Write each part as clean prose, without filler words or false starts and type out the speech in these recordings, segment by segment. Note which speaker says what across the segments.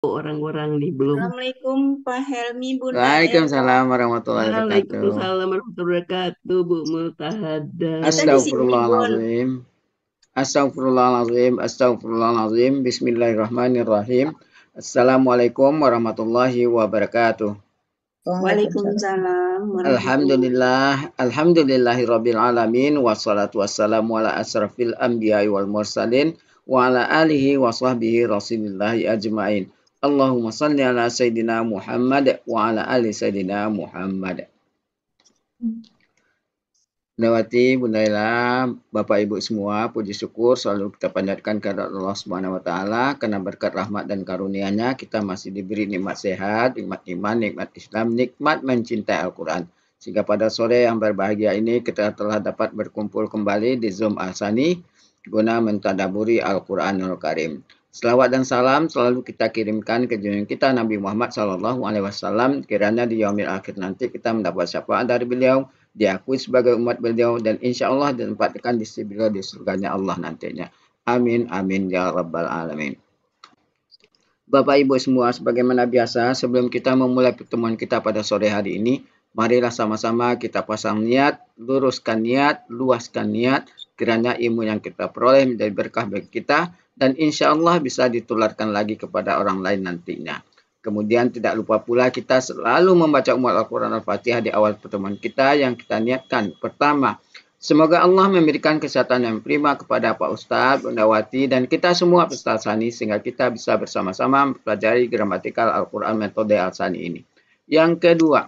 Speaker 1: orang-orang nih belum.
Speaker 2: Assalamualaikum Pak Helmi, Bunda Ella.
Speaker 3: Waalaikumsalam warahmatullahi wabarakatuh.
Speaker 1: Waalaikumsalam warahmatullahi wabarakatuh, Bu
Speaker 2: Kita
Speaker 1: Multahadah.
Speaker 2: di sini, Bun.
Speaker 3: Astagfirullahaladzim. Astagfirullahaladzim. Astagfirullahaladzim. Bismillahirrahmanirrahim. Assalamualaikum warahmatullahi wabarakatuh.
Speaker 2: Waalaikumsalam warahmatullahi
Speaker 3: Alhamdulillah. Alhamdulillahirabbil alamin. Wassalatu wassalamu ala asrafil anbiya'i wal mursalin wa ala alihi wa sahbihi rasulillahi ajmain. Allahumma salli ala sayyidina Muhammad wa ala ali sayyidina Muhammad. Lewati Bunda Ella, Bapak Ibu semua, puji syukur selalu kita panjatkan kepada Allah Subhanahu wa taala karena berkat rahmat dan karunia-Nya kita masih diberi nikmat sehat, nikmat iman, nikmat Islam, nikmat mencintai Al-Qur'an. Sehingga pada sore yang berbahagia ini kita telah dapat berkumpul kembali di Zoom Al-Sani guna mentadaburi Al-Qur'anul Karim. Selawat dan salam selalu kita kirimkan ke junjungan kita Nabi Muhammad SAW. Kiranya di yaumil akhir nanti kita mendapat syafaat dari beliau, diakui sebagai umat beliau, dan insya Allah ditempatkan di sisi beliau di surganya Allah nantinya. Amin, amin, ya rabbal alamin. Bapak Ibu semua, sebagaimana biasa, sebelum kita memulai pertemuan kita pada sore hari ini, marilah sama-sama kita pasang niat, luruskan niat, luaskan niat, kiranya ilmu yang kita peroleh menjadi berkah bagi kita, dan insya Allah bisa ditularkan lagi kepada orang lain nantinya. Kemudian tidak lupa pula kita selalu membaca Al-Quran Al-Fatihah di awal pertemuan kita yang kita niatkan. Pertama, semoga Allah memberikan kesehatan yang prima kepada Pak Ustadz, Bunda Wati, dan kita semua peserta Al-Sani sehingga kita bisa bersama-sama mempelajari gramatikal Al-Quran metode Al-Sani ini. Yang kedua,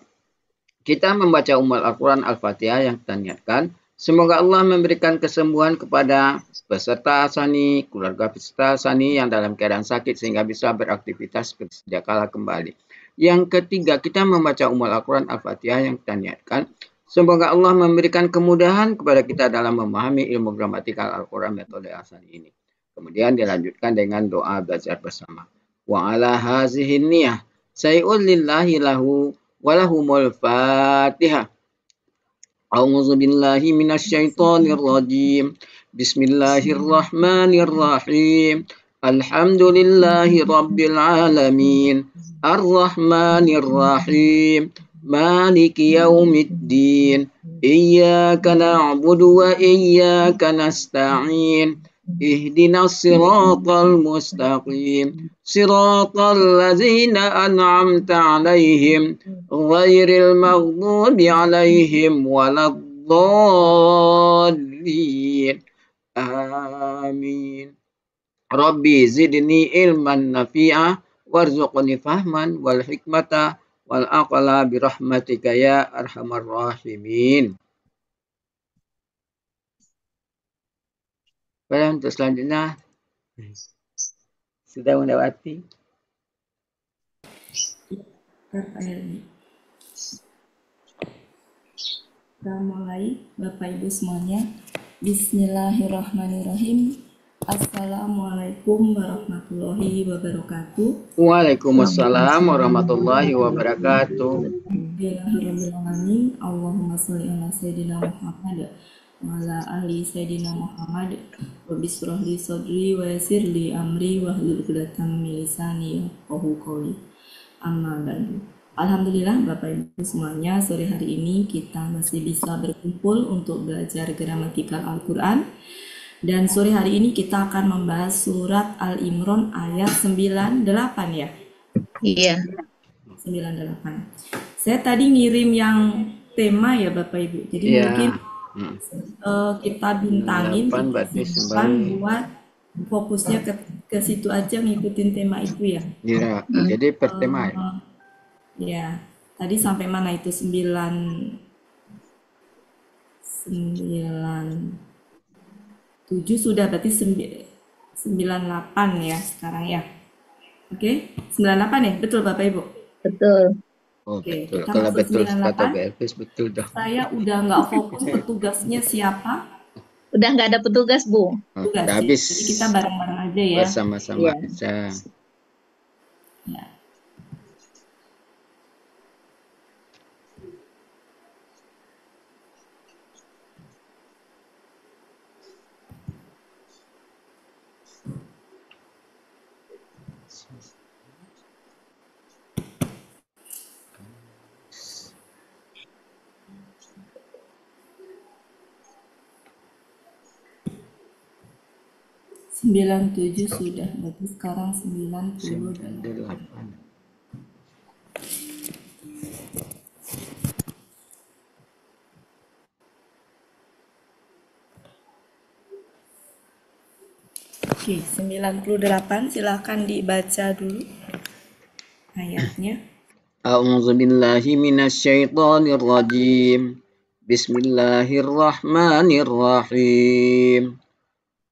Speaker 3: kita membaca Al-Quran Al-Fatihah yang kita niatkan. Semoga Allah memberikan kesembuhan kepada peserta Al-Sani, keluarga peserta Al-Sani yang dalam keadaan sakit sehingga bisa beraktivitas seperti sedia kala kembali. Yang ketiga, kita membaca Al-Quran Al-Fatihah yang kita niatkan. Semoga Allah memberikan kemudahan kepada kita dalam memahami ilmu gramatikal Al-Quran metode Al-Sani ini. Kemudian dilanjutkan dengan doa belajar bersama. Wa ala hazihin niyah say'ul lillahi lahu walahumul fatihah. A'udzu billahi minasyaitonir rajim. Bismillahirrahmanirrahim. Alhamdulillahi rabbil alamin. Arrahmanir rahim. Maliki yaumiddin. Iyyaka na'budu wa iyyaka nasta'in. اهدنا الصراط المستقيم صراط الذين أنعمت عليهم غير المغضوب عليهم ولا الضالين آمين ربي زدني علما نافعا وارزقني فهما والحكمة والعقل برحمتك يا أرحم الراحمين. Pada untuk selanjutnya sudah mendapati.
Speaker 4: Kita mulai, Bapak Ibu semuanya. Bismillahirrahmanirrahim. Assalamualaikum warahmatullahi wabarakatuh.
Speaker 3: Waalaikumsalam warahmatullahi wabarakatuh.
Speaker 4: Bismillahirrahmanirrahim. Allahumma sholli ala sayyidina Muhammad wa ala ali sayyidina Muhammad. Rabbi shrah li sadri wa yassir li amri wahlul 'uqdatam min lisani yafqahu qawli. Amma ba'du. Alhamdulillah Bapak Ibu semuanya, sore hari ini kita masih bisa berkumpul untuk belajar gramatikal Al-Quran. Dan sore hari ini kita akan membahas surat Al-Imran ayat 98 ya?
Speaker 2: Iya.
Speaker 4: 98. Saya tadi ngirim yang tema ya Bapak Ibu, jadi mungkin kita bintangin, kita simpan buat fokusnya ke situ aja ngikutin tema itu ya.
Speaker 3: Iya, jadi per tema ya.
Speaker 4: Ya, tadi sampai mana itu 97 sudah, berarti 98 ya sekarang ya. Oke, 98 ya, betul Bapak Ibu?
Speaker 2: Betul.
Speaker 3: Oke,
Speaker 4: kita
Speaker 3: kalau
Speaker 4: masuk
Speaker 3: betul
Speaker 4: 98.
Speaker 3: kata BLPS betul dong.
Speaker 4: Saya udah nggak fokus petugasnya siapa.
Speaker 2: Udah nggak ada petugas, Bu.
Speaker 4: Tugas
Speaker 3: Udah
Speaker 4: ya.
Speaker 3: habis.
Speaker 4: Jadi kita bareng-bareng aja ya.
Speaker 3: Bersama-sama
Speaker 2: Iya.
Speaker 3: aja.
Speaker 4: Ya. 97 sudah, berarti sekarang 98.
Speaker 3: 98.
Speaker 4: Oke, 98 silahkan dibaca dulu ayatnya.
Speaker 3: A'udzu billahi minasyaitonir rajim. Bismillahirrahmanirrahim.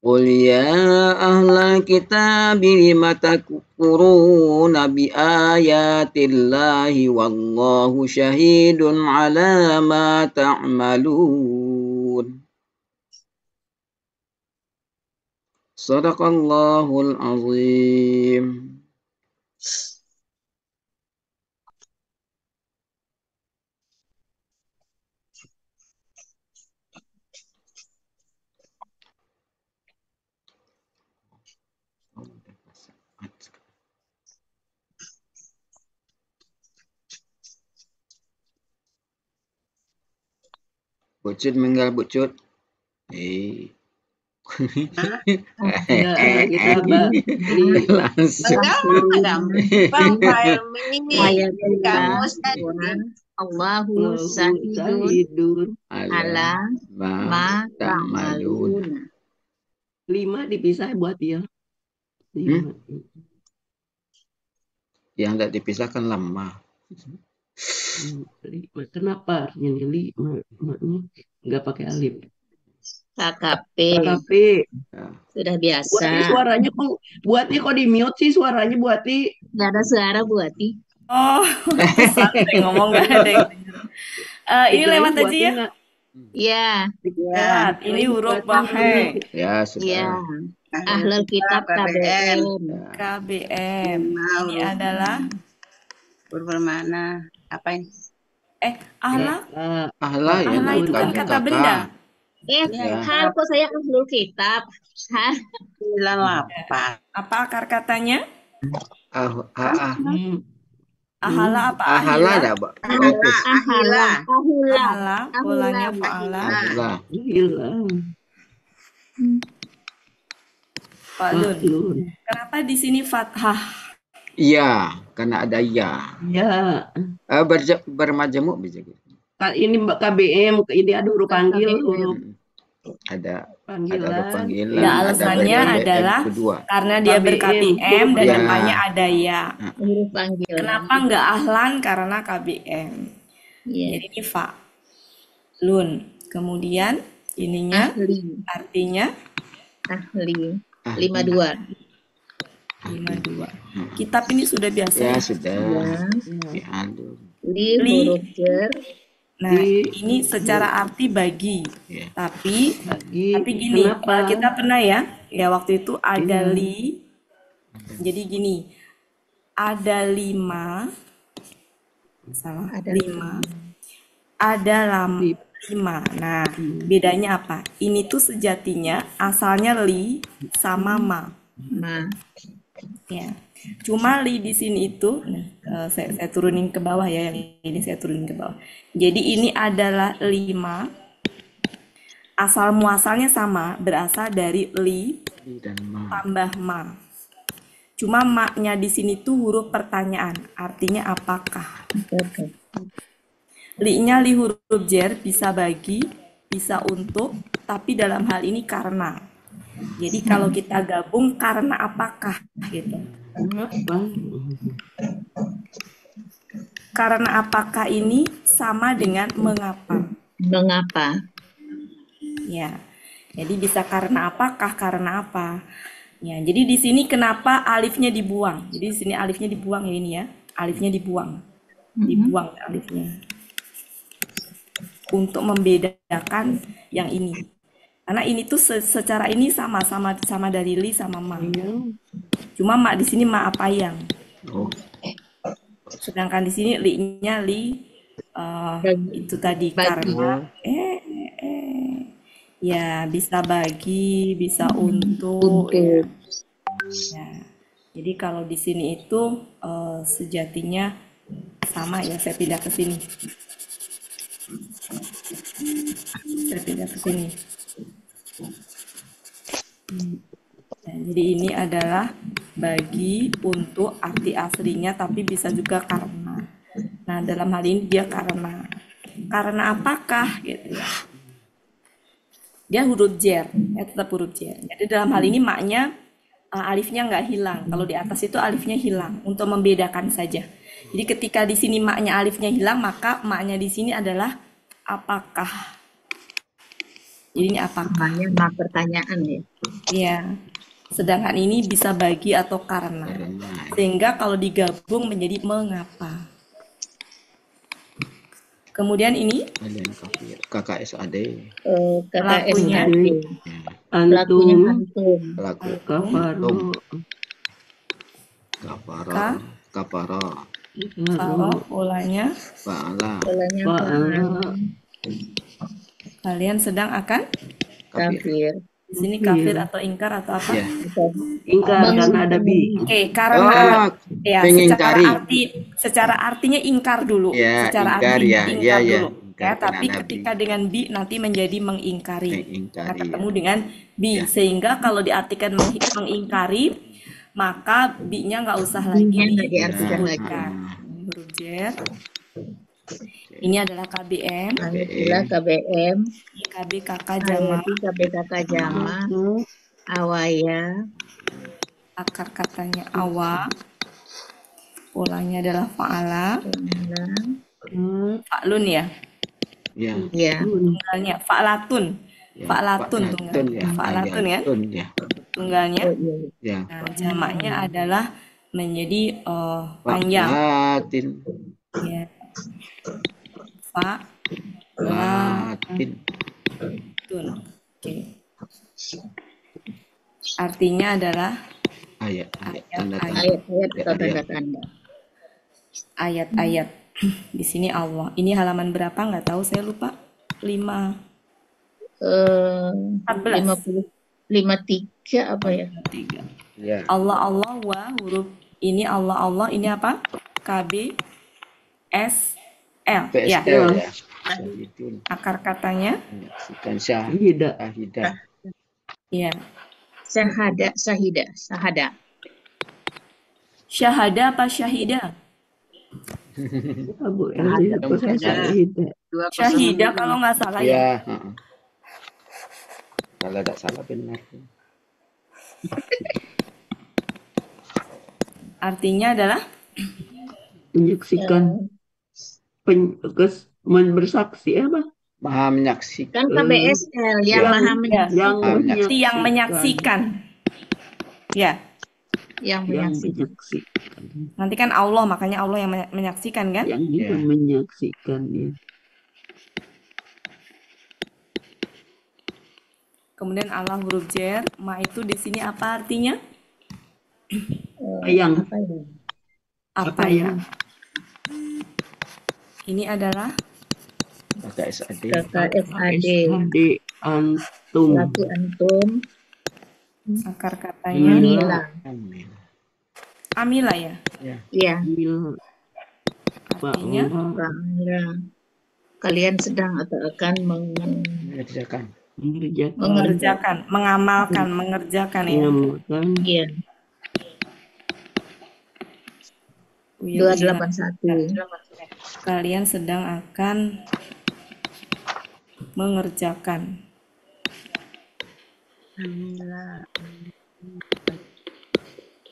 Speaker 3: Qul ya ahlal kitabi lima takfuruna bi ayatillahi wallahu syahidun ala ma ta'malun. Sadaqallahul azim. Bucut meninggal bucut.
Speaker 1: Ya, kita balik.
Speaker 3: Langsung.
Speaker 5: Gampang, Pak Helmi.
Speaker 2: Ayat
Speaker 5: Kamu
Speaker 2: Allahu
Speaker 1: Allahu
Speaker 2: syahidun
Speaker 1: Sahidun.
Speaker 2: ala ma
Speaker 3: ma ta'malun.
Speaker 2: ta'maluna.
Speaker 1: 5 dipisah buat dia. 5.
Speaker 3: Yang tidak dipisahkan lama.
Speaker 1: 5. Kenapa ini 5? Enggak pakai alif.
Speaker 2: KKP
Speaker 1: KKP.
Speaker 2: sudah biasa.
Speaker 1: Buati suaranya kok Buati kok di mute sih suaranya Buati?
Speaker 2: Nggak ada suara Buati.
Speaker 4: Oh, santai ngomong gak ada yang denger. Ini lewat aja ya.
Speaker 2: Ya,
Speaker 4: Ya, ini huruf bahe.
Speaker 3: Ya,
Speaker 2: ya.
Speaker 3: sudah.
Speaker 2: Ahlul kitab KBM.
Speaker 4: KBM. Ini adalah
Speaker 5: bermana? Apa ini?
Speaker 4: ahlak.
Speaker 3: Ahla ya,
Speaker 4: Ahlak itu kan
Speaker 3: bukan
Speaker 4: kata
Speaker 3: kakak.
Speaker 4: benda.
Speaker 3: Ya.
Speaker 2: Hal kok saya ahlul kitab. Hal
Speaker 5: 98.
Speaker 4: Apa akar katanya? Ahala apa?
Speaker 3: Ahala
Speaker 4: Ahila?
Speaker 3: ada, Mbak?
Speaker 2: ahila. Ahula.
Speaker 4: Ahala, polanya fa'ala.
Speaker 3: Ahla.
Speaker 1: Hilang.
Speaker 4: Pak Lun.
Speaker 1: Maklun.
Speaker 4: Kenapa di sini fathah?
Speaker 3: Iya, karena ada ya.
Speaker 1: Ya.
Speaker 3: Bermajemuk bisa gitu.
Speaker 1: Ini Mbak KBM, ini ada huruf panggil, huruf
Speaker 3: Ada huruf
Speaker 1: panggilan.
Speaker 3: panggilan.
Speaker 4: Ya, alasannya
Speaker 3: ada
Speaker 4: adalah
Speaker 3: kedua.
Speaker 4: karena dia
Speaker 1: KBM,
Speaker 4: ber-KBM dan
Speaker 3: Ya.
Speaker 4: depannya ada ya.
Speaker 2: Huruf panggilan.
Speaker 4: Kenapa nggak ahlan? Karena KBM.
Speaker 2: Iya.
Speaker 4: Jadi ini fa. Lun. Kemudian ininya
Speaker 2: Ahli.
Speaker 4: artinya
Speaker 2: Ahli.
Speaker 3: Ah,
Speaker 2: 52.
Speaker 4: 52. Kitab ini sudah biasa.
Speaker 3: Ya,
Speaker 4: Ya.
Speaker 3: sudah.
Speaker 2: Ya.
Speaker 3: Ya, aduh.
Speaker 2: Li
Speaker 4: Li.
Speaker 2: huruf jar.
Speaker 4: Nah, ini secara arti bagi.
Speaker 3: Ya.
Speaker 4: Tapi
Speaker 1: Lagi.
Speaker 4: gini,
Speaker 1: Kenapa?
Speaker 4: kita pernah ya waktu itu ada li. Jadi gini, ada 5, salah,
Speaker 2: Ada
Speaker 4: 5, ada 5. Nah, bedanya apa? Ini tuh sejatinya asalnya li sama ma.
Speaker 2: Ma.
Speaker 4: Ya. Cuma li di sini itu, saya turunin ke bawah ya, yang ini saya turunin ke bawah. Jadi ini adalah 5. Asal muasalnya sama, berasal dari li
Speaker 3: Dan ma.
Speaker 4: tambah ma. Cuma ma-nya di sini tuh huruf pertanyaan, artinya apakah.
Speaker 2: Oke.
Speaker 4: Li-nya li huruf jar, bisa bagi, bisa untuk, tapi dalam hal ini karena. Jadi kalau kita gabung karena apakah gitu.
Speaker 1: Kenapa?
Speaker 4: Karena apakah ini sama dengan mengapa.
Speaker 2: Mengapa?
Speaker 4: Ya. Jadi bisa karena apakah, karena apa. Ya, jadi di sini kenapa alifnya dibuang? Jadi di sini alifnya dibuang ya ini ya. Alifnya dibuang. Dibuang alifnya. Untuk membedakan yang ini. Karena ini tuh secara ini sama dari li sama ma.
Speaker 1: Iya.
Speaker 4: Cuma ma di sini ma apa yang.
Speaker 3: Oh,
Speaker 4: Sedangkan di sini li-nya li itu tadi
Speaker 2: Bagi.
Speaker 4: karena ya bisa bagi, bisa untuk. Ya. Ya. Jadi kalau di sini itu sejatinya sama ya. Saya pindah ke sini. Saya pindah ke sini. Jadi ini adalah bagi, untuk, arti aslinya, tapi bisa juga karena. Nah, dalam hal ini dia karena. Karena apakah gitu ya? Dia huruf jer, ya tetap huruf jer. Jadi dalam hal ini maknya alifnya nggak hilang. Kalau di atas itu alifnya hilang untuk membedakan saja. Jadi ketika di sini maknya alifnya hilang, maka maknya di sini adalah apakah. Jadi ini apakah?
Speaker 2: Namanya mak pertanyaan ya.
Speaker 4: Iya. Sedangkan ini bisa bagi atau karena. Sehingga kalau digabung menjadi mengapa. Kemudian ini
Speaker 3: Kalian kafir. KKSAD.
Speaker 4: Pelakunya.
Speaker 2: KKSAD. Pelakunya
Speaker 1: Antum
Speaker 2: antum.
Speaker 3: Pelaku.
Speaker 1: kafaru
Speaker 3: Kafara. Kafara.
Speaker 4: Kalau polanya
Speaker 3: Fa'ala.
Speaker 2: Polanya
Speaker 1: fa'ala
Speaker 4: kalian sedang akan
Speaker 3: Kafir.
Speaker 2: kafir.
Speaker 4: di sini kafir atau ingkar atau apa?
Speaker 3: Ya.
Speaker 1: ingkar karena ada bi.
Speaker 4: Oke, karena ya
Speaker 3: mengingkari.
Speaker 4: secara artinya ingkar dulu.
Speaker 3: Ya,
Speaker 4: Secara
Speaker 3: ingkar,
Speaker 4: arti
Speaker 3: ya,
Speaker 4: ingkar
Speaker 3: ya, ya.
Speaker 4: dulu.
Speaker 3: Ingkar
Speaker 4: Ya,
Speaker 3: karena
Speaker 4: tapi
Speaker 3: ada
Speaker 4: ketika
Speaker 3: bi.
Speaker 4: dengan bi nanti menjadi mengingkari.
Speaker 3: Mengingkari,
Speaker 4: Nah, ketemu
Speaker 3: ya.
Speaker 4: dengan bi.
Speaker 3: Ya.
Speaker 4: Sehingga kalau diartikan mengingkari, maka bi-nya nggak usah lagi
Speaker 2: Bi-nya nggak diartikan lagi.
Speaker 4: disebutkan. Huruf jer. Ini adalah KBM,
Speaker 2: Alhamdulillah KBM.
Speaker 4: KB kakak jama,
Speaker 2: Ayati KBKK Jama. Awaya.
Speaker 4: akar katanya awa, polanya adalah fa'ala, fa'lun ya,
Speaker 3: Ya.
Speaker 2: Ya.
Speaker 4: tunggalnya fa'latun,
Speaker 3: Ya.
Speaker 4: fa'latun
Speaker 3: Fa'latun,
Speaker 4: tunggal,
Speaker 3: ya.
Speaker 4: fa'latun kan,
Speaker 3: Fa'latun, ya.
Speaker 4: tunggalnya.
Speaker 2: Oh, iya.
Speaker 3: Ya.
Speaker 4: Nah, jamaknya adalah menjadi panjang,
Speaker 3: Fa'latin.
Speaker 4: ya, fa,
Speaker 3: Latin.
Speaker 4: tun. Oke. Artinya adalah
Speaker 3: Ayat-ayat tanda-tanda.
Speaker 2: Ayat-ayat atau tanda-tanda.
Speaker 4: ayat-ayat. Di sini Allah. Ini halaman berapa? Nggak tahu, saya lupa. 5, 14.
Speaker 2: 53 apa ya?
Speaker 4: 3.
Speaker 3: Ya.
Speaker 4: Allah Allah wa huruf ini Allah Allah ini apa? KB S L. Ya.
Speaker 3: PSL, ya. Syahidun.
Speaker 4: Akar katanya
Speaker 3: Menyaksikan
Speaker 1: Tidak.
Speaker 3: syahidah.
Speaker 4: ya.
Speaker 2: Syahada, sahada.
Speaker 4: Syahada apa syahida?
Speaker 1: Abu Eli apa syahida.
Speaker 4: Syahida kalau nggak salah ya.
Speaker 3: Ya. Kalau tidak salah benar.
Speaker 4: Artinya adalah
Speaker 1: Menyaksikan bersaksi apa?
Speaker 3: Maha menyaksikan.
Speaker 2: Kan KBSL yang maha menyaksikan.
Speaker 1: Yang
Speaker 4: menyaksikan. Ya.
Speaker 2: Yang menyaksikan.
Speaker 4: Nanti kan Allah, makanya Allah yang menyaksikan kan?
Speaker 1: Yang juga menyaksikan ya.
Speaker 4: Kemudian Allah huruf jer, ma itu di sini apa artinya?
Speaker 1: Yang
Speaker 4: Apa ya? Ini adalah
Speaker 3: KKSAD.
Speaker 2: KKSAD.
Speaker 1: antum.
Speaker 2: Laku antum.
Speaker 4: akar katanya
Speaker 2: Mila.
Speaker 4: amila ya.
Speaker 2: Iya.
Speaker 4: Artinya
Speaker 2: Bangga. Kalian sedang atau akan
Speaker 3: Mengerjakan.
Speaker 4: mengerjakan, mengamalkan, mengerjakan ya.
Speaker 2: Iya. 281.
Speaker 4: Kalian sedang akan mengerjakan.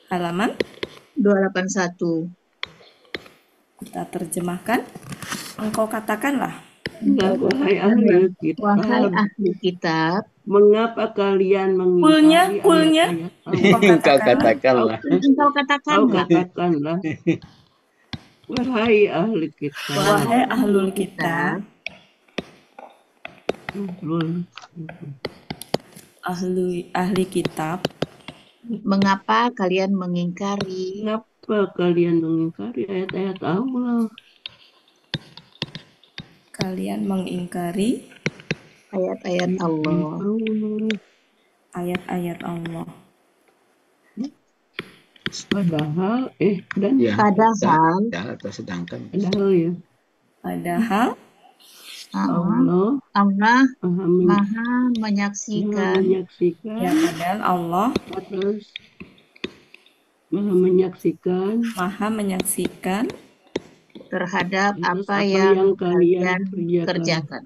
Speaker 4: Halaman
Speaker 2: 281.
Speaker 4: kita terjemahkan. Engkau katakanlah.
Speaker 1: Wahai ahli kitab.
Speaker 2: Wahai ahli kitab.
Speaker 1: Mengapa kalian mengingkari
Speaker 4: Kulnya.
Speaker 3: Engkau katakanlah.
Speaker 2: Engkau
Speaker 1: katakanlah. Wahai ahli kitab.
Speaker 4: Wahai ahlul kitab. Ahli kitab.
Speaker 2: Mengapa kalian mengingkari?
Speaker 1: Mengapa kalian mengingkari ayat-ayat Allah?
Speaker 4: Kalian mengingkari
Speaker 2: ayat-ayat Allah.
Speaker 4: Ayat-ayat Allah.
Speaker 1: Padahal
Speaker 2: padahal
Speaker 3: atau sedangkan.
Speaker 1: Padahal ya.
Speaker 4: Padahal
Speaker 1: Allah
Speaker 2: Allah
Speaker 1: Maha
Speaker 2: Maha menyaksikan
Speaker 1: menyaksikan
Speaker 4: Ya, padahal Allah
Speaker 1: atas Maha menyaksikan
Speaker 2: terhadap
Speaker 1: atas
Speaker 2: apa
Speaker 1: apa
Speaker 2: yang
Speaker 1: yang kalian
Speaker 2: kalian
Speaker 1: kerjakan.
Speaker 2: kerjakan.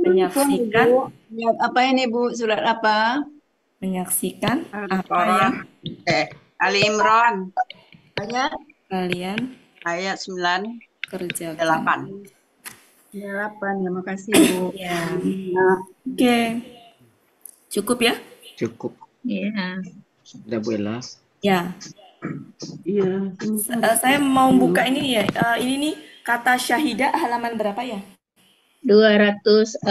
Speaker 4: menyaksikan
Speaker 5: Lihat apa ini Bu? Surat apa?
Speaker 4: menyaksikan apa
Speaker 5: Al-Baqarah.
Speaker 4: yang
Speaker 5: Ali Imran. Ayat
Speaker 4: kalian
Speaker 5: ayat 9,
Speaker 4: kerjakan.
Speaker 5: 8. 8. Terima kasih Bu.
Speaker 4: Ya,
Speaker 5: Nah,
Speaker 4: oke. Cukup ya?
Speaker 3: Cukup.
Speaker 2: Ya,
Speaker 3: Sudah Bu Ella.
Speaker 4: Ya.
Speaker 1: Iya, sebentar.
Speaker 4: Saya mau buka ini ya. Ini nih kata syahidah halaman berapa ya?
Speaker 2: 206.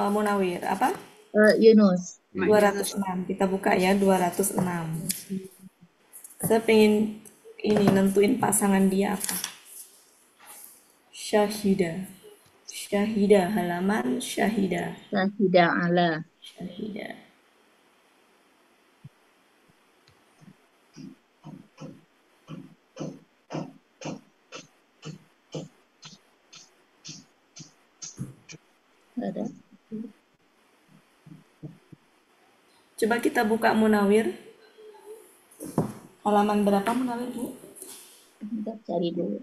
Speaker 4: Munawir apa?
Speaker 2: Yunus.
Speaker 4: 206. Kita buka ya 206. Saya pengen ini nentuin pasangan dia apa. Syahidah. Syahidah halaman syahidah.
Speaker 2: Syahidah ala.
Speaker 4: Syahidah.
Speaker 2: Ada.
Speaker 4: Coba kita buka Munawir. Halaman berapa Munawir, Bu?
Speaker 2: Kita cari dulu.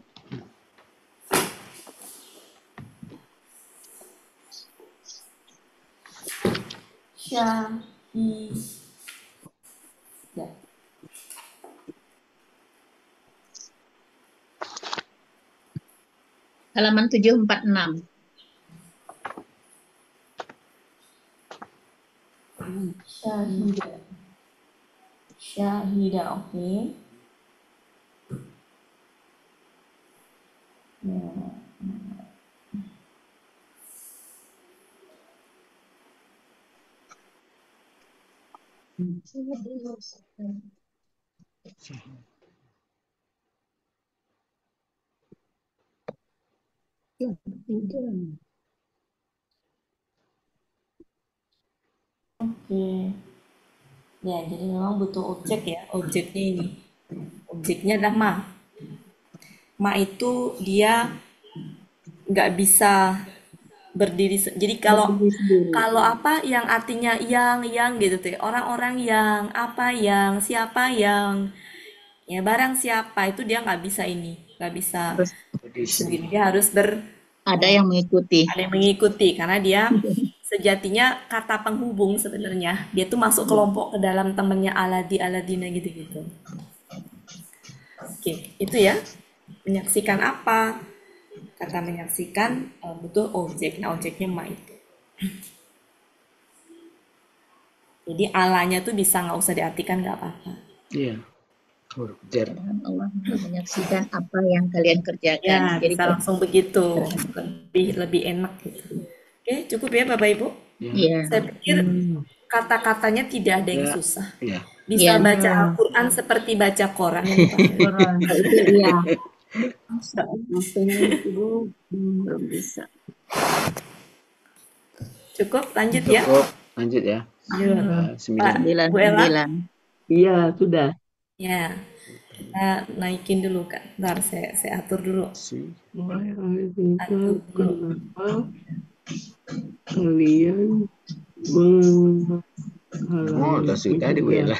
Speaker 2: Syahidah. Halaman 746.
Speaker 4: Syahidah. Syahidah, oke. Ya. Oke. Ya, jadi memang butuh objek ya. Objeknya ini. Objeknya adalah ma. Ma itu dia nggak bisa berdiri. Jadi kalau apa yang artinya yang gitu tuh. Orang-orang yang, apa yang, siapa yang, ya barang siapa itu dia nggak bisa ini, nggak bisa sendiri. Dia harus
Speaker 2: Ada yang mengikuti.
Speaker 4: ada yang mengikuti karena dia sejatinya kata penghubung sebenarnya. Dia tuh masuk kelompok ke dalam temennya Aladina gitu-gitu. Oke, itu ya. Menyaksikan apa? Kata menyaksikan butuh objek. Nah, objeknya ma itu. Jadi alanya tuh bisa nggak usah diartikan nggak apa-apa.
Speaker 3: Iya. Huruf jar.
Speaker 2: Allah menyaksikan apa yang kalian kerjakan.
Speaker 4: Ya,
Speaker 2: Jadi
Speaker 4: bisa langsung begitu. Lebih enak gitu. Oke, cukup ya Bapak Ibu.
Speaker 2: ya.
Speaker 4: Saya pikir kata-katanya tidak ada yang
Speaker 3: Ya.
Speaker 4: susah.
Speaker 3: Iya.
Speaker 4: Bisa
Speaker 2: Ya.
Speaker 4: baca Al-Quran seperti baca Quran.
Speaker 2: Itu iya.
Speaker 5: belum bisa.
Speaker 4: Cukup, lanjut ya.
Speaker 3: Cukup. Lanjut ya.
Speaker 4: Pak,
Speaker 3: 9.
Speaker 4: Bu Ella.
Speaker 2: 9.
Speaker 1: Iya, sudah.
Speaker 4: Ya, kita naikin dulu Kak. Bentar, saya atur dulu.
Speaker 1: Kenapa kalian menghalangi
Speaker 3: Oh, udah sudah di Bu Ella.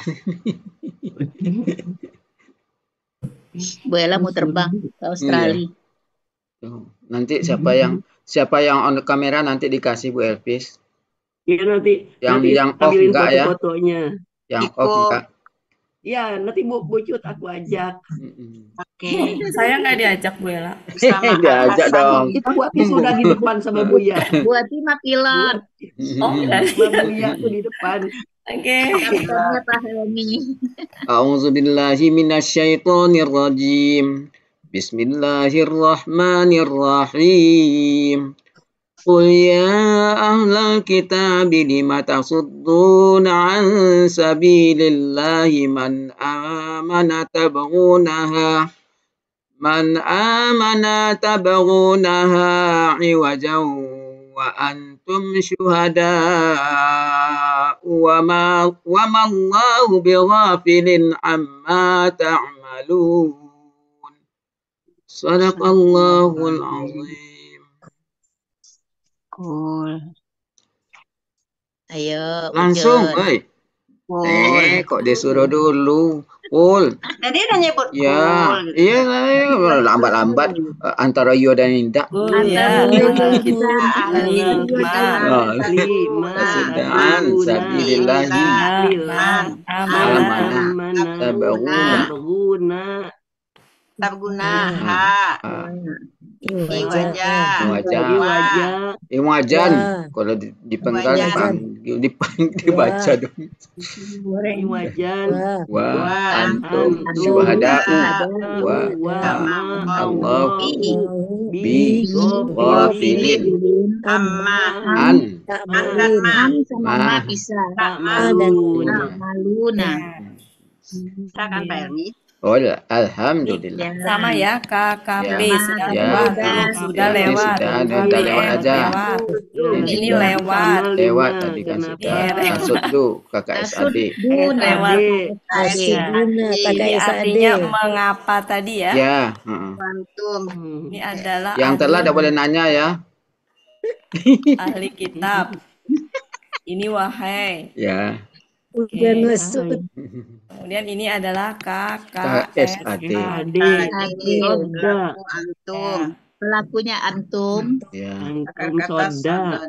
Speaker 2: Bu Ella mau terbang ke Australia.
Speaker 3: Tuh. Nanti siapa yang on kamera nanti dikasih Bu Elvis.
Speaker 1: Iya, nanti
Speaker 3: Yang off
Speaker 1: ambilin
Speaker 3: enggak ya?
Speaker 1: foto-fotonya.
Speaker 3: Yang off enggak.
Speaker 1: Ya, nanti Bu Cut aku ajak.
Speaker 5: Oke.
Speaker 4: Saya nggak diajak Bu Ella.
Speaker 5: Bersama
Speaker 3: Diajak
Speaker 5: Al-Hasan.
Speaker 3: dong.
Speaker 1: Itu Bu Ati sudah di depan sama Buya.
Speaker 2: Bu Ati mah pilot.
Speaker 4: Oh, enggak.
Speaker 1: Sama Buya tuh di depan.
Speaker 4: Oke.
Speaker 2: Kaptennya Pak Helmi.
Speaker 3: A'udzubillahi minasyaitonir rajim. Bismillahirrahmanirrahim. Qul ya ahlal kitab lima tasudduna an sabilillahi man amana tabghunaha iwajan wa antum syuhada wa ma Allahu bighafilin amma ta'malun. Sadaqallahul azim.
Speaker 2: Cool. Ayo,
Speaker 3: Langsung,
Speaker 2: Ujun.
Speaker 3: oi.
Speaker 2: Cool.
Speaker 3: Kok disuruh dulu? Pul.
Speaker 2: Tadi udah nyebut
Speaker 3: Ya,
Speaker 2: cool.
Speaker 3: iya lambat-lambat antara yo dan Indah.
Speaker 4: Oh
Speaker 2: Antara
Speaker 4: ya,
Speaker 2: kita ahli
Speaker 3: Sedaan sabilillahi
Speaker 2: Tabguna
Speaker 3: Iwajan. Kalau dipenggal dibaca dong.
Speaker 1: Iwajan
Speaker 3: Wa antum syuhada'u wa Allah bi ghafilin an
Speaker 2: sama bisa maluna. Silakan Pak Elmi.
Speaker 3: Oh, alhamdulillah.
Speaker 4: sama ya KKP
Speaker 3: Ya,
Speaker 4: sudah lewat,
Speaker 3: sudah lewat aja.
Speaker 4: Ini lewat.
Speaker 3: Lewat tadi kan sudah. Tasuddu kakak SAD.
Speaker 4: Lewat.
Speaker 5: kakak
Speaker 4: Ini
Speaker 5: SAD.
Speaker 4: artinya mengapa tadi ya?
Speaker 3: Ya,
Speaker 2: Antum.
Speaker 4: Ini adalah
Speaker 3: yang telah tidak boleh nanya ya.
Speaker 4: ahli kitab. Ini wahai.
Speaker 3: Ya.
Speaker 5: Udah masuk.
Speaker 4: Kemudian ini adalah
Speaker 3: KSAD.
Speaker 2: Antum. Pelakunya antum.
Speaker 3: Ya.
Speaker 1: Antum soda.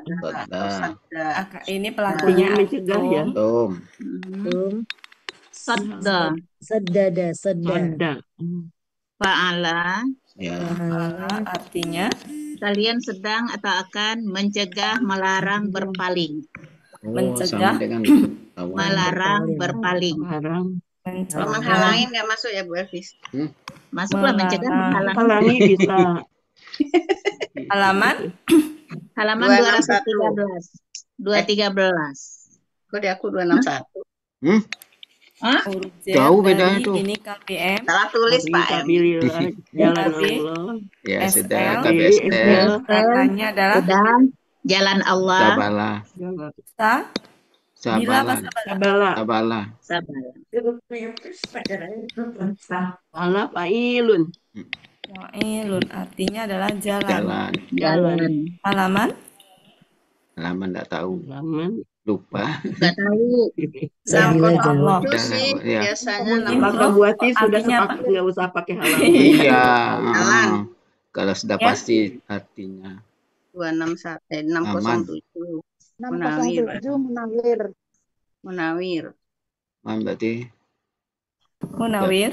Speaker 4: Ini pelakunya
Speaker 1: mencegah ya.
Speaker 3: Antum.
Speaker 2: Sadda.
Speaker 5: Sadda.
Speaker 2: Fa'ala.
Speaker 3: Ya.
Speaker 4: artinya
Speaker 2: Kalian sedang atau akan mencegah, melarang, berpaling.
Speaker 4: Mencegah.
Speaker 3: Sama dengan
Speaker 2: Melarang, berpaling. Menghalangi nggak masuk ya Bu Elvis? Masuklah mencegah, menghalangi.
Speaker 1: Halangi bisa.
Speaker 4: Halaman
Speaker 2: Halaman 213. Kode aku 261.
Speaker 4: huruf Z
Speaker 3: Jauh
Speaker 4: dari
Speaker 3: bedanya tuh.
Speaker 4: ini KPM.
Speaker 2: Salah tulis Pak M.
Speaker 1: Jalan Allah.
Speaker 3: Ya,
Speaker 4: SL.
Speaker 3: sudah KBSL.
Speaker 4: Katanya adalah
Speaker 2: Dan jalan Allah.
Speaker 3: Sabala.
Speaker 4: Bila apa
Speaker 3: Sabala. Sabala.
Speaker 2: Sabar.
Speaker 1: Allah Failun.
Speaker 4: Wa'ilun artinya adalah jalan.
Speaker 3: Jalan.
Speaker 4: Halaman
Speaker 3: Halaman enggak tahu.
Speaker 1: Halaman.
Speaker 3: Lupa.
Speaker 2: Nggak tahu.
Speaker 4: Allah.
Speaker 2: Itu sih
Speaker 3: Ya.
Speaker 2: biasanya
Speaker 1: Maka buati sudah
Speaker 4: Artinya apa?
Speaker 1: sepakat nggak usah pakai halaman.
Speaker 3: Iya.
Speaker 2: Jalan.
Speaker 3: Kalau sudah
Speaker 4: Ya.
Speaker 3: pasti artinya.
Speaker 2: 607. Munawir.
Speaker 3: Man berarti
Speaker 4: Munawir.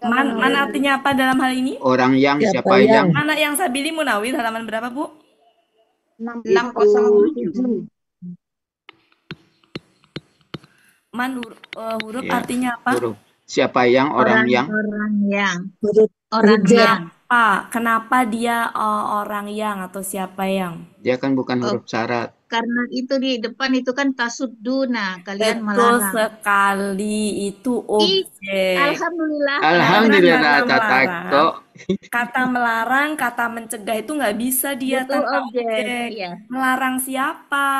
Speaker 4: Man artinya apa dalam hal ini?
Speaker 3: orang yang
Speaker 5: Siapa
Speaker 3: siapa yang
Speaker 4: Mana yang Sabili Munawir halaman berapa, Bu?
Speaker 2: 607.
Speaker 4: Man huruf
Speaker 3: Ya.
Speaker 4: artinya apa?
Speaker 3: huruf siapa yang orang yang
Speaker 2: Orang yang.
Speaker 4: Kenapa dia orang yang atau siapa yang?
Speaker 3: dia kan bukan huruf syarat.
Speaker 2: Karena itu di depan itu kan tasuduna, kalian
Speaker 4: Betul
Speaker 2: melarang.
Speaker 4: sekali, itu objek.
Speaker 2: Alhamdulillah.
Speaker 3: Alhamdulillah
Speaker 4: Kata
Speaker 3: tatakto.
Speaker 4: Kata melarang, kata mencegah itu nggak bisa dia
Speaker 2: Itu
Speaker 4: tanpa
Speaker 2: objek.
Speaker 4: objek.
Speaker 2: Iya.
Speaker 4: Melarang siapa?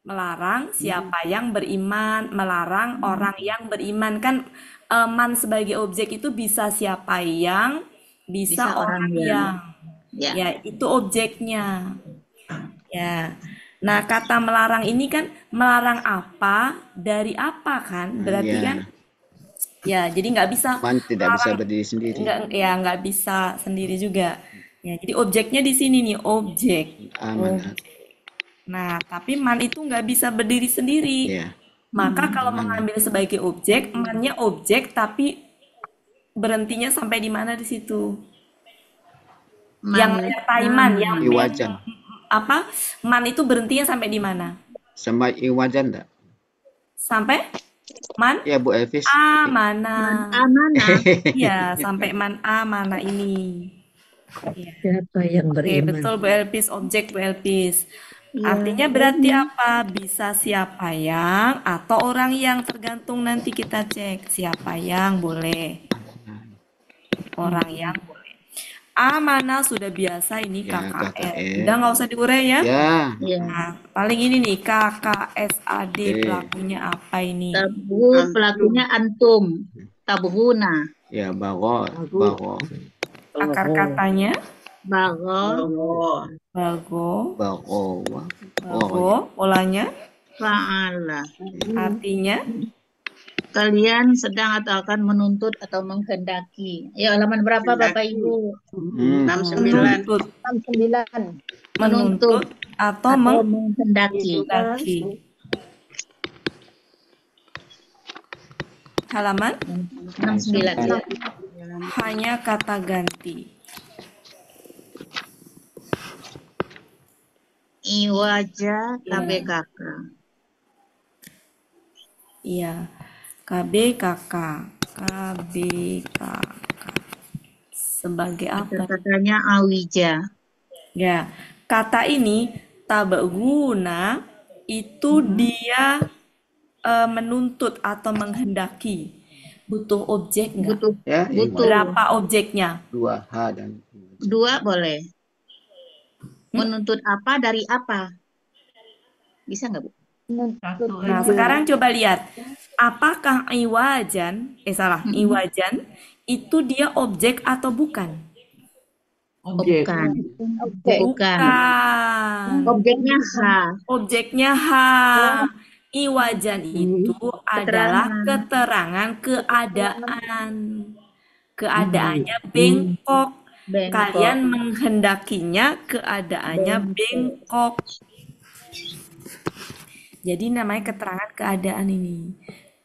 Speaker 4: Melarang siapa yang beriman, melarang orang yang beriman. Kan man sebagai objek itu bisa siapa yang, bisa orang yang.
Speaker 2: Ya.
Speaker 4: Ya, itu objeknya. Ya. Nah, kata melarang ini kan melarang apa dari apa kan? Berarti
Speaker 3: Iya.
Speaker 4: kan ya, jadi nggak bisa
Speaker 3: Man tidak bisa
Speaker 4: melarang,
Speaker 3: berdiri sendiri.
Speaker 4: nggak bisa sendiri juga. Ya, jadi objeknya di sini nih, objek.
Speaker 3: Amanat.
Speaker 4: Nah, tapi man itu nggak bisa berdiri sendiri.
Speaker 3: Ya.
Speaker 4: Maka kalau mengambil sebagai objek, mannya objek tapi berhentinya sampai di mana di situ? Yang menyertai man, yang
Speaker 3: Iwajan.
Speaker 4: apa? Man itu berhentinya sampai di mana?
Speaker 3: Sama iwajan enggak?
Speaker 4: Sampai man
Speaker 3: Ya Bu Elvis.
Speaker 4: mana?
Speaker 2: Amanah.
Speaker 4: Iya, sampai man mana ini. Iya.
Speaker 5: Siapa yang
Speaker 4: Oke,
Speaker 5: beriman?
Speaker 4: betul Bu Elpis, objek Bu Elpis. Artinya berarti apa? Bisa siapa yang atau orang yang, tergantung nanti kita cek. Siapa yang boleh. Orang yang boleh. Mana sudah biasa ini
Speaker 3: Ya,
Speaker 4: KKS.
Speaker 3: KKS.
Speaker 4: Udah nggak usah diurai ya.
Speaker 3: Ya.
Speaker 2: Ya.
Speaker 4: Nah, paling ini nih KKSAD,
Speaker 3: Oke.
Speaker 4: pelakunya apa ini?
Speaker 2: Tabu pelakunya antum. Tabguna.
Speaker 3: Ya bagot.
Speaker 4: Akar katanya
Speaker 2: Bago.
Speaker 4: bago.
Speaker 3: Bago.
Speaker 4: Bago. Polanya.
Speaker 2: Fa'ala.
Speaker 4: Artinya.
Speaker 2: Kalian sedang atau akan menuntut atau menghendaki. Ya, halaman berapa Bapak Ibu?
Speaker 5: 69.
Speaker 4: Menuntut.
Speaker 5: 69.
Speaker 4: Menuntut atau
Speaker 2: menghendaki.
Speaker 4: Halaman
Speaker 2: 69. Ya.
Speaker 4: Hanya kata ganti.
Speaker 2: Iwaja KBKK.
Speaker 4: Iya. KBKK. KBKK. Sebagai apa?
Speaker 2: Katanya awija.
Speaker 4: Ya. Kata ini tabaguna itu dia menuntut atau menghendaki. Butuh objek nggak?
Speaker 2: Butuh.
Speaker 3: Ya,
Speaker 2: Butuh.
Speaker 4: Berapa objeknya?
Speaker 3: 2H dan
Speaker 2: 2 boleh. Menuntut apa dari apa? Bisa nggak, Bu?
Speaker 4: Nah, sekarang coba lihat. Apakah iwajan, iwajan itu dia objek atau bukan?
Speaker 1: Objek.
Speaker 2: Bukan.
Speaker 5: Oke.
Speaker 2: Bukan.
Speaker 4: Bukan.
Speaker 2: Objeknya H.
Speaker 4: Objeknya H. Iwajan itu adalah keterangan keadaan. Keadaannya bengkok. Kalian menghendakinya keadaannya bengkok. Jadi namanya keterangan keadaan ini.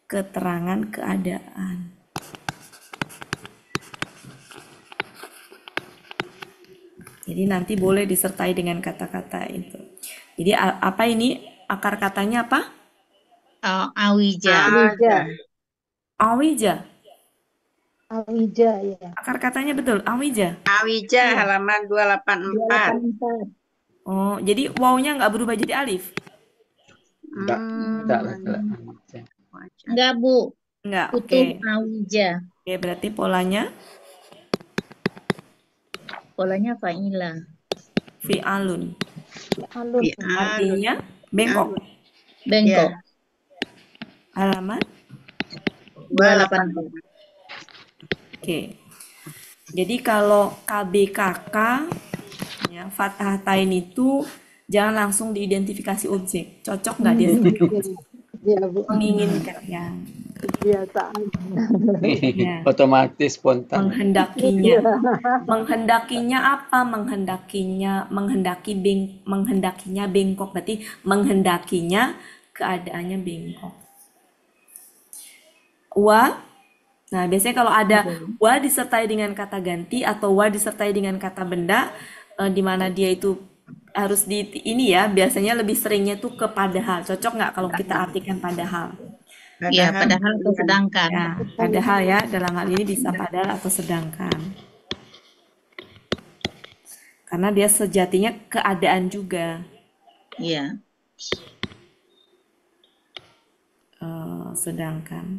Speaker 4: Keterangan keadaan. Jadi nanti boleh disertai dengan kata-kata itu. Jadi apa ini? Akar katanya apa?
Speaker 2: Awija.
Speaker 4: Awija.
Speaker 5: Awija, ya.
Speaker 4: Akar katanya betul, awija.
Speaker 6: Awija halaman 284.
Speaker 4: Oh, jadi wawnya nggak berubah jadi alif?
Speaker 3: enggak lah.
Speaker 2: Enggak, Bu.
Speaker 4: Nggak, oke.
Speaker 2: Kutub awija.
Speaker 4: Oke, berarti polanya
Speaker 2: Polanya fa'ila.
Speaker 4: fi'alun.
Speaker 5: Alun.
Speaker 4: Artinya bengkok.
Speaker 2: Bengkok.
Speaker 4: Halaman
Speaker 2: 284.
Speaker 4: Oke. Jadi kalau KBKK ya, fathatain itu jangan langsung diidentifikasi objek. Cocok nggak dia sebagai objek?
Speaker 5: Ya, Bu.
Speaker 4: Menginginkan ya.
Speaker 5: Kebiasaan.
Speaker 4: Ya.
Speaker 3: Otomatis spontan.
Speaker 4: Menghendakinya. Menghendakinya apa? Menghendakinya bengkok. Berarti menghendakinya keadaannya bengkok. Wa. Nah, biasanya kalau ada wa disertai dengan kata ganti atau wa disertai dengan kata benda, di mana dia itu harus ini ya, biasanya lebih seringnya tuh ke padahal. Cocok nggak kalau kita artikan padahal?
Speaker 2: Ya, padahal atau sedangkan.
Speaker 4: Ya, padahal ya, dalam hal ini bisa padahal atau sedangkan. Karena dia sejatinya keadaan juga.
Speaker 2: Iya.
Speaker 4: Sedangkan.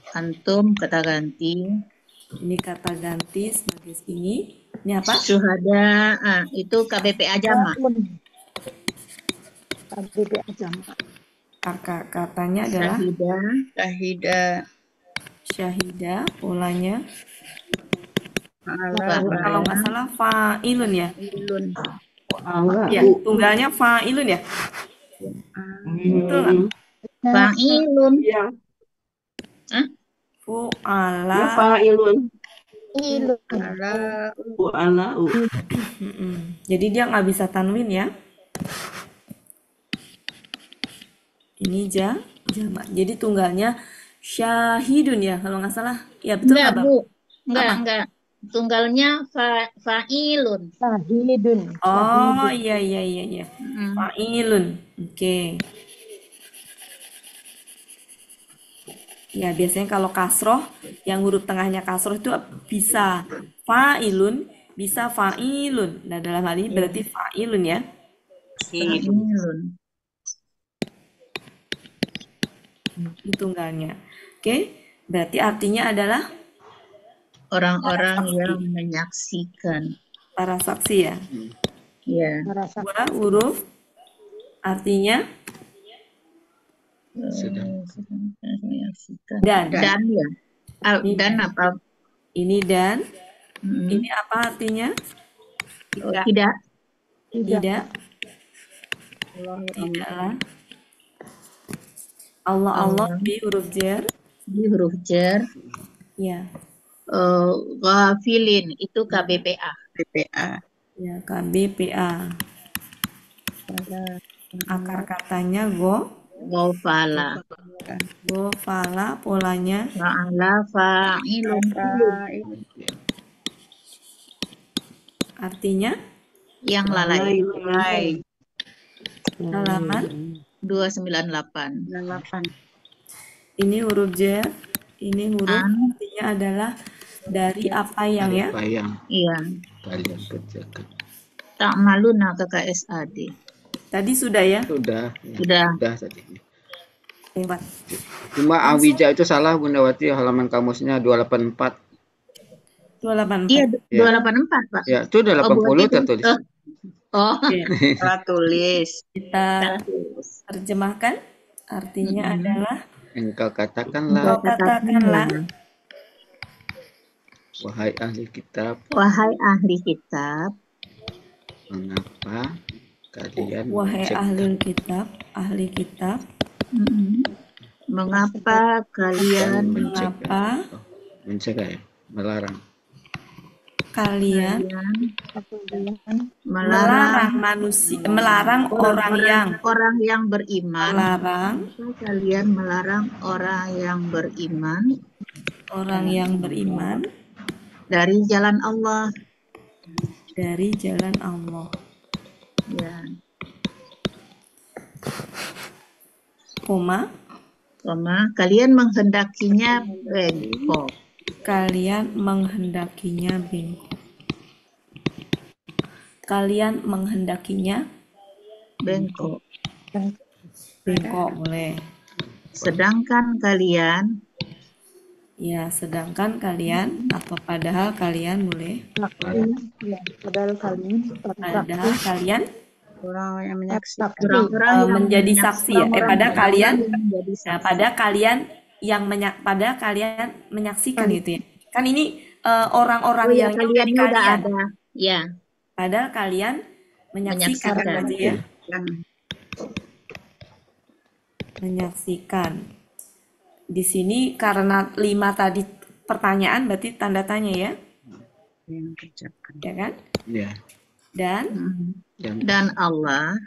Speaker 2: Antum kata ganti.
Speaker 4: Ini kata ganti sebagai ini. Ini apa?
Speaker 2: Syuhada. Itu KBPA jamak.
Speaker 5: KBPA jamak.
Speaker 4: Katanya adalah syahida. Polanya kalau nggak salah fa'ilun ya. Ya, tunggalnya fa'ilun ya. Betul nggak?
Speaker 2: Fa'ilun.
Speaker 1: Ya.
Speaker 4: Fu'ala.
Speaker 1: Ya fa'ilun.
Speaker 5: Fu'ala.
Speaker 4: Jadi dia nggak bisa tanwin ya. Ini jamak. Jadi tunggalnya syahidun ya kalau nggak salah. Ya betul nggak, Bang?
Speaker 2: Bu. Enggak. Tunggalnya fa'ilun.
Speaker 5: Syahidun.
Speaker 4: Oh, iya. Fa'ilun. Oke. Ya, biasanya kalau kasroh, yang huruf tengahnya kasroh itu bisa fa'ilun, bisa fa'ilun. Nah, dalam hal ini berarti fa'ilun ya.
Speaker 2: Fa'ilun.
Speaker 4: Ini tunggalnya. Oke, berarti artinya adalah
Speaker 2: orang-orang yang menyaksikan.
Speaker 4: para saksi ya.
Speaker 2: Iya.
Speaker 4: Dua huruf artinya
Speaker 2: Menyaksikan.
Speaker 4: dan.
Speaker 2: Dan ya. Dan apa?
Speaker 4: Ini dan Ini apa artinya?
Speaker 2: Tidak.
Speaker 4: Tidak. Tidaklah. Allah di huruf jar.
Speaker 2: Di huruf jar.
Speaker 4: Ya.
Speaker 2: Ghafilin itu KBPA.
Speaker 4: Ya, KBPA. Akar katanya
Speaker 2: Ghafala.
Speaker 4: Ghafala, polanya
Speaker 2: Fa'ala fa'ilun.
Speaker 4: artinya
Speaker 2: Yang lalai.
Speaker 4: halaman
Speaker 2: 298.
Speaker 4: ini huruf jar, ini huruf artinya adalah dari apa yang ya?
Speaker 3: Apa yang
Speaker 2: Iya.
Speaker 3: kalian kerjakan?
Speaker 2: Tak malu nak KKSAD.
Speaker 4: Tadi sudah ya?
Speaker 3: Sudah tadi.
Speaker 4: Lewat.
Speaker 3: Cuma Awija itu salah Bunda Wati, halaman kamusnya 284.
Speaker 4: 284.
Speaker 2: Iya, 284, Pak.
Speaker 3: Ya, itu 280 tertulis.
Speaker 6: Salah tulis.
Speaker 4: Kita terjemahkan artinya adalah
Speaker 3: Engkau katakanlah, wahai ahli kitab, mengapa kalian ahli kitab,
Speaker 2: mengapa kalian
Speaker 3: melarang
Speaker 4: melarang orang yang
Speaker 2: beriman. Kalian melarang orang yang beriman dari jalan Allah. Ya.
Speaker 4: Koma,
Speaker 2: kalian menghendakinya bengkok.
Speaker 4: Bengkok boleh.
Speaker 2: Sedangkan kalian
Speaker 4: atau padahal kalian boleh.
Speaker 5: Padahal
Speaker 4: kalian
Speaker 6: Orang yang menyaksikan.
Speaker 4: menjadi saksi ya. Pada kalian menyaksikan gitu ya. Kan ini orang-orang yang
Speaker 2: kalian udah ada. Ya.
Speaker 4: Padahal kalian menyaksikan berarti ya. Menyaksikan. Di sini karena 5 tadi pertanyaan berarti tanda tanya ya. Ya kan?
Speaker 3: Ya.
Speaker 4: Dan Allah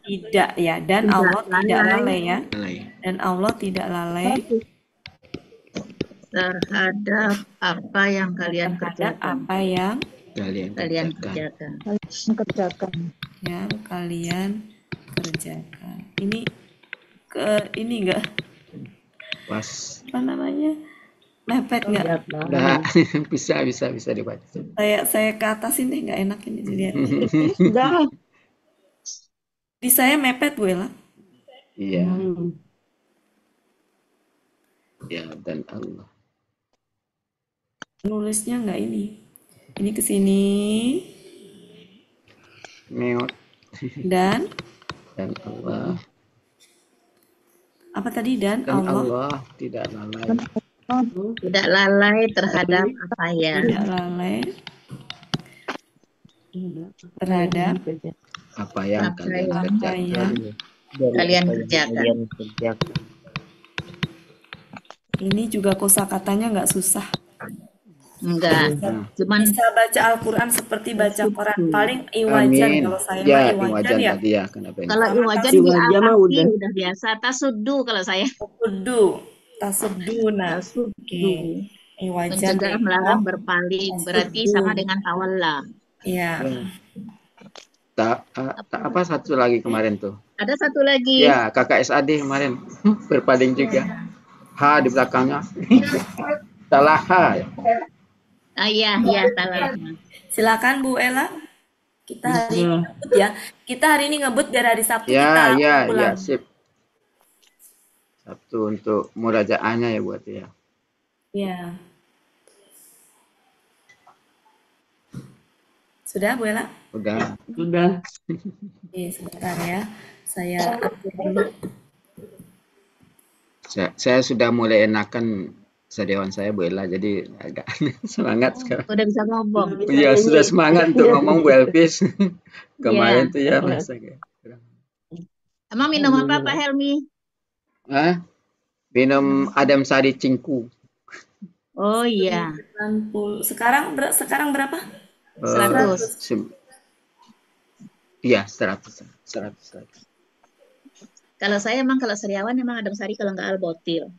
Speaker 4: tidak ya, dan Allah tidak lalai ya, dan Allah tidak lalai
Speaker 2: terhadap apa yang kalian kerjakan.
Speaker 4: Ini enggak
Speaker 3: pas
Speaker 4: apa namanya, mepet nggak?
Speaker 3: Nah, bisa dibaca.
Speaker 4: Saya ke atas ini nggak enak ini dilihat. Di saya mepet gue lah.
Speaker 3: Iya. Ya, dan Allah.
Speaker 4: Nulisnya nggak ini. Ini ke sini.
Speaker 3: Meot.
Speaker 4: Dan
Speaker 3: Allah.
Speaker 4: Apa tadi? Dan Allah
Speaker 3: tidak lalai.
Speaker 2: Tidak lalai terhadap apa ya?
Speaker 4: Tidak lalai terhadap
Speaker 3: apa yang
Speaker 2: kalian kerjakan.
Speaker 4: Ini juga kosakatanya nggak susah.
Speaker 2: Enggak. Cuman
Speaker 4: bisa baca Al-Quran seperti baca Quran. Paling iwajan kalau saya iwajan ya.
Speaker 2: Kalau iwajan mah udah biasa. Tasuddu kalau saya. Tasuddu.
Speaker 4: Iwajan
Speaker 2: mencegah, melarang, berpaling. Berarti sama dengan tawalla.
Speaker 4: Iya.
Speaker 3: Apa satu lagi kemarin tuh?
Speaker 2: Ada satu lagi.
Speaker 3: Ya, KKSAD kemarin berpaling juga. H di belakangnya. Salah H.
Speaker 2: Iya, salah.
Speaker 4: Silakan Bu Ella. Kita hari ini ngebut ya. Kita hari ini ngebut biar hari Sabtu kita
Speaker 3: Ya,
Speaker 4: pulang.
Speaker 3: sip. Sabtu untuk murajaahnya ya buat ya.
Speaker 4: Ya. Sudah Bu Ella?
Speaker 1: Sudah.
Speaker 4: Oke, sebentar ya. Saya atur dulu.
Speaker 3: Saya sudah mulai enakan Sadawan saya Bu Ella, jadi agak semangat sekarang.
Speaker 2: Udah bisa ngomong.
Speaker 3: Iya, sudah semangat untuk ngomong Bu Elvis. Kemarin tuh ya
Speaker 1: Iya.
Speaker 3: masa kayak kurang.
Speaker 2: Emang minum apa Pak Helmi?
Speaker 3: Minum Adem Sari Cingku.
Speaker 2: Oh iya.
Speaker 4: 90. Sekarang berapa?
Speaker 2: 100.
Speaker 3: Iya, 100.
Speaker 2: Kalau saya emang kalau Sariawan emang Adem Sari, kalau nggak Albotil.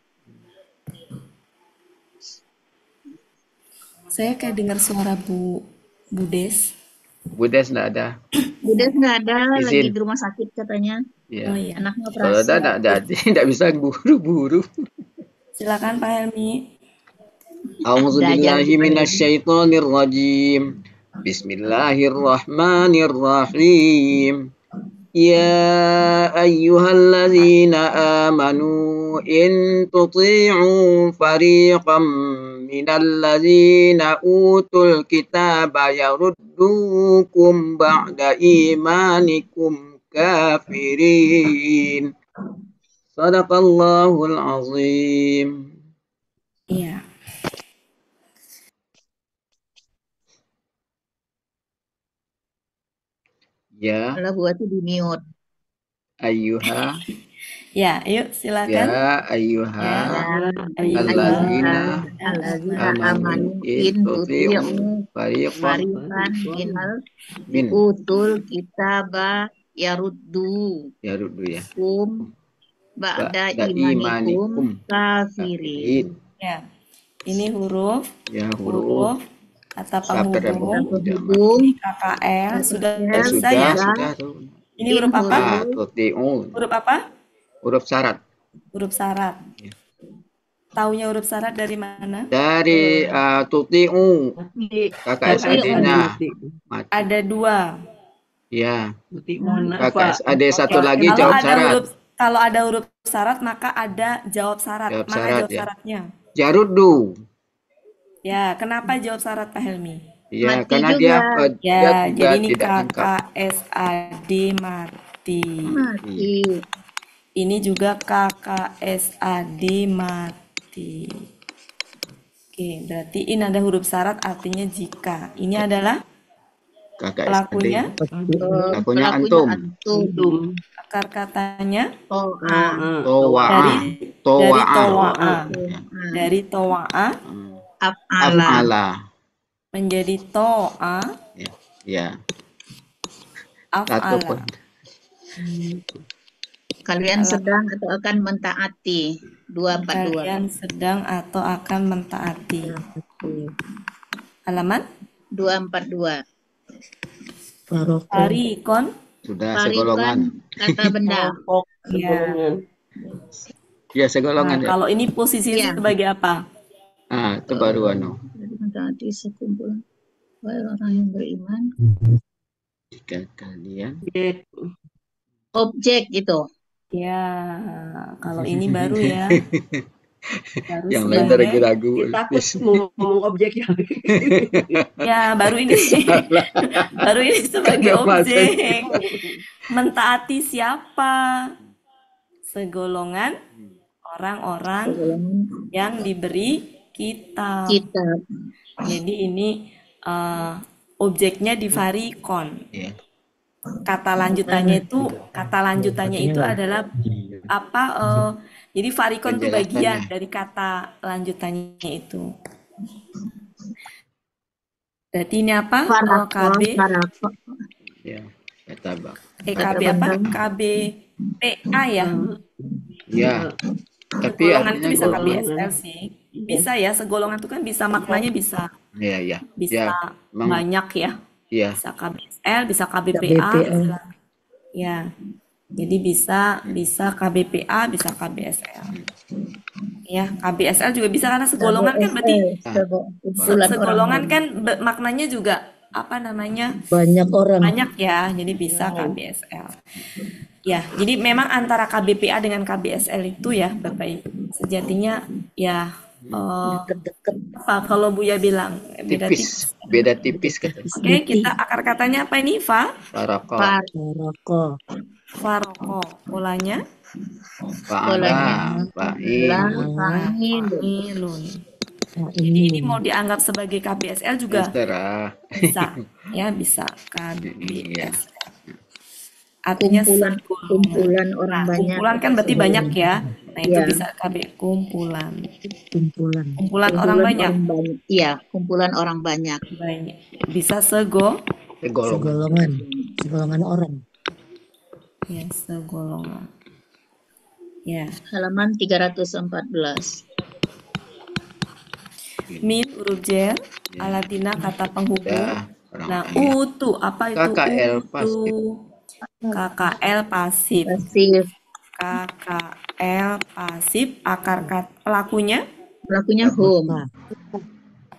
Speaker 4: Saya kayak dengar suara Bu Des.
Speaker 3: Budes nggak ada.
Speaker 2: Budes nggak ada,
Speaker 3: Izin.
Speaker 2: lagi di rumah sakit katanya.
Speaker 3: Iya.
Speaker 4: Oh iya.
Speaker 2: Anaknya
Speaker 3: Kalau
Speaker 2: operasi.
Speaker 3: ada, tidak bisa buru-buru.
Speaker 4: Silakan Pak Helmi.
Speaker 3: A'udzubillahi minasyaitonir rajim. Bismillahirrahmanirrahim. Ya ayyuhalladzina amanu in tuti'u fariqam minalladzina utul kitaba yaruddukum ba'da imanikum kafirin. Sadaqallahul azim.
Speaker 4: Iya.
Speaker 3: Ya
Speaker 2: Kalau buat di mute.
Speaker 3: ayyuha.
Speaker 4: Ya, yuk silakan.
Speaker 3: Ya ayyuha.
Speaker 2: Alladzina
Speaker 3: amanu in tuti'u fariqan min
Speaker 2: utul kitaba yaruddu
Speaker 3: ya.
Speaker 2: ba'da
Speaker 3: Ba'da
Speaker 2: imanikum
Speaker 3: imanikum
Speaker 2: kafirin.
Speaker 4: Ya. Ini huruf
Speaker 3: Ya huruf
Speaker 4: kata
Speaker 2: Penghubung
Speaker 4: KKL sudah bisa
Speaker 3: sudah
Speaker 4: ya.
Speaker 3: tuh.
Speaker 4: Ini huruf apa?
Speaker 3: Tuti'u.
Speaker 4: Huruf apa?
Speaker 3: Huruf syarat.
Speaker 4: Huruf syarat.
Speaker 3: Ya.
Speaker 4: Taunya huruf syarat dari mana?
Speaker 3: Dari tuti'u. KKSAD-nya.
Speaker 4: Ada 2.
Speaker 3: Ya. KKSAD satu lagi
Speaker 4: Kalau
Speaker 3: jawab
Speaker 4: ada
Speaker 3: syarat.
Speaker 4: Kalau ada huruf syarat maka ada jawab syarat.
Speaker 3: Jawab
Speaker 4: Mana
Speaker 3: syarat,
Speaker 4: jawab
Speaker 3: ya.
Speaker 4: syaratnya?
Speaker 3: Jaruddu.
Speaker 4: Ya, kenapa jawab syarat Pak Helmi?
Speaker 3: Ya,
Speaker 2: Mati
Speaker 3: karena
Speaker 2: juga.
Speaker 3: dia
Speaker 4: Ya,
Speaker 3: juga
Speaker 4: jadi ini
Speaker 3: tidak lengkap.
Speaker 4: KKSAD mati.
Speaker 2: Mati.
Speaker 4: Ini juga KKSAD mati. Oke, berarti ini ada huruf syarat artinya jika. Ini adalah pelakunya.
Speaker 3: Pelakunya antum.
Speaker 4: Akar katanya
Speaker 3: Towa'a.
Speaker 4: Dari towa'a
Speaker 2: Af'ala.
Speaker 4: menjadi to'a
Speaker 3: Ya.
Speaker 4: af'ala.
Speaker 2: Kalian sedang atau akan mentaati. 242.
Speaker 4: Kalian sedang atau akan mentaati. Halaman
Speaker 2: 242.
Speaker 4: Farikon.
Speaker 3: Sudah segolongan.
Speaker 2: Kata benda.
Speaker 4: Ya.
Speaker 3: Ya, segolongan ya.
Speaker 4: Kalau ini posisinya sebagai apa?
Speaker 3: Itu baru
Speaker 2: Mentaati sekumpulan orang yang beriman.
Speaker 3: Jika kalian
Speaker 2: Objek gitu.
Speaker 4: Ya, kalau ini baru ya. Baru
Speaker 3: yang lain ragu-ragu.
Speaker 1: Takut ngomong objek ya.
Speaker 4: Ya, baru ini sebagai objek. Mentaati siapa? Segolongan orang-orang yang diberi kitab. Jadi ini objeknya di farikon. Kata lanjutannya itu adalah apa? Jadi farikon itu bagian dari kata lanjutannya itu. Berarti ini apa? KB.
Speaker 3: Ya, kata
Speaker 4: KB apa? KBPA ya?
Speaker 3: Ya. Tapi
Speaker 4: golongan itu bisa KBSL sih. Bisa ya, segolongan itu kan bisa maknanya bisa.
Speaker 3: Iya.
Speaker 4: Bisa banyak ya.
Speaker 3: Iya.
Speaker 4: Bisa KBSL, bisa KBPA. Ya. Jadi bisa KBPA, bisa KBSL. Ya, KBSL juga bisa karena segolongan kan berarti segolongan kan maknanya juga apa namanya?
Speaker 7: Banyak orang.
Speaker 4: Banyak ya, jadi bisa KBSL. Ya, jadi memang antara KBPA dengan KBSL itu ya, Bapak Ibu, sejatinya ya apa kalau Buya bilang
Speaker 3: beda tipis kata.
Speaker 4: Oke, kita akar katanya apa ini, Fa?
Speaker 3: Faroko.
Speaker 4: Polanya?
Speaker 3: Fa'ilun.
Speaker 4: Fa'ilun. Jadi ini mau dianggap sebagai KBSL juga
Speaker 3: Terserah.
Speaker 4: bisa, ya bisa
Speaker 3: Iya.
Speaker 4: KBSL. Artinya
Speaker 2: kumpulan orang banyak.
Speaker 4: kumpulan kan berarti banyak ya. Nah itu
Speaker 2: Iya.
Speaker 4: bisa kumpulan.
Speaker 1: Kumpulan.
Speaker 4: Kumpulan orang banyak.
Speaker 2: Iya, kumpulan orang banyak.
Speaker 4: Banyak. Bisa
Speaker 1: Segolongan. Segolongan orang.
Speaker 4: Ya, segolongan. Ya.
Speaker 2: Halaman 314.
Speaker 4: Min huruf jar, alatina kata penghubung.
Speaker 3: Udah,
Speaker 4: Nah, utu apa itu?
Speaker 3: KKL
Speaker 4: utu?
Speaker 3: pasif.
Speaker 4: KKL pasif.
Speaker 2: Pasif.
Speaker 4: KKL pasif. Akar kata pelakunya?
Speaker 2: Pelakunya home.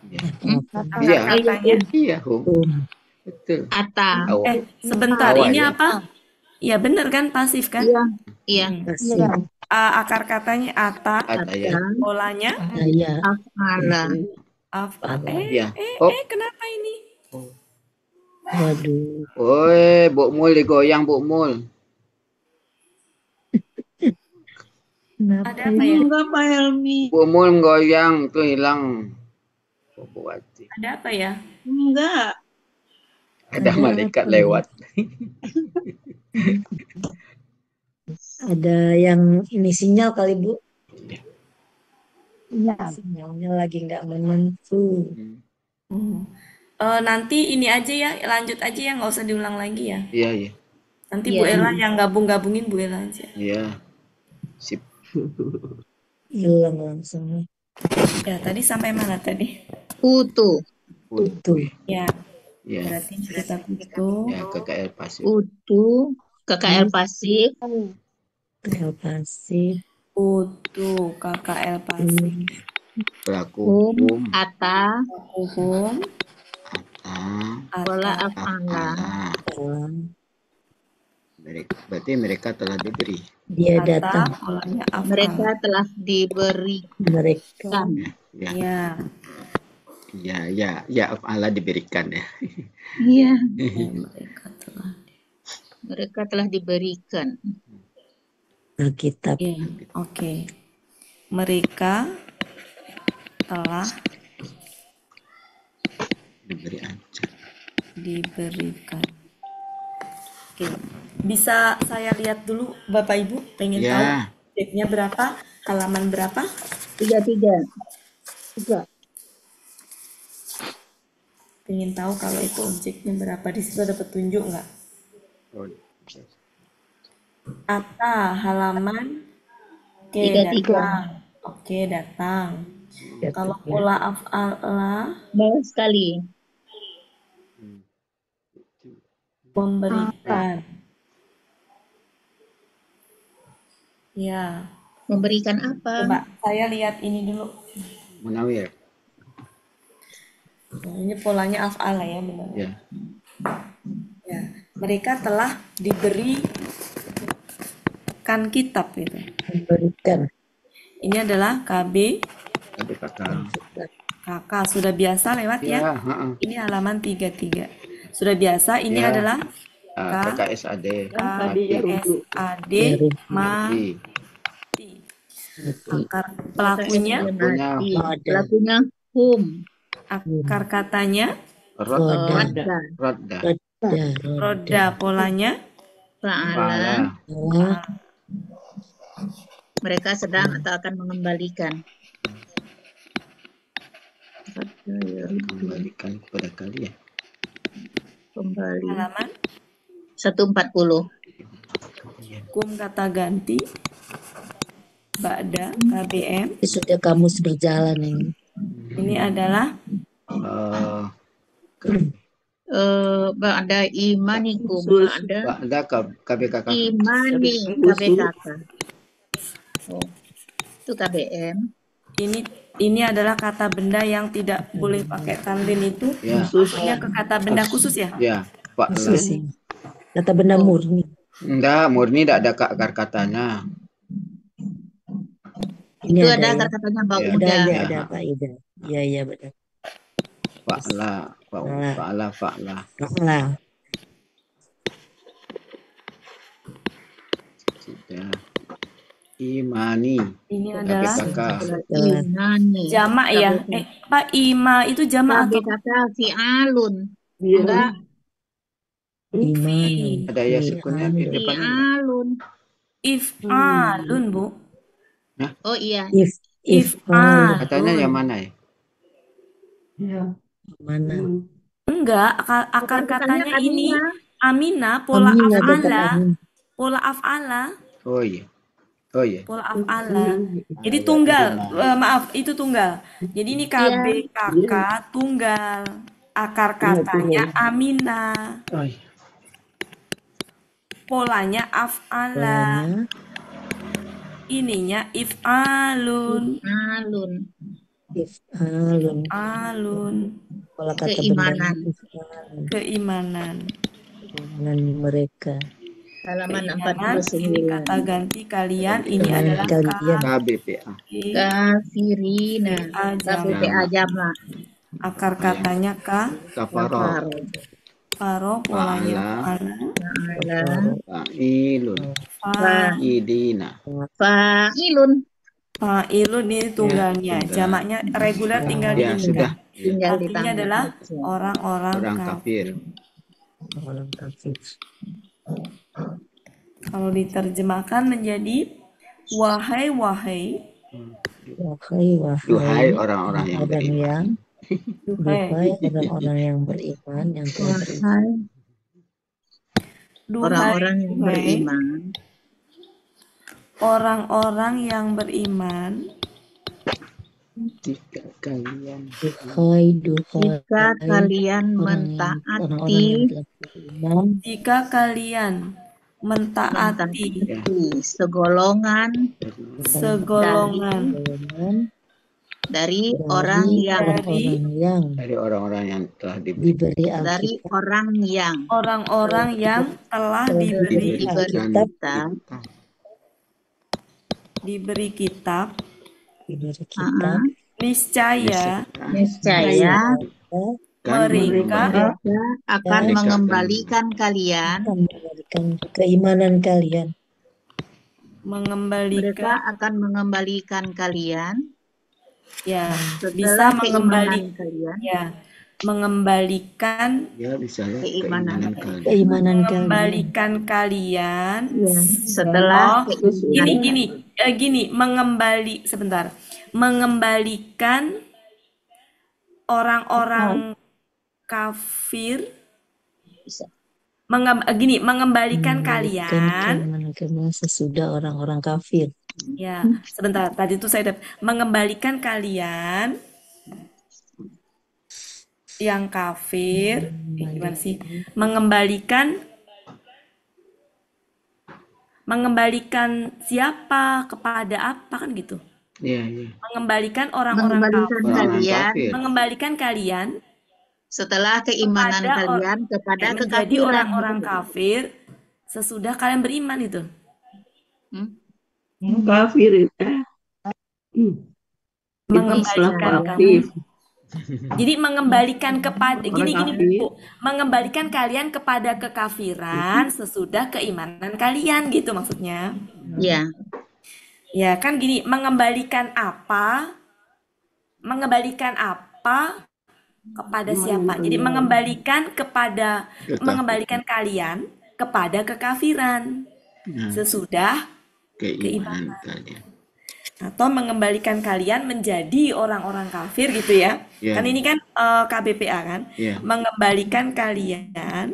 Speaker 3: Iya.
Speaker 4: Katanya?
Speaker 3: Iya, home. Betul.
Speaker 2: Ata.
Speaker 4: Sebentar,
Speaker 3: Awal,
Speaker 4: ini
Speaker 3: ya?
Speaker 4: apa? Iya bener kan pasif kan?
Speaker 2: Iya.
Speaker 4: Akar katanya ata.
Speaker 3: Ya.
Speaker 4: Polanya?
Speaker 1: Iya.
Speaker 2: Afala.
Speaker 3: Ya.
Speaker 4: Kenapa ini?
Speaker 1: Waduh.
Speaker 3: Woi, Buk Mul digoyang, Buk Mul.
Speaker 4: Ada apa ya?
Speaker 2: Enggak, Pak Helmi.
Speaker 3: Buk Mul goyang, tuh hilang.
Speaker 4: Ada apa ya?
Speaker 2: Enggak.
Speaker 3: Ada malaikat lewat.
Speaker 1: Ada yang ini sinyal kali Bu. Iya. Sinyalnya lagi nggak menentu.
Speaker 4: Nanti ini aja ya, lanjut aja ya, nggak usah diulang lagi ya.
Speaker 3: Iya, iya.
Speaker 4: Nanti Bu Ella yang gabungin Bu Ella aja.
Speaker 3: Iya. Sip.
Speaker 1: Hilang langsung.
Speaker 4: Ya, tadi sampai mana tadi?
Speaker 2: Utu.
Speaker 4: Ya.
Speaker 3: Ya.
Speaker 4: Berarti kita kutu.
Speaker 3: Ya, KKL pasif.
Speaker 2: Utu. KKL pasif.
Speaker 1: KKL pasif.
Speaker 4: Utu. KKL pasif.
Speaker 3: Pelaku hum.
Speaker 2: Ata.
Speaker 4: Hum.
Speaker 2: Pola afala.
Speaker 3: Berarti mereka telah diberi.
Speaker 1: Dia datang.
Speaker 2: Mereka telah diberi.
Speaker 1: Mereka.
Speaker 3: Ya. Ya, Allah diberikan ya.
Speaker 2: Iya. Mereka telah diberikan.
Speaker 1: Alkitab.
Speaker 4: Oke. Mereka telah diberikan. Oke. Bisa saya lihat dulu Bapak Ibu, pengen tahu objeknya berapa, halaman berapa?
Speaker 2: 33.
Speaker 4: Pengen tahu kalau itu objeknya berapa, di situ ada petunjuk nggak? Ata halaman
Speaker 2: 33.
Speaker 4: Oke, datang. Kalau pola af'ala
Speaker 2: bawah sekali.
Speaker 4: Memberikan. Ya.
Speaker 2: Memberikan apa?
Speaker 4: Coba saya lihat ini dulu.
Speaker 3: Munawir.
Speaker 4: Ini polanya af'ala ya benar.
Speaker 3: Ya.
Speaker 4: Ya. Mereka telah diberikan kitab gitu.
Speaker 1: Memberikan.
Speaker 4: Ini adalah KB kakak. Sudah biasa lewat ya? Ini halaman 33. Sudah biasa, ini adalah
Speaker 3: KKSAD.
Speaker 4: KKSAD mati. Akar pelakunya
Speaker 2: hum.
Speaker 4: Akar katanya roda. Polanya
Speaker 2: fa'ala. Mereka sedang atau akan mengembalikan.
Speaker 3: Kembalikan kepada kalian.
Speaker 2: Kembali.
Speaker 4: Halaman
Speaker 2: 140.
Speaker 4: Kum kata ganti. Ba'da KBM.
Speaker 1: Sudah kamus berjalan ini.
Speaker 4: Ini adalah
Speaker 2: ba'da imanikum.
Speaker 3: Ba'da KBKK.
Speaker 2: Imani KBKK. Oh, itu KBM.
Speaker 4: Ini adalah kata benda yang tidak boleh pakai tanwin itu. Khususnya ke kata benda khusus ya?
Speaker 3: Ya, Pak.
Speaker 1: Kata benda murni.
Speaker 3: Enggak, murni tidak ada akar katanya.
Speaker 2: Itu ada akar katanya ba'uda.
Speaker 1: Ada Pak Ida. Iya benar.
Speaker 3: Fa'ala. Sudah. Imani.
Speaker 4: Ini
Speaker 3: Tapi
Speaker 4: adalah
Speaker 3: kakak.
Speaker 2: Imani.
Speaker 4: jamak ya. Pak, ima itu jamak
Speaker 2: Tapi
Speaker 4: atau
Speaker 2: kata fi'alun.
Speaker 1: Iya.
Speaker 2: Enggak,
Speaker 4: fi?
Speaker 3: Ada ya sukunnya di depannya enggak?
Speaker 2: fi'alun.
Speaker 4: If'alun, Bu.
Speaker 2: Oh iya.
Speaker 4: If'alun.
Speaker 3: Katanya yang mana ya?
Speaker 1: Iya.
Speaker 7: Mana?
Speaker 4: Enggak, akar katanya ini Amina, pola
Speaker 7: Aminah dapat
Speaker 4: af'ala.
Speaker 7: amin.
Speaker 4: Pola af'ala.
Speaker 3: Oh iya. Oh iya.
Speaker 4: Pola af'ala. Jadi
Speaker 3: Ayat
Speaker 4: tunggal,
Speaker 3: 5.
Speaker 4: maaf, itu tunggal. Jadi ini KB kakak tunggal. Akar katanya Amina.
Speaker 3: Oh iya.
Speaker 4: Polanya af'ala.
Speaker 7: Polanya
Speaker 4: Ininya if'alun.
Speaker 2: Alun.
Speaker 7: if'alun.
Speaker 4: Alun.
Speaker 7: Pola kata
Speaker 2: Keimanan.
Speaker 7: bendanya if'alun.
Speaker 4: Keimanan.
Speaker 7: Keimanan mereka.
Speaker 2: Halaman
Speaker 4: Keimanan, ini
Speaker 2: 49.
Speaker 4: kata ganti kalian. Ini
Speaker 7: Keimanan
Speaker 4: adalah
Speaker 7: kalian.
Speaker 3: KBPA.
Speaker 2: Kafirina. KBPA Jama.
Speaker 4: Akar katanya
Speaker 3: Kafaro.
Speaker 4: faro, polanya
Speaker 3: Fa'ala.
Speaker 2: Ta'ala.
Speaker 3: Fa'ilun. Idina.
Speaker 2: Fa'ilun.
Speaker 4: fa'ilun ini tunggalnya.
Speaker 3: tunggal.
Speaker 4: Jamaknya reguler tinggal
Speaker 3: Ya sudah.
Speaker 4: diingat.
Speaker 3: Ya.
Speaker 2: Tinggal
Speaker 4: Artinya
Speaker 2: ditambah.
Speaker 4: adalah orang-orang
Speaker 3: Orang
Speaker 4: kafir.
Speaker 3: kafir.
Speaker 7: Orang kafir.
Speaker 4: Kalau diterjemahkan menjadi wahai
Speaker 3: Duhai orang-orang yang
Speaker 7: orang
Speaker 3: beriman.
Speaker 7: yang duhai orang-orang yang beriman yang telah beriman.
Speaker 2: Orang-orang yang beriman.
Speaker 4: Orang-orang yang beriman.
Speaker 3: Jika kalian
Speaker 7: Duhai
Speaker 2: Jika kalian
Speaker 7: orang-orang yang
Speaker 2: mentaati
Speaker 7: telah beriman
Speaker 4: Jika kalian mentaati
Speaker 2: segolongan dari orang yang
Speaker 3: dari orang-orang yang telah
Speaker 7: diberi
Speaker 2: dari
Speaker 7: Alkitab,
Speaker 2: orang yang
Speaker 4: telah diberi
Speaker 2: kitab
Speaker 7: diberi kitab,
Speaker 4: niscaya
Speaker 2: mereka akan mengembalikan kalian
Speaker 7: keimanan kalian,
Speaker 2: mereka akan mengembalikan kalian
Speaker 4: ya
Speaker 2: setelah
Speaker 4: bisa
Speaker 2: keimanan kalian
Speaker 4: ya mengembalikan
Speaker 3: ya bisa ya
Speaker 2: keimanan
Speaker 3: kalian.
Speaker 4: mengembalikan kalian
Speaker 2: setelah
Speaker 4: gini mengembalikan orang-orang kafir mengembalikan kalian
Speaker 7: sesudah orang-orang kafir.
Speaker 4: ya sebentar tadi itu saya mengembalikan kalian yang kafir gimana sih mengembalikan siapa kepada apa kan gitu.
Speaker 3: Iya.
Speaker 4: Mengembalikan orang-orang kafir. Mengembalikan kalian
Speaker 2: setelah keimanan kalian kepada
Speaker 4: menjadi orang-orang kafir sesudah kalian beriman itu.
Speaker 1: Kafir
Speaker 4: Mengembalikan kalian. Jadi mengembalikan kepada gini Bu, mengembalikan kalian kepada kekafiran sesudah keimanan kalian gitu maksudnya.
Speaker 2: Iya.
Speaker 4: Ya kan gini, mengembalikan apa kepada siapa? Jadi mengembalikan kalian kepada kekafiran sesudah keimanan kalian. Atau mengembalikan kalian menjadi orang-orang kafir gitu ya. Kan ini kan KBPA kan. Mengembalikan kalian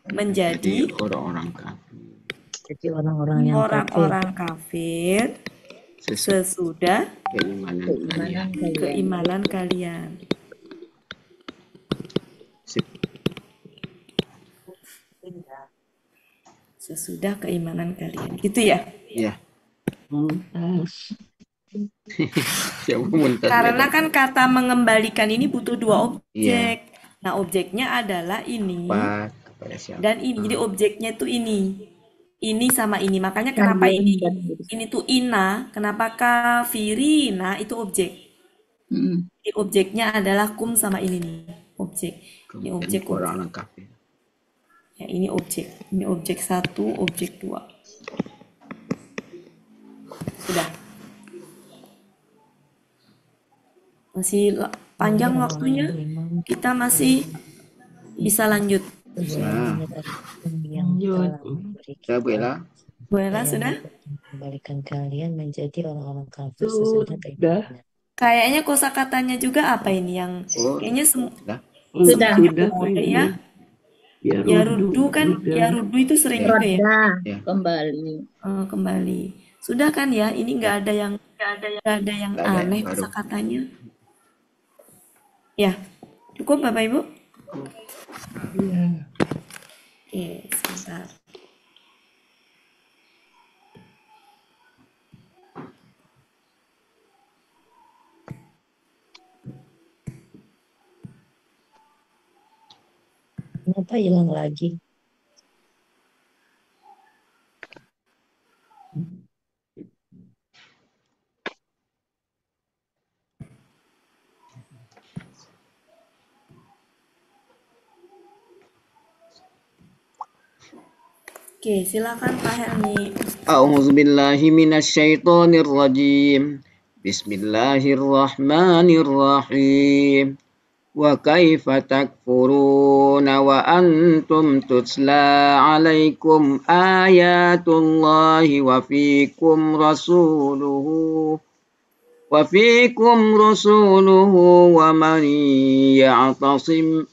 Speaker 4: menjadi
Speaker 3: orang-orang kafir.
Speaker 7: Jadi orang-orang
Speaker 4: kafir sesudah keimanan kalian. Sesudah keimanan kalian. Gitu ya?
Speaker 3: Iya.
Speaker 4: Karena kan kata mengembalikan ini butuh dua objek. Nah, objeknya adalah ini dan ini. Jadi objeknya tuh ini sama ini. Makanya kenapa ini tuh ina, kenapa kafirina itu objek. Jadi objeknya adalah kum sama ini nih. Objek. Ini objek
Speaker 3: orang kafir.
Speaker 4: Ya, ini objek. Ini objek 1, objek 2. Sudah. Masih panjang waktunya. Kita masih bisa lanjut.
Speaker 3: Ya, Bu Ella.
Speaker 4: Bu Ella sudah?
Speaker 7: Kembalikan kalian menjadi orang-orang kafir sesudah keimanan.
Speaker 4: Kayaknya kosakatanya juga apa ini yang kayaknya
Speaker 2: Sudah.
Speaker 4: ya. Ya rudu kan, ya rudu itu sering juga ya.
Speaker 2: Kembali.
Speaker 4: Kembali. Sudah kan ya? Ini nggak ada yang aneh kosakatanya. Ya, cukup Bapak Ibu?
Speaker 1: Ya.
Speaker 4: Oke, sebentar.
Speaker 7: Kenapa hilang lagi?
Speaker 4: Oke, silakan Pak Helmi.
Speaker 3: A'udzubillahi minasyaitonirrajim. Bismillahirrahmanirrahim. Wa kaifa takfuruna wa antum tutla alaikum ayatullahi wa fikum rasuluhu wa man ya'tasim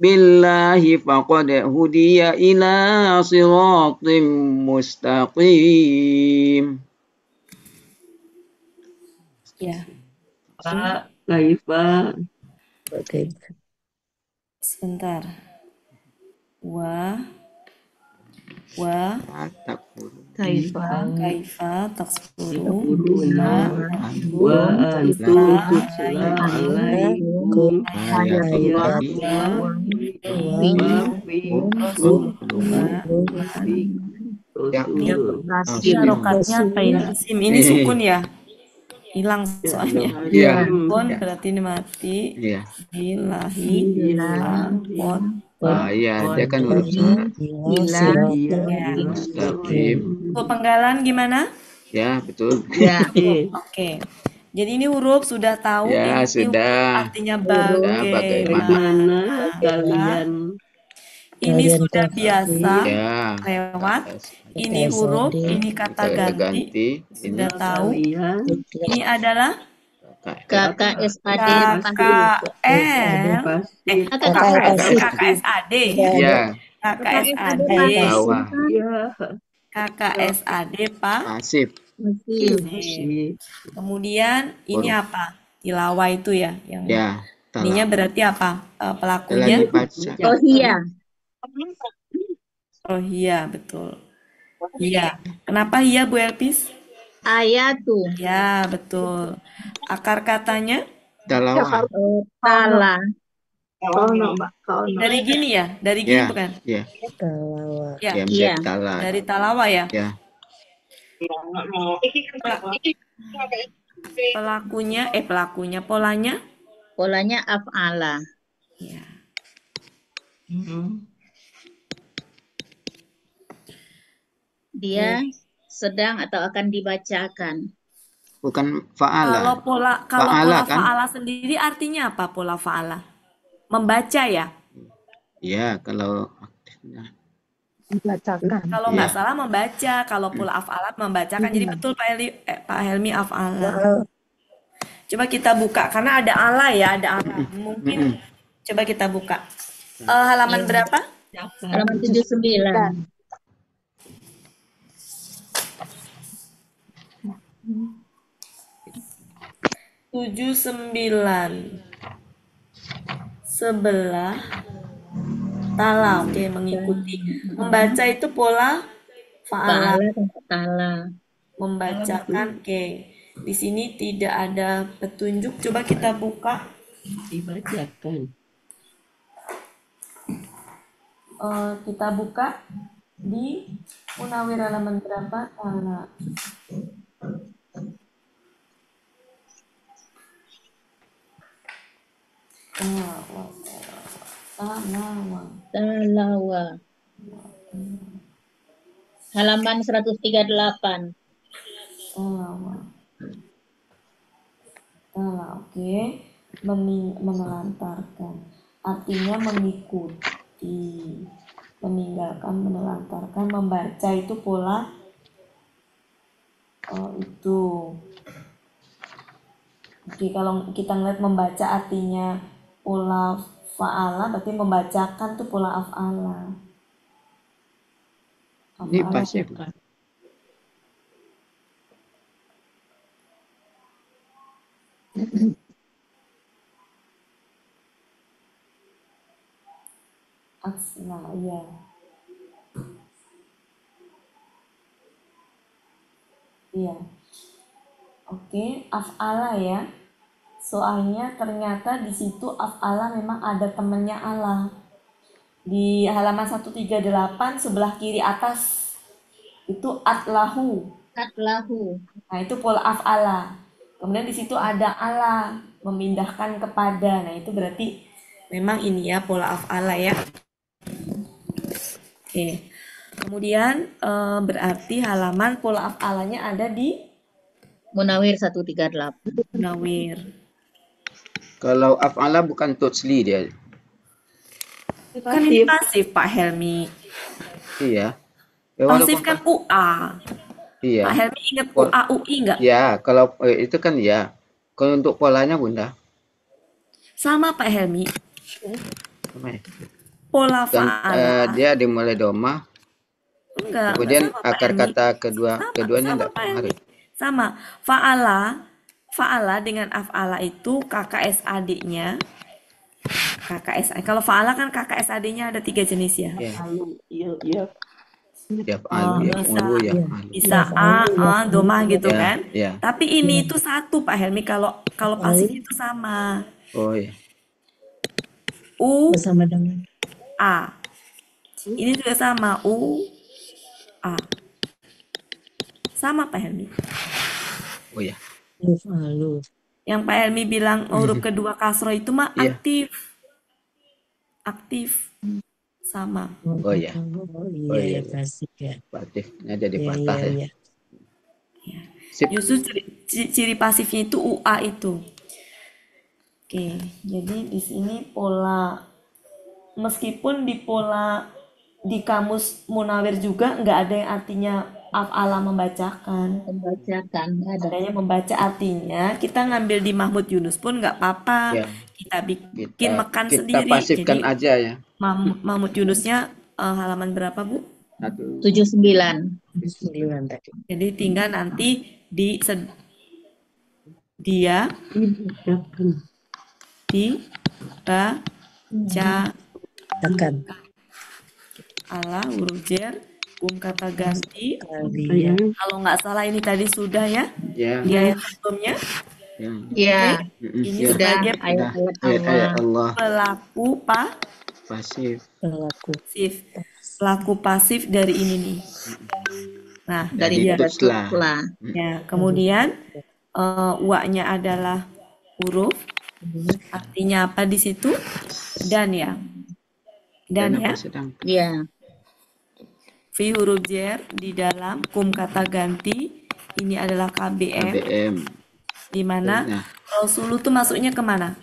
Speaker 3: billahi faqad hudiya ila siratim mustaqim.
Speaker 4: Ya.
Speaker 1: Pak Kaifa.
Speaker 4: Sebentar. Kaifa takfuruna
Speaker 1: wa antum tutla alaikum
Speaker 4: Ini harokatnya apa ini? Ini sukun ya? Hilang soalnya. Pon berarti ini mati. Bilahi.
Speaker 3: Iya, dia kan huruf syarat.
Speaker 4: Untuk penggalan gimana?
Speaker 3: Ya, betul.
Speaker 2: Ya.
Speaker 4: Oke. Jadi ini huruf sudah tahu.
Speaker 3: Ya,
Speaker 4: ini
Speaker 3: sudah.
Speaker 4: Artinya
Speaker 1: bagaimana kalian.
Speaker 4: Ini sudah biasa
Speaker 3: ya,
Speaker 4: lewat. Ini huruf, ini kata ganti. Sudah tahu. Ini adalah
Speaker 2: KKSAD.
Speaker 4: KKSAD.
Speaker 3: Ya.
Speaker 4: KKSAD pasif. Kemudian ini apa? Tilawah itu ya, yang ininya berarti apa? Pelakunya? Rohia, betul. Iya. Kenapa iya Bu Elpis?
Speaker 2: Ayatu.
Speaker 4: Ya, betul. Akar katanya?
Speaker 3: Tala.
Speaker 4: Dari gini ya? Dari gini bukan?
Speaker 3: Iya.
Speaker 4: Iya. Dari talawa ya?
Speaker 3: Ya.
Speaker 4: Pelakunya, polanya?
Speaker 2: Polanya af'ala.
Speaker 4: Ya.
Speaker 2: Dia sedang atau akan dibacakan.
Speaker 3: Bukan fa'ala.
Speaker 4: Kalau pola fa'ala sendiri artinya apa pola fa'ala? Membaca ya?
Speaker 3: Iya, kalau aktifnya.
Speaker 4: Membacakan. Kalau nggak salah membaca, kalau pola af'alat membacakan. Jadi betul Pak Helmi af'ala. Coba kita buka karena ada ala ya, ada ala. Mungkin coba kita buka. Halaman berapa?
Speaker 2: Halaman 79.
Speaker 4: Tujuh sembilan sebelah tala. Oke, mengikuti. Membaca itu pola fa'ala. Membacakan. Oke. Di sini tidak ada petunjuk. Coba kita buka.
Speaker 1: Dibacakan.
Speaker 4: Kita buka di Munawir halaman berapa? Tala.
Speaker 2: Talawa. Halaman 138.
Speaker 4: Talawa. Oke. Menelantarkan. Artinya mengikuti. Meninggalkan, menelantarkan, membaca itu pola itu. Oke, kalau kita ngeliat membaca artinya pola fa'ala, berarti membacakan tuh pola af'ala.
Speaker 3: Ini pasif.
Speaker 4: Aksna, iya. Iya. Oke, af'ala ya. Soalnya ternyata di situ af'ala memang ada temannya Allah. Di halaman 138 sebelah kiri atas itu atlahu.
Speaker 2: Atlahu.
Speaker 4: Nah, itu pola af'ala. Kemudian di situ ada Allah memindahkan kepada. Nah, itu berarti memang ini ya pola af'ala ya. Oke. Kemudian berarti halaman pola af'alanya ada di
Speaker 2: Munawir 138.
Speaker 4: Munawir.
Speaker 3: Kalau af'ala bukan totsli dia.
Speaker 4: Kan ini pasif Pak Helmi.
Speaker 3: Iya.
Speaker 4: Pasif kan UA.
Speaker 3: Iya.
Speaker 4: Pak Helmi ingat UA UI enggak?
Speaker 3: Ya, kalau itu kan ya. Kalau untuk polanya Bunda?
Speaker 4: Sama Pak Helmi.
Speaker 3: Sama ya?
Speaker 4: Pola fa'ala.
Speaker 3: Dia dimulai doma.
Speaker 4: Enggak.
Speaker 3: Kemudian
Speaker 4: Enggak sama,
Speaker 3: akar kata keduanya enggak
Speaker 4: Pak Helmi.
Speaker 3: pengaruh.
Speaker 4: Sama. Fa'ala dengan af'ala itu KKSAD-nya. KKSAD. Kalau fa'ala kan KKSAD-nya ada 3 jenis ya.
Speaker 1: Iya.
Speaker 4: Bisa A, domah gitu
Speaker 3: ya,
Speaker 4: kan.
Speaker 3: Ya.
Speaker 4: Tapi ini itu satu Pak Helmi, kalau pasif itu sama.
Speaker 3: Oh ya.
Speaker 4: U
Speaker 7: Bersama dengan
Speaker 4: A. Ini juga sama U A. Sama Pak Helmi.
Speaker 3: Oh ya.
Speaker 4: Yang Pak Helmi bilang huruf kedua kasroh itu mah aktif. Sama.
Speaker 3: Oh ya.
Speaker 7: Iya, pasif ya.
Speaker 3: Pasifnya jadi patah ya.
Speaker 4: Justru ciri pasifnya itu UA itu. Oke, jadi di sini pola, meskipun di pola di kamus Munawir juga nggak ada yang artinya af'ala membacakan. Adanya membaca, artinya kita ngambil di Mahmud Yunus pun nggak apa-apa.
Speaker 3: Ya.
Speaker 4: Kita bikin makan sendiri.
Speaker 3: Kita pasifkan
Speaker 4: jadi,
Speaker 3: aja ya.
Speaker 4: Mahmud Yunusnya halaman berapa Bu?
Speaker 2: 79.
Speaker 7: Tadi.
Speaker 4: Jadi tinggal nanti dia dibaca Allah huruf jer kata ganti. Kalau nggak salah ini tadi sudah ya. Di ayat sebelumnya.
Speaker 2: Ya.
Speaker 4: Ini sebagai
Speaker 3: ayat Allah.
Speaker 4: Pelaku
Speaker 3: pasif.
Speaker 4: Pelaku pasif dari ini nih. Nah,
Speaker 2: dari
Speaker 4: tutla. Ya, kemudian wa-nya adalah huruf. Artinya apa di situ? Dan ya. Dan ya.
Speaker 2: Iya.
Speaker 4: Fi huruf jer di dalam kata ganti ini adalah KBM. Di mana Rasul itu masuknya kemana?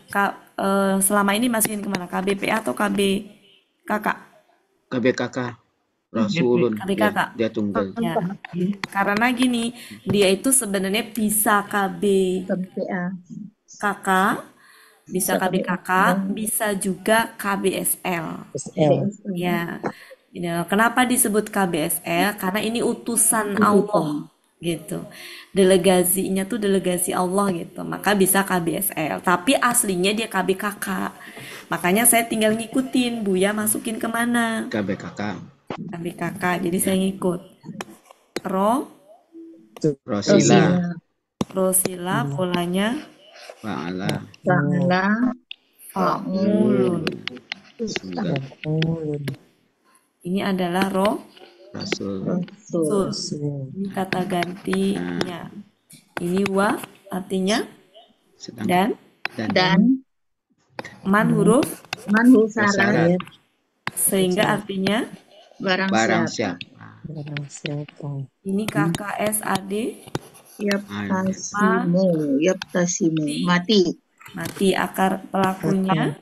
Speaker 4: Selama ini masukin kemana? KBPA atau KBKK?
Speaker 3: KBKK. Rasulun.
Speaker 4: KBKK.
Speaker 3: Dia tunggal.
Speaker 4: Ya. Karena gini, dia itu sebenarnya bisa KBPA. Kakak, bisa KBKK, bisa juga KBSL. Ya. Kenapa disebut KBSL? Karena ini utusan Allah gitu. Delegasinya tuh delegasi Allah gitu. Maka bisa KBSL. Tapi aslinya dia KBKK. Makanya saya tinggal ngikutin Buya masukin kemana?
Speaker 3: KBKK.
Speaker 4: Jadi saya ngikut. Rosila polanya
Speaker 3: Fa'ala.
Speaker 4: Fa'ulun. Ini adalah
Speaker 3: Rasul.
Speaker 4: Ini kata gantinya. Ini wa artinya dan man huruf
Speaker 2: syarat.
Speaker 4: Sehingga artinya
Speaker 3: barang siapa.
Speaker 4: Ini KKSAD
Speaker 2: Yaptasimu. Mati.
Speaker 4: Mati. Akar pelakunya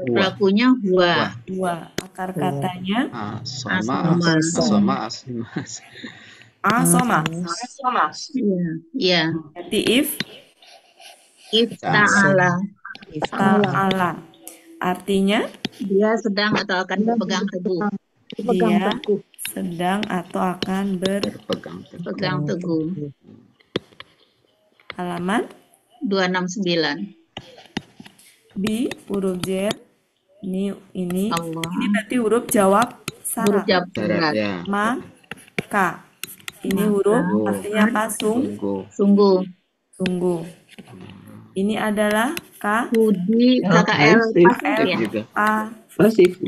Speaker 2: pelakunya huwa.
Speaker 4: Akar katanya
Speaker 3: asoma.
Speaker 2: Iya.
Speaker 4: Berarti
Speaker 2: Ifta'ala.
Speaker 4: Artinya
Speaker 2: Dia sedang atau akan berpegang teguh.
Speaker 4: dia sedang atau akan
Speaker 2: Berpegang teguh.
Speaker 4: Halaman
Speaker 2: 269.
Speaker 4: B, huruf J. Ini
Speaker 2: Allah.
Speaker 4: berarti huruf jawab
Speaker 2: Huruf
Speaker 4: syarat.
Speaker 2: syarat.
Speaker 3: Ya.
Speaker 4: Maka. Ini huruf artinya apa?
Speaker 2: Sungguh.
Speaker 4: Ini adalah
Speaker 2: Budi KKL ya.
Speaker 1: Pasif.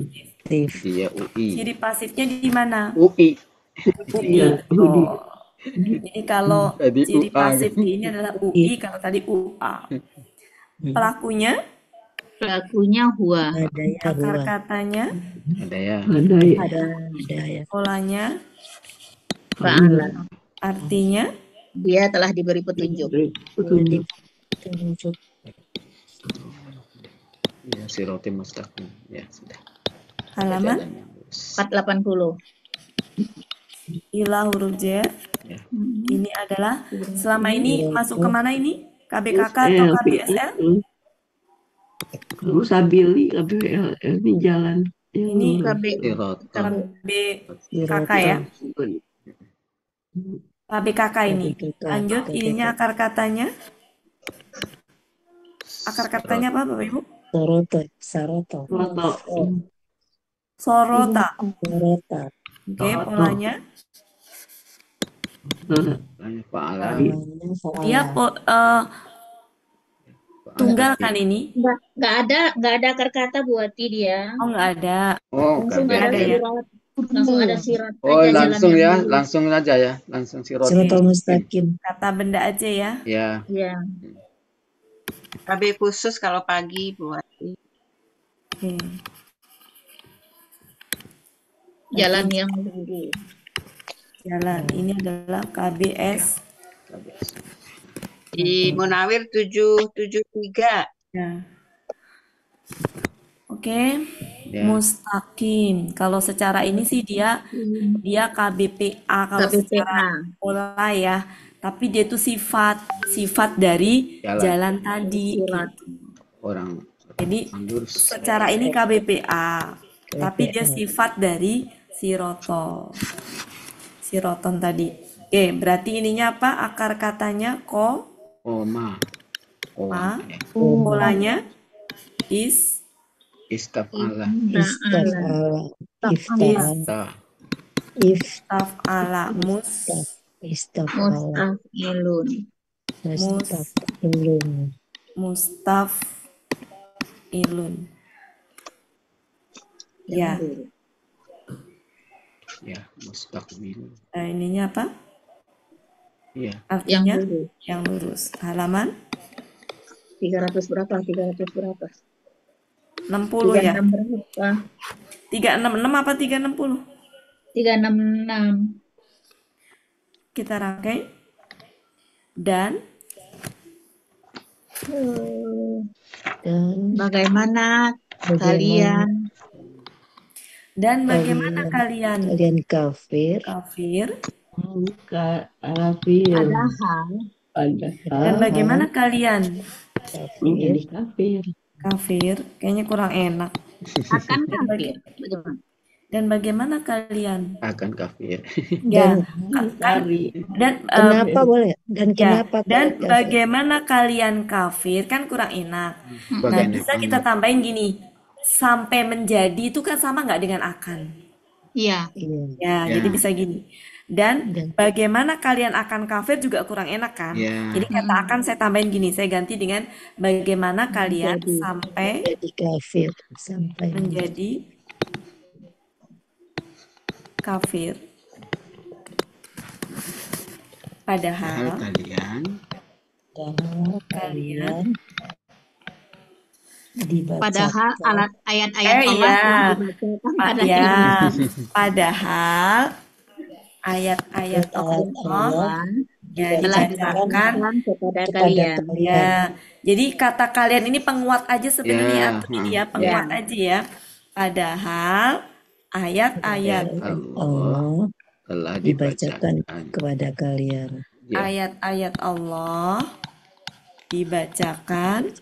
Speaker 3: Dia UI.
Speaker 4: Ciri pasifnya di mana?
Speaker 3: UI.
Speaker 4: Oh. Jadi kalau
Speaker 3: Tadi
Speaker 4: ciri
Speaker 3: UA.
Speaker 4: pasif di ini adalah UI, kalau tadi UA. Pelakunya
Speaker 2: huwa.
Speaker 4: akar katanya polanya
Speaker 2: Fa'ala.
Speaker 4: artinya
Speaker 2: Dia telah diberi petunjuk.
Speaker 3: Ya, siratal mustaqim. Ya, sudah.
Speaker 4: halaman
Speaker 2: 480.
Speaker 4: ila huruf J. Ini adalah selama ini masuk kemana ini? KBKK atau KBSL?
Speaker 1: Kamu sabili KBL ini jalan.
Speaker 4: Ini
Speaker 3: Siratal.
Speaker 4: KBKK ya. KBKK ini. Lanjut, ininya akar katanya. Akar katanya apa Bapak Ibu? Sorota. Oke, polanya.
Speaker 3: Fa'ala.
Speaker 4: Dia tunggal kan ini?
Speaker 2: Nggak ada akar kata buati dia.
Speaker 4: Oh, nggak ada.
Speaker 2: Langsung ada
Speaker 4: ya.
Speaker 2: sirat. Langsung ada sirat.
Speaker 3: Oh,
Speaker 2: aja
Speaker 3: langsung
Speaker 2: jalan
Speaker 3: ya,
Speaker 2: yang lurus.
Speaker 3: langsung aja ya, langsung
Speaker 7: Siratal mustaqim.
Speaker 4: Kata benda aja ya.
Speaker 3: Ya.
Speaker 2: Iya.
Speaker 6: KB khusus kalau pagi buati.
Speaker 4: Oke.
Speaker 2: Jalan yang lurus.
Speaker 4: Jalan. Ini adalah KBS.
Speaker 6: Di Munawir 773.
Speaker 4: Ya. Oke.
Speaker 3: Ya.
Speaker 4: Mustaqim. Kalau secara ini sih dia KBPA kalau secara pola ya. Tapi dia itu sifat dari jalan tadi.
Speaker 3: Orang.
Speaker 4: Jadi secara ini KBPA, tapi dia sifat dari siroton tadi. Oke, berarti ininya apa? Akar katanya
Speaker 3: Oma.
Speaker 4: polanya
Speaker 3: Istafala.
Speaker 4: istafala mustafilun. Ya.
Speaker 3: Ya, mustaqbil.
Speaker 4: Ininya apa?
Speaker 3: Iya.
Speaker 4: Artinya yang lurus. Halaman
Speaker 2: 300 berapa?
Speaker 4: 60 ya?
Speaker 2: 36 berapa?
Speaker 4: 366 apa 360?
Speaker 2: 366.
Speaker 4: Kita rangkai. Dan
Speaker 2: bagaimana kalian
Speaker 7: kalian kafir
Speaker 4: dan bagaimana kalian
Speaker 1: menjadi kafir.
Speaker 4: Kayaknya kurang enak.
Speaker 2: akan kafir? Bagaimana?
Speaker 4: Dan bagaimana kalian
Speaker 3: Akan kafir.
Speaker 4: ya dan
Speaker 7: kenapa boleh dan kenapa
Speaker 4: dan
Speaker 7: kalian
Speaker 4: bagaimana kalian kafir kan kurang enak. Nah, bisa kita tambahin gini, sampai menjadi itu kan sama nggak dengan akan?
Speaker 2: Iya.
Speaker 4: Ya, jadi bisa gini. Dan bagaimana kalian akan kafir juga kurang enak kan? Jadi kata akan saya tambahin gini, saya ganti dengan bagaimana kalian sampai
Speaker 7: menjadi kafir
Speaker 4: menjadi kafir. Padahal kalian
Speaker 2: Padahal ayat-ayat Allah
Speaker 4: padahal ayat-ayat
Speaker 7: ayat
Speaker 4: Allah
Speaker 7: Allah
Speaker 4: ya
Speaker 2: telah
Speaker 4: dibacakan
Speaker 2: dibacakan kepada
Speaker 7: kepada
Speaker 2: kalian.
Speaker 7: kalian.
Speaker 4: ya. Jadi kata kalian ini penguat aja sebenarnya
Speaker 3: Ya,
Speaker 4: Atun ini ya,
Speaker 2: Ya,
Speaker 4: penguat aja ya. Padahal ayat-ayat
Speaker 3: Allah
Speaker 7: Allah
Speaker 3: telah
Speaker 7: dibacakan
Speaker 3: dibacakan.
Speaker 7: kepada kalian.
Speaker 3: Ya,
Speaker 4: ayat-ayat Allah dibacakan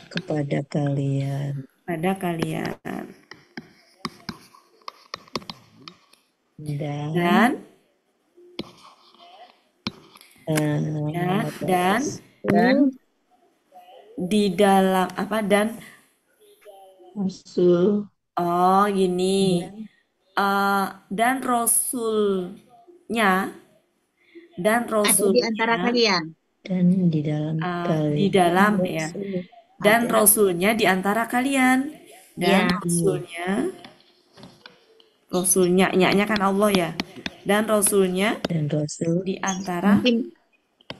Speaker 7: Kepada kalian.
Speaker 4: pada kalian
Speaker 7: Dan
Speaker 4: dan
Speaker 7: eh,
Speaker 4: dan
Speaker 2: dan
Speaker 4: di dalam apa dan
Speaker 1: Rasul
Speaker 4: gini dan rasulnya
Speaker 2: ada di antara kalian.
Speaker 7: dan di dalam
Speaker 4: di
Speaker 7: kalian
Speaker 4: dalam ya dan
Speaker 2: Ada.
Speaker 4: rasulnya di antara kalian dan
Speaker 2: Ya.
Speaker 4: rasulnya nya kan Allah ya dan rasulnya
Speaker 7: dan Rasul
Speaker 4: di antara
Speaker 2: Mungkin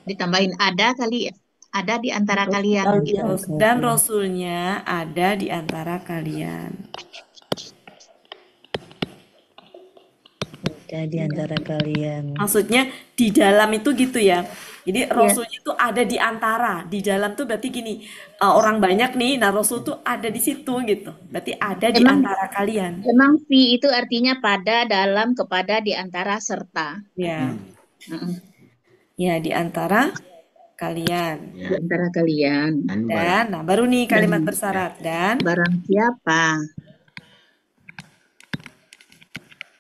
Speaker 2: ditambahin ada kali ya. Ada di antara kalian gitu.
Speaker 4: dan rasulnya ada di antara kalian.
Speaker 7: ada di antara kalian.
Speaker 4: Maksudnya di dalam itu gitu ya. Jadi rasulnya itu ada di antara, di dalam tuh berarti gini, orang banyak nih, nah rasul tuh ada di situ gitu. Berarti ada di antara kalian.
Speaker 2: Emang fi itu artinya pada, dalam, kepada, di antara, serta.
Speaker 4: Ya. Ya, di antara kalian.
Speaker 2: Di antara kalian.
Speaker 4: Dan, nah baru nih kalimat bersyarat. Dan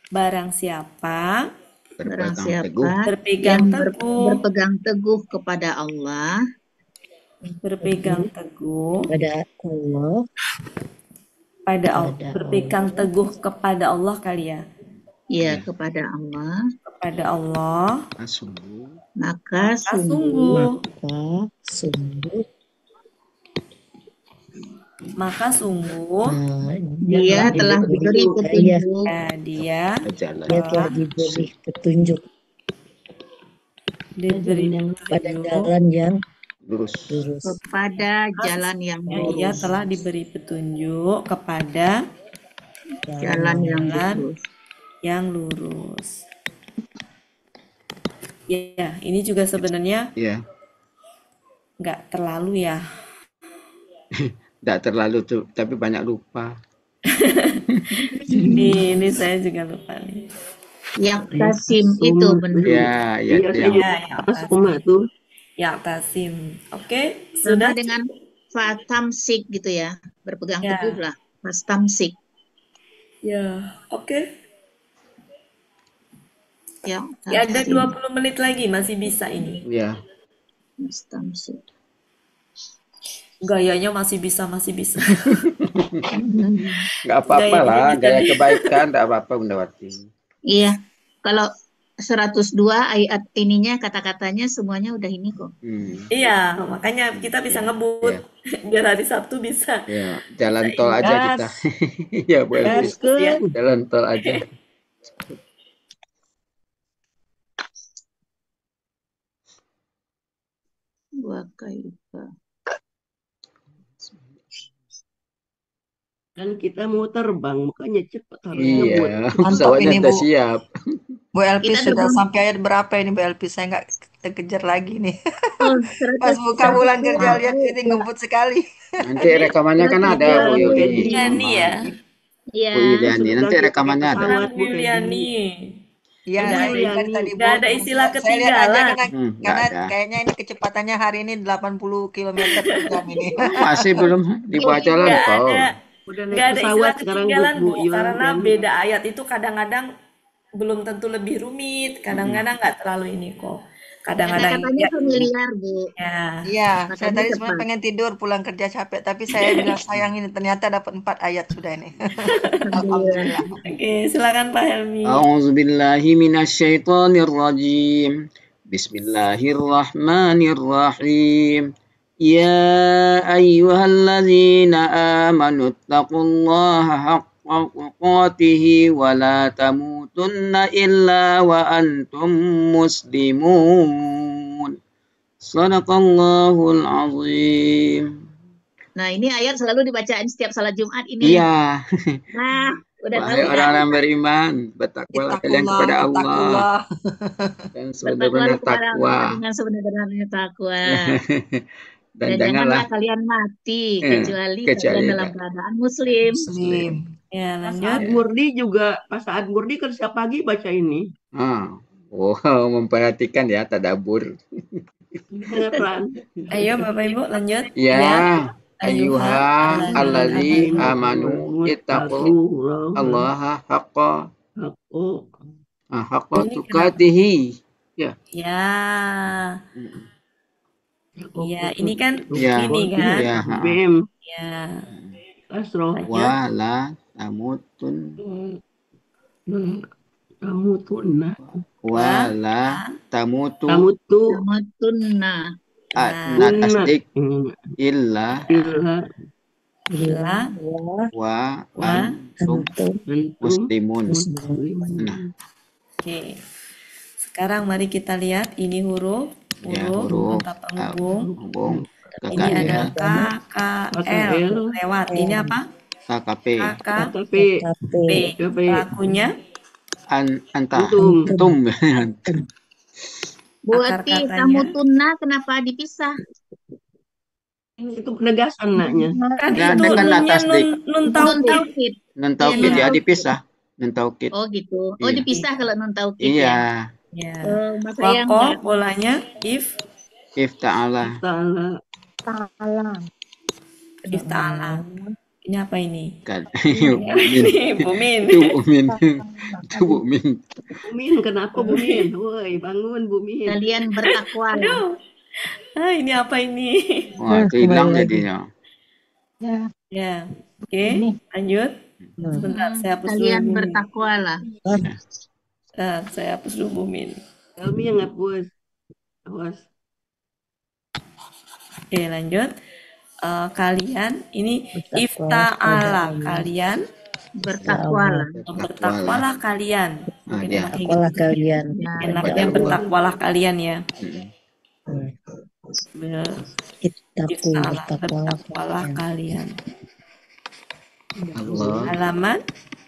Speaker 2: Barang siapa
Speaker 4: berpegang
Speaker 2: yang
Speaker 4: teguh
Speaker 2: berpegang teguh kepada Allah,
Speaker 4: berpegang teguh
Speaker 7: Pada Allah
Speaker 4: pada Allah, berpegang teguh kepada Allah kali ya.
Speaker 2: ya kepada Allah,
Speaker 4: Kepada Allah,
Speaker 2: maka sungguh dia telah diberi petunjuk.
Speaker 4: Dia
Speaker 7: telah diberi petunjuk pada jalan yang lurus.
Speaker 2: Kepada jalan yang lurus.
Speaker 4: Ia telah diberi petunjuk kepada
Speaker 2: jalan yang
Speaker 4: lurus. Ya, ini juga sebenarnya nggak terlalu ya.
Speaker 3: Nggak terlalu tuh, tapi banyak lupa.
Speaker 4: Ini saya juga lupa nih.
Speaker 2: Yang tasim itu benar.
Speaker 4: Yang tasim. Oke,
Speaker 2: sudah
Speaker 4: sudah
Speaker 2: dengan fatamsik gitu ya. Berpegang teguh lah. Fastamsik.
Speaker 4: Ya, oke.
Speaker 2: Ya,
Speaker 4: ada 20 menit lagi masih bisa ini.
Speaker 3: Ya.
Speaker 2: Fastamsik.
Speaker 4: Gayanya masih bisa.
Speaker 3: Nggak apa-apa lah, gaya kebaikan nggak apa-apa Bunda Wati.
Speaker 2: Iya, kalau 102 ayat ininya kata-katanya semuanya udah ini kok.
Speaker 4: Iya, makanya kita bisa ngebut. Biar hari Sabtu bisa.
Speaker 3: Ya, jalan tol aja kita. Ya, boleh. Jalan tol aja.
Speaker 1: Kan kita mau terbang, makanya cepat harus
Speaker 3: ngebut. Pesawatnya udah siap.
Speaker 8: Bu Elpi sudah sampai ayat berapa ini Bu Elpi? Saya nggak kejar lagi nih. Pas buka bulan kerja lihat ini ngebut sekali.
Speaker 3: Nanti rekamannya kan ada Bu Yuliani.
Speaker 2: Iya.
Speaker 3: Bu Yuliani, nanti rekamannya ada.
Speaker 4: Bu Yuliani.
Speaker 8: Iya,
Speaker 4: nggak ada istilah ketinggalan.
Speaker 8: Karena kayaknya ini kecepatannya hari ini 80 km per jam ini.
Speaker 3: Masih belum dibawa jalan kok.
Speaker 4: Nggak ada istilah ketinggalan Bu, karena beda ayat itu kadang-kadang belum tentu lebih rumit, kadang-kadang nggak terlalu ini kok. Kadang-kadang
Speaker 2: katanya familiar Bu.
Speaker 8: Iya, saya tadi sebenarnya pengen tidur pulang kerja capek, tapi saya bilang sayang ini ternyata dapat 4 ayat sudah ini. Alhamdulillah.
Speaker 4: Oke, silakan Pak Helmi.
Speaker 3: A'udzubillahi minasyaitonirrajim. Bismillahirrahmanirrahim. Ya ayyuhalladzina amanu taqullaha haqqa tuqatih wa la tamutunna illa wa antum muslimun. Shadaqallahul azim.
Speaker 2: Nah, ini ayat selalu dibacain setiap salat Jumat ini.
Speaker 3: Iya.
Speaker 2: Nah, Udah tahu
Speaker 3: Wahai
Speaker 2: kan?
Speaker 3: orang-orang beriman, bertakwalah kalian kepada Allah dan
Speaker 2: Bertakwalah
Speaker 3: sebenar-benar
Speaker 2: kepada Allah
Speaker 3: takwa.
Speaker 2: dengan sebenar-benarnya takwa.
Speaker 3: Dan
Speaker 2: Dan janganlah kalian mati kecuali kalian
Speaker 3: kecuali
Speaker 2: dalam keadaan muslim.
Speaker 8: Muslim.
Speaker 4: Ya,
Speaker 1: Pas
Speaker 4: lanjut.
Speaker 1: saat murni juga, pas saat murni kan setiap pagi baca ini.
Speaker 3: Wow, memperhatikan ya, tadabbur.
Speaker 1: Beneran.
Speaker 4: Ayo Bapak Ibu lanjut.
Speaker 3: Ya,
Speaker 4: Ayuha
Speaker 3: ayyuha allazi
Speaker 4: alladzina
Speaker 3: amanu ittaqu allaha haqqa tuqatihi. Ya.
Speaker 4: Ya. Ya, ini kan
Speaker 3: Ya.
Speaker 4: ini kan.
Speaker 3: Ya.
Speaker 1: BM.
Speaker 4: Ya.
Speaker 1: Asro.
Speaker 3: Wa la tamutun
Speaker 1: Tamutunna.
Speaker 3: wa la tamutu
Speaker 2: Tamutunna.
Speaker 3: na tasdik illa wa antum muslimun. Nah,
Speaker 4: Oke. Sekarang mari kita lihat ini huruf kata penghubung. Ini ada KKL lewat. Ini apa?
Speaker 3: KKP.
Speaker 4: KKP. Pelakunya
Speaker 3: Antum.
Speaker 2: Bu Ati, tamutunna kenapa dipisah?
Speaker 1: Itu penegasan naknya.
Speaker 4: Kan
Speaker 3: Ya,
Speaker 4: itu
Speaker 3: kan
Speaker 4: nunnya
Speaker 3: tasdik.
Speaker 4: nun taukid.
Speaker 3: Nun taukid ya dipisah. Nun taukid.
Speaker 2: Oh gitu. Oh
Speaker 3: Iya.
Speaker 2: dipisah kalau non taukid
Speaker 3: Iya.
Speaker 4: Ya.
Speaker 2: Mas saya
Speaker 4: Wako polanya if
Speaker 3: Ta'ala.
Speaker 4: ta'ala. Ini apa ini?
Speaker 3: Kan.
Speaker 4: Bumin.
Speaker 3: Itu Bumin.
Speaker 1: Bumin, kenapa Bumin? Woi, bangun Bumin.
Speaker 2: Kalian bertakwa.
Speaker 4: Aduh. Ini apa ini?
Speaker 3: Wah, itu hilang jadinya.
Speaker 4: Ya. Oke, lanjut. Sebentar, saya hapus dulu.
Speaker 2: Kalian
Speaker 4: Bumin.
Speaker 2: bertakwalah.
Speaker 4: Saya hapus dulu Bumin.
Speaker 1: Kami yang ngapus. Awas.
Speaker 4: Oke, lanjut. Kalian ini ifta'ala, kalian bertakwalah kalian.
Speaker 7: Bertakwalah kalian.
Speaker 4: Enaknya bertakwalah kalian ya. Bertakwalah kalian. Halaman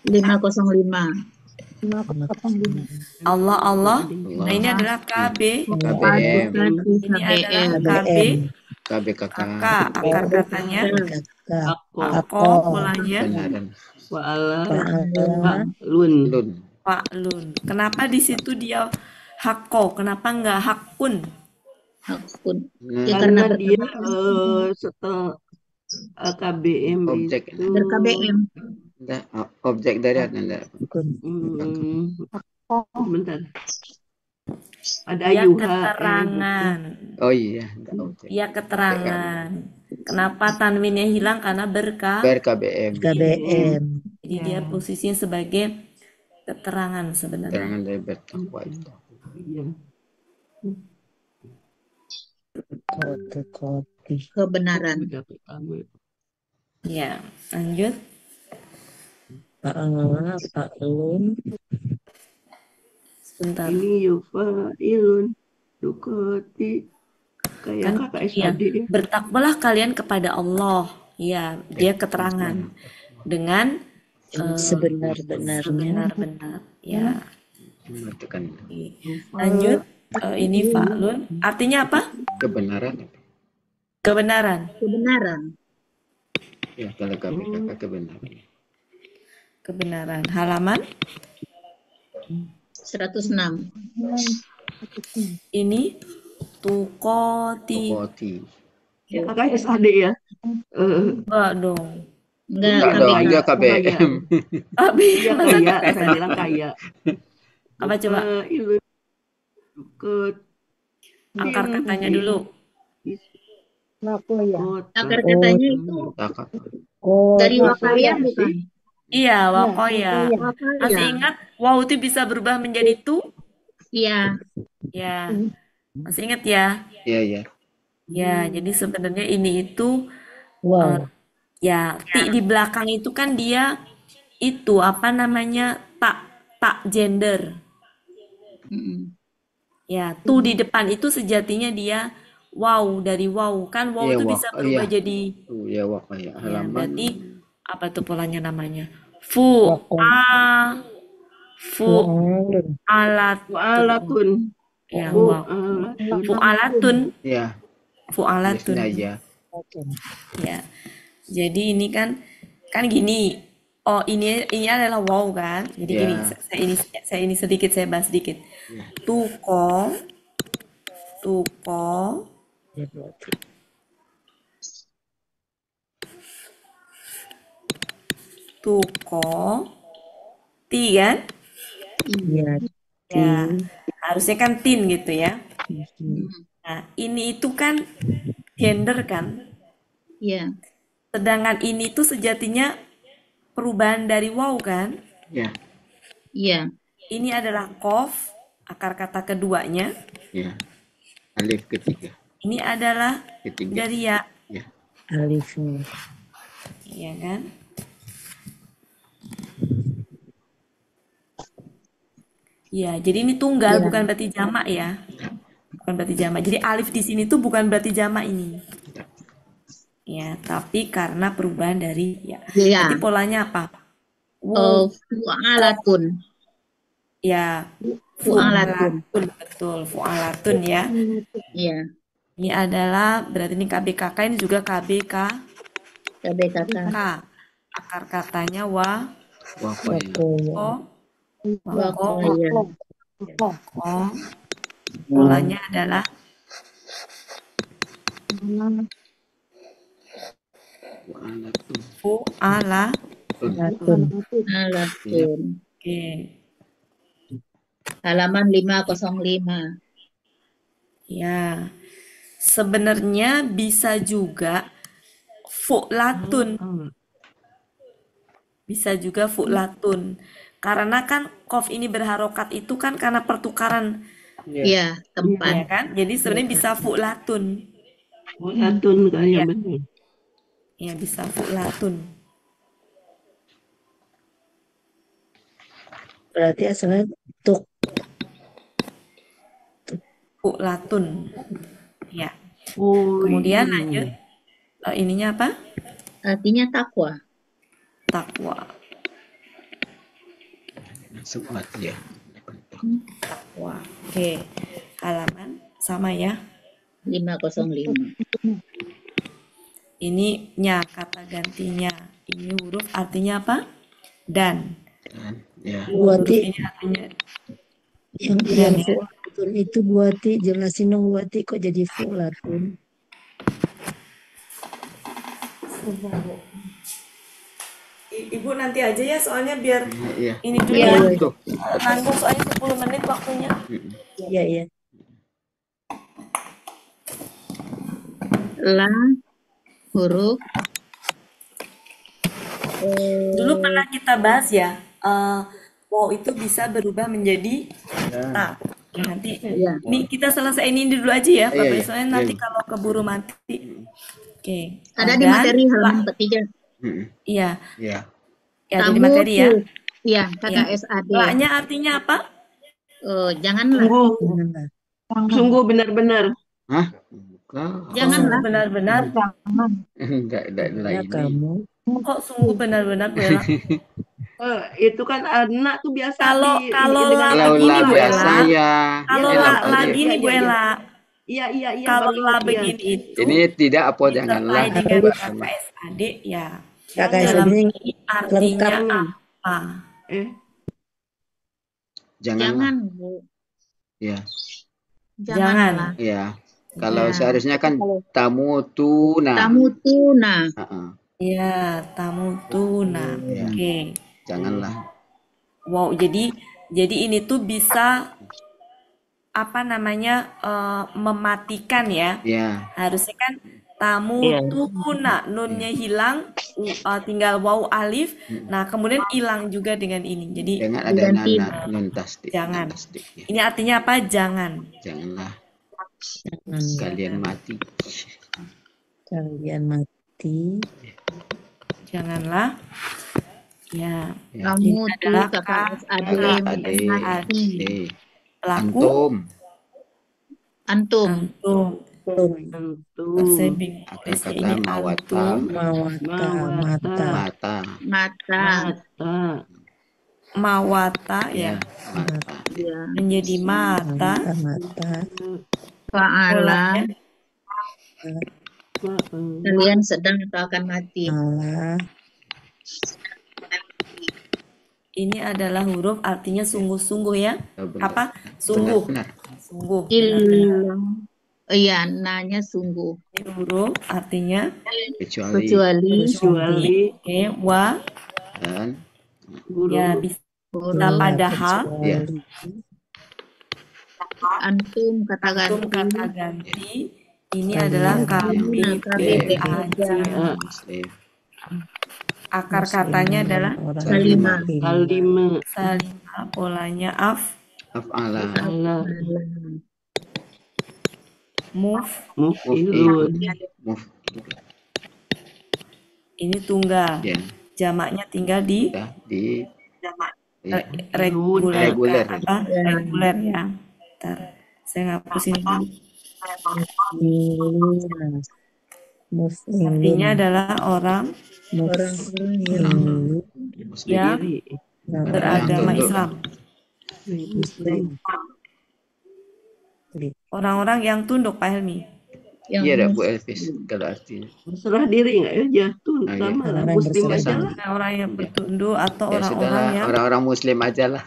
Speaker 2: 505.
Speaker 4: Allah. Nah, ini adalah KB. Ini adalah KB. Kakak, akar katanya. Ako, mulanya. Fa'lun. Kenapa di situ dia hakko? Kenapa enggak hakun?
Speaker 2: Hakun.
Speaker 1: Ya, karena dia setelah KBM
Speaker 3: Objek.
Speaker 1: itu
Speaker 2: Berkbm.
Speaker 3: Objek dari anda.
Speaker 1: Bentar. Ada
Speaker 4: Ya
Speaker 1: ayuha.
Speaker 4: keterangan.
Speaker 3: Oh iya.
Speaker 4: Ya keterangan. Kenapa tanwinnya hilang? Karena
Speaker 3: KBM.
Speaker 4: Jadi dia posisinya sebagai keterangan sebenarnya.
Speaker 3: Keterangan dari bertakwa itu.
Speaker 2: Kebenaran.
Speaker 4: Ya, lanjut.
Speaker 7: Fa'lun.
Speaker 4: Sebentar.
Speaker 1: Ini yufa'ilun dukati kayak kakak SD ya.
Speaker 4: Bertakwalah kalian kepada Allah. Ya, dia keterangan dengan
Speaker 7: sebenar-benarnya.
Speaker 4: Ya.
Speaker 3: Mengatakan
Speaker 4: Lanjut. Ini fa'lun. Artinya apa?
Speaker 3: kebenaran. Ya, kalau KBK kebenaran.
Speaker 4: Kebenaran. Halaman
Speaker 2: 106.
Speaker 4: ini tukoti.
Speaker 1: Kakak SD ya?
Speaker 4: Enggak dong.
Speaker 2: Enggak,
Speaker 3: Enggak KBM.
Speaker 1: Iya kaya, saya bilang kaya.
Speaker 4: Apa coba? Akar katanya dulu.
Speaker 2: akar katanya itu dari wakaya bukan?
Speaker 4: Iya, wakoya.
Speaker 2: Wakaya.
Speaker 4: Masih ingat wow itu bisa berubah menjadi tu?
Speaker 2: Iya.
Speaker 4: Ya. Masih ingat ya?
Speaker 3: Iya.
Speaker 4: Ya, jadi sebenarnya ini itu
Speaker 7: Wow.
Speaker 4: ti di belakang itu kan dia itu apa namanya tak gender. Ya, tu di depan itu sejatinya dia wow dari wow kan wow
Speaker 3: Iya,
Speaker 4: itu bisa berubah jadi
Speaker 3: Iya, wakaya.
Speaker 4: ya,
Speaker 3: Halaman
Speaker 4: berarti apa tuh polanya namanya? Fu'alatun.
Speaker 1: Wa'alatun.
Speaker 4: Ya,
Speaker 1: Fu'alatun.
Speaker 4: fu'alatun.
Speaker 3: Ya,
Speaker 4: Fu'alatun.
Speaker 3: aja.
Speaker 4: Ya. Jadi ini kan gini. Oh, ini adalah wow kan. Jadi
Speaker 3: Ya.
Speaker 4: gini, saya sedikit saya bahas sedikit.
Speaker 3: Ya.
Speaker 4: Tuko ti kan?
Speaker 7: Iya.
Speaker 4: Ya, harusnya kan tin gitu ya. Nah, ini itu kan gender kan.
Speaker 2: Iya.
Speaker 4: Sedangkan ini tuh sejatinya perubahan dari wow kan.
Speaker 3: Ya.
Speaker 2: Iya.
Speaker 4: Ini adalah kof, akar kata keduanya.
Speaker 3: Ya. Alif ketiga.
Speaker 4: Ini adalah
Speaker 3: Ketiga.
Speaker 4: dari ya.
Speaker 3: Ya.
Speaker 7: Alifnya.
Speaker 4: Iya kan? Iya, jadi ini tunggal bukan berarti jamak ya. Bukan berarti jamak. Jadi alif di sini tuh bukan berarti jamak ini. Ya, tapi karena perubahan dari ya.
Speaker 2: Iya.
Speaker 4: Nanti polanya apa?
Speaker 2: Fu'alatun.
Speaker 4: Ya,
Speaker 2: Fu'alatun.
Speaker 4: betul, fu'alatun ya.
Speaker 2: Iya.
Speaker 4: Ini adalah berarti ini KBKK, ini juga KBK.
Speaker 2: KBKK.
Speaker 4: Akar katanya wa. Polanya adalah
Speaker 2: fu'alatun. Oke. Halaman 505.
Speaker 4: Ya. Sebenarnya bisa juga fu'latun. Bisa juga fu'latun. Karena kan kof ini berharokat itu kan karena pertukaran
Speaker 2: tempat.
Speaker 4: ya kan? Jadi sebenarnya bisa fu'latun.
Speaker 1: Fu'alatun kayak benar.
Speaker 4: Ya, bisa fu'latun.
Speaker 7: Berarti asalnya
Speaker 4: fu'latun. Ya. Kemudian lanjut. Ininya apa?
Speaker 2: Artinya takwa.
Speaker 4: Takwa.
Speaker 3: Semua ya.
Speaker 4: Takwa. Oke. Halaman sama ya.
Speaker 2: 505.
Speaker 4: Ini nya kata gantinya. Ini huruf artinya apa? Dan.
Speaker 3: Ya.
Speaker 7: Buati.
Speaker 4: Ini artinya
Speaker 7: Yang fu'alatun itu buati, jelasin dong buati kok jadi fu'alatun.
Speaker 4: Ibu nanti aja ya soalnya biar ini dulu
Speaker 2: Iya.
Speaker 4: nanggung soalnya 10 menit waktunya.
Speaker 7: Iya.
Speaker 2: La huruf
Speaker 4: Dulu pernah kita bahas ya. Wow itu bisa berubah menjadi ta. Nanti ini kita selesaiin ini dulu aja ya Bapak. Soalnya nanti kalau keburu mati. Oke.
Speaker 2: ada di materi halaman ketiga.
Speaker 4: Iya.
Speaker 3: Ya.
Speaker 4: Ya, ada di materi ya.
Speaker 2: Iya, KKSAD.
Speaker 4: La-nya artinya apa?
Speaker 2: Janganlah.
Speaker 1: Sungguh benar-benar.
Speaker 3: Hah?
Speaker 2: Janganlah.
Speaker 4: Benar-benar.
Speaker 3: Enggak
Speaker 7: Ya
Speaker 3: ini.
Speaker 7: kamu.
Speaker 4: Kok sungguh benar-benar Bu Ella?
Speaker 1: Itu kan anak tuh biasa
Speaker 4: Kalau la
Speaker 3: Kalau
Speaker 4: begini
Speaker 3: la
Speaker 4: Bu
Speaker 3: biasa
Speaker 4: Ella.
Speaker 3: ya.
Speaker 4: Kalau la gini Bu Ella.
Speaker 1: Iya.
Speaker 4: Kalau
Speaker 1: baru
Speaker 4: la
Speaker 1: ngerti ya.
Speaker 4: begini itu
Speaker 3: Ini tidak apa janganlah.
Speaker 4: disertai dengan KKSAD ya.
Speaker 7: KKSAD
Speaker 4: Dalam
Speaker 7: ini
Speaker 4: ini artinya apa?
Speaker 2: Jangan, Bu.
Speaker 3: Ya.
Speaker 2: Janganlah.
Speaker 3: Ya. Kalau seharusnya kan tamu tuna.
Speaker 4: Ya, tamu tuna. Oke.
Speaker 3: Janganlah.
Speaker 4: Wow, jadi ini tuh bisa apa namanya mematikan ya.
Speaker 3: Ya.
Speaker 4: Harusnya kan tamu tuna, nunnya hilang, tinggal waw alif. Nah, kemudian hilang juga dengan ini. Jadi
Speaker 3: Dengan ada nun tasdik.
Speaker 4: jangan.
Speaker 3: Tasdik, ya.
Speaker 4: Ini artinya apa? Jangan.
Speaker 3: Janganlah. Kalian mati.
Speaker 7: Kalian mati.
Speaker 4: Janganlah. Ya.
Speaker 2: Kamu
Speaker 4: adalah
Speaker 2: KKSAD.
Speaker 4: Pelaku.
Speaker 3: Antum.
Speaker 2: Antum.
Speaker 7: Antum.
Speaker 4: Saya bingung
Speaker 3: Akar
Speaker 4: tulisnya
Speaker 3: kata
Speaker 4: ini
Speaker 3: mawata,
Speaker 4: antum,
Speaker 7: Mawata. Mata.
Speaker 3: mata.
Speaker 2: Mata.
Speaker 1: Mata.
Speaker 4: mawata
Speaker 3: Ya,
Speaker 4: ya,
Speaker 3: mata.
Speaker 2: Ya.
Speaker 4: menjadi mata.
Speaker 7: Mata.
Speaker 2: Fa'ala.
Speaker 1: Fa'ala.
Speaker 2: Kalian sedang atau akan mati.
Speaker 7: Allah.
Speaker 4: Ini adalah huruf artinya sungguh-sungguh ya.
Speaker 3: Benar.
Speaker 4: Apa? Sungguh.
Speaker 3: Benar.
Speaker 4: Sungguh.
Speaker 2: Il. Oh iya, nanya sungguh.
Speaker 4: Ini huruf artinya
Speaker 3: Kecuali
Speaker 2: Kecuali
Speaker 1: Kecuali
Speaker 4: oke, wa
Speaker 3: dan
Speaker 4: ya
Speaker 1: huruf
Speaker 4: bisa
Speaker 2: huruf
Speaker 4: padahal
Speaker 3: ya,
Speaker 7: Kecuali.
Speaker 2: antum kata
Speaker 4: antum
Speaker 2: ganti.
Speaker 4: kata ganti ini
Speaker 7: Kalian.
Speaker 4: adalah
Speaker 2: KBB
Speaker 4: KBB
Speaker 2: aja.
Speaker 4: aja.
Speaker 3: muslim.
Speaker 4: Akar
Speaker 7: Muslim
Speaker 4: katanya
Speaker 7: dan
Speaker 4: adalah
Speaker 7: orang
Speaker 2: Kalimah.
Speaker 7: muslim.
Speaker 1: kalimah
Speaker 4: salimah, polanya
Speaker 3: Af'ala,
Speaker 1: ala
Speaker 4: move,
Speaker 1: muf'ilun
Speaker 3: muf,
Speaker 4: ini tunggal.
Speaker 3: ya,
Speaker 4: Jamaknya tinggal di
Speaker 3: sudah di
Speaker 4: jamak
Speaker 3: ya,
Speaker 4: reguler,
Speaker 3: Reguler.
Speaker 4: apa? Reguler ya. Ntar saya ngapus ini dulu.
Speaker 7: Muslim.
Speaker 4: Artinya adalah orang
Speaker 2: Orang-orang yang
Speaker 3: muslim.
Speaker 4: yang
Speaker 1: diri
Speaker 4: beragama
Speaker 3: tunduk.
Speaker 4: Islam.
Speaker 1: Muslim.
Speaker 4: Orang-orang yang tunduk, Pak Helmi.
Speaker 2: yang
Speaker 3: Iya, ada Bu Elvis kalau artinya.
Speaker 1: Berserah diri nggak ya jatuh
Speaker 3: Ah, iya.
Speaker 1: sama lah
Speaker 7: Orang
Speaker 1: muslim
Speaker 7: berserah
Speaker 1: aja
Speaker 7: diri.
Speaker 1: lah
Speaker 4: Orang yang bertunduk atau
Speaker 3: Ya
Speaker 4: orang-orang
Speaker 3: sudahlah,
Speaker 4: yang
Speaker 3: orang-orang muslim aja lah.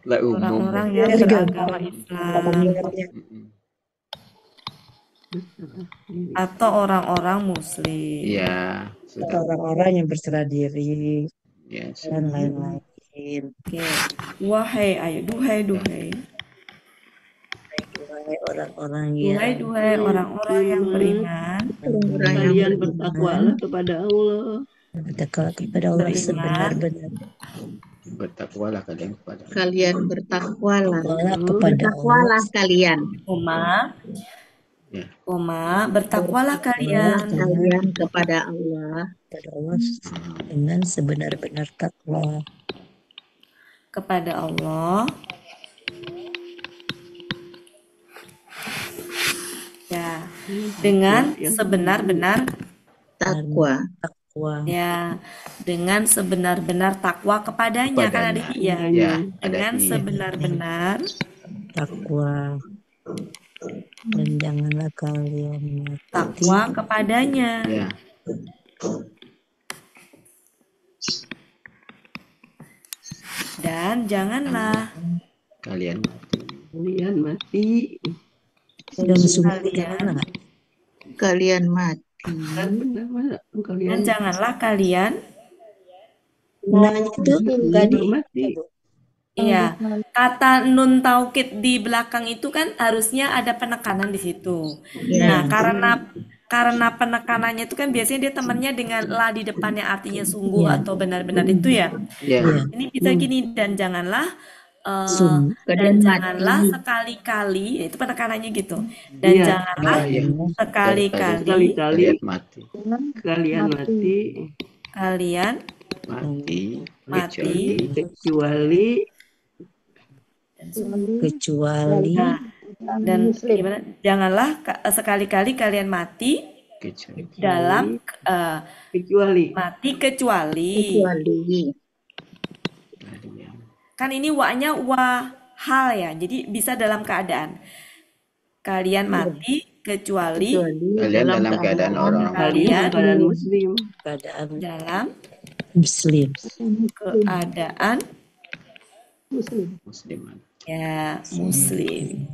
Speaker 3: Lah umum.
Speaker 4: orang-orang yang
Speaker 7: Biar
Speaker 4: beragama
Speaker 7: gampang.
Speaker 4: Islam
Speaker 7: Familiarnya.
Speaker 3: Mm-mm.
Speaker 1: berserah diri
Speaker 4: atau orang-orang muslim.
Speaker 3: Iya, sudah.
Speaker 7: Orang-orang yang berserah diri
Speaker 3: Ya,
Speaker 7: dan
Speaker 3: sudah.
Speaker 7: lain-lain.
Speaker 4: Oke. Wahai, ayo duhai.
Speaker 7: Wahai orang-orang
Speaker 4: Duhai,
Speaker 7: yang
Speaker 4: orang-orang yang beriman,
Speaker 2: orang-orang yang
Speaker 1: kalian
Speaker 2: beriman.
Speaker 1: bertakwalah kepada Allah
Speaker 7: bertakwa kepada Allah
Speaker 4: Beriman.
Speaker 7: sebenar-benar.
Speaker 3: Bertakwalah kalian kepada Allah.
Speaker 2: Kalian bertakwalah.
Speaker 7: Takwalah kepada Allah
Speaker 2: Bertakwalah kalian.
Speaker 3: Ya.
Speaker 4: Bertakwalah kalian
Speaker 2: Kalian kepada Allah.
Speaker 7: kepada Allah dengan sebenar-benar takwa.
Speaker 4: kepada Allah. Ya, dengan sebenar-benar
Speaker 2: Takwa.
Speaker 7: Takwa.
Speaker 4: ya, dengan sebenar-benar takwa kepadanya kan ada ya.
Speaker 3: Ya, ada
Speaker 4: Dengan
Speaker 3: i.
Speaker 4: sebenar-benar
Speaker 7: Takwa. Dan janganlah kalian menyakiti
Speaker 4: takwa kepadanya.
Speaker 3: Ya,
Speaker 4: Dan janganlah
Speaker 3: kalian
Speaker 1: mati
Speaker 7: dan sungguh
Speaker 4: kalian
Speaker 7: janganlah
Speaker 2: Kalian mati.
Speaker 1: benar mana
Speaker 4: dan
Speaker 1: kalian
Speaker 4: janganlah kalian
Speaker 7: gunanya itu enggak di
Speaker 1: mati
Speaker 4: iya, kata nun taukid di belakang itu kan harusnya ada penekanan di situ. Nah, karena penekanannya itu kan biasanya dia temannya dengan la di depannya artinya sungguh
Speaker 7: Iya.
Speaker 4: atau benar-benar itu ya.
Speaker 3: ya,
Speaker 4: Ini bisa gini dan janganlah
Speaker 7: Sungguh.
Speaker 4: dan
Speaker 2: Kalian
Speaker 4: janganlah
Speaker 2: mati.
Speaker 4: sekali-kali itu penekanannya gitu. Dan
Speaker 1: Iya.
Speaker 4: janganlah
Speaker 3: ya,
Speaker 4: sekali-kali
Speaker 1: sekali-kali
Speaker 3: kalian mati,
Speaker 1: kalian mati
Speaker 4: kalian
Speaker 3: mati,
Speaker 4: Mati.
Speaker 1: kecuali
Speaker 7: kecuali
Speaker 4: nah, dan gimana? Janganlah sekali-kali kalian mati
Speaker 3: kecuali
Speaker 4: dalam
Speaker 1: kecuali
Speaker 4: mati kecuali
Speaker 2: Kecuali.
Speaker 3: kalian.
Speaker 4: kan ini wa-nya wa hal ya, jadi bisa dalam keadaan kalian mati kecuali
Speaker 3: Kalian dalam keadaan orang
Speaker 4: kalian
Speaker 1: keadaan muslim
Speaker 7: keadaan
Speaker 4: dalam
Speaker 7: muslim.
Speaker 4: keadaan
Speaker 3: musliman.
Speaker 4: ya muslim.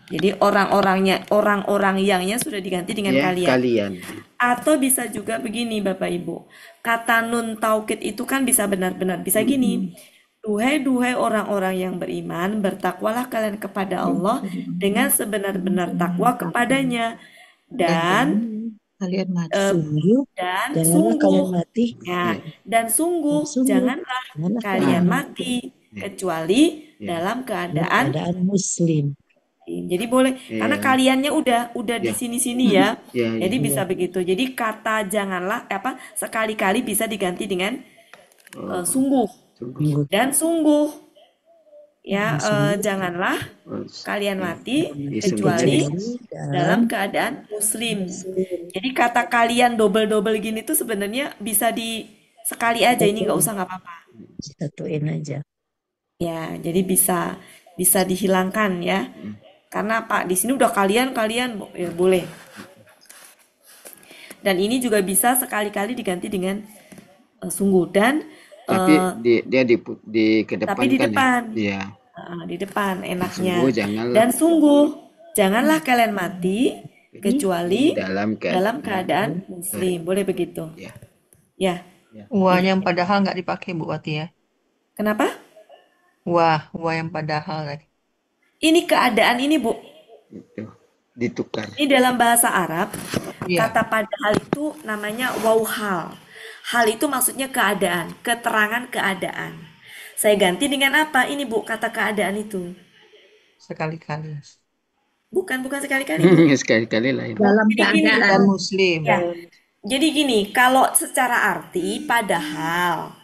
Speaker 4: Jadi orang-orang yangnya sudah diganti dengan
Speaker 3: Ya,
Speaker 4: kalian.
Speaker 3: kalian.
Speaker 4: Atau bisa juga begini Bapak Ibu. Kata nun taukid itu kan bisa benar-benar bisa gini. Duhai orang-orang yang beriman, bertakwalah kalian kepada Allah dengan sebenar-benar takwa kepadanya. Dan
Speaker 2: Kalian mati.
Speaker 7: Sungguh
Speaker 4: dan
Speaker 7: janganlah kalian
Speaker 4: sungguh
Speaker 7: mati
Speaker 4: ya, dan sungguh
Speaker 7: Sungguh,
Speaker 4: janganlah
Speaker 7: janganlah
Speaker 4: kalian
Speaker 7: kalian
Speaker 4: mati kecuali dalam keadaan
Speaker 7: keadaan muslim.
Speaker 4: jadi boleh karena kaliannya udah di sini-sini ya.
Speaker 3: Ya,
Speaker 4: Jadi
Speaker 3: ya.
Speaker 4: bisa begitu. Jadi kata janganlah sekali-kali bisa diganti dengan sungguh
Speaker 3: Sungguh.
Speaker 4: dan sungguh Ya, janganlah kalian mati
Speaker 3: Kecuali
Speaker 4: kecuali dalam keadaan muslim. Jadi kata kalian double-double gini tuh sebenarnya bisa di sekali aja, ini nggak usah nggak apa-apa.
Speaker 7: Satuin aja.
Speaker 4: Ya, jadi bisa dihilangkan ya. Karena Pak di sini udah kalian ya, boleh. Dan ini juga bisa sekali-kali diganti dengan sungguh dan
Speaker 3: tapi dia
Speaker 4: tapi di
Speaker 3: dikedepankan ya.
Speaker 4: depan.
Speaker 3: Iya.
Speaker 4: Di depan enaknya.
Speaker 3: Sungguh janganlah.
Speaker 4: Dan sungguh janganlah kalian mati kecuali
Speaker 3: dalam
Speaker 4: dalam keadaan muslim. Boleh begitu?
Speaker 3: Ya.
Speaker 4: Ya.
Speaker 8: Wah yang padahal nggak dipakai Bu Wati ya.
Speaker 4: Kenapa?
Speaker 8: Wah yang padahal tadi.
Speaker 4: Ini keadaan ini, Bu.
Speaker 3: Itu ditukar.
Speaker 4: Ini dalam bahasa Arab,
Speaker 8: Iya.
Speaker 4: kata padahal itu namanya wauhal. Hal itu maksudnya keadaan, keterangan keadaan. Saya ganti dengan apa? Ini Bu, kata keadaan itu.
Speaker 8: Sekali-kali.
Speaker 4: Bukan sekali-kali, Bu.
Speaker 3: Sekali-kali lain.
Speaker 2: Dalam
Speaker 4: Jadi gini,
Speaker 2: keadaan
Speaker 8: Dan muslim.
Speaker 4: ya. Jadi gini, kalau secara arti padahal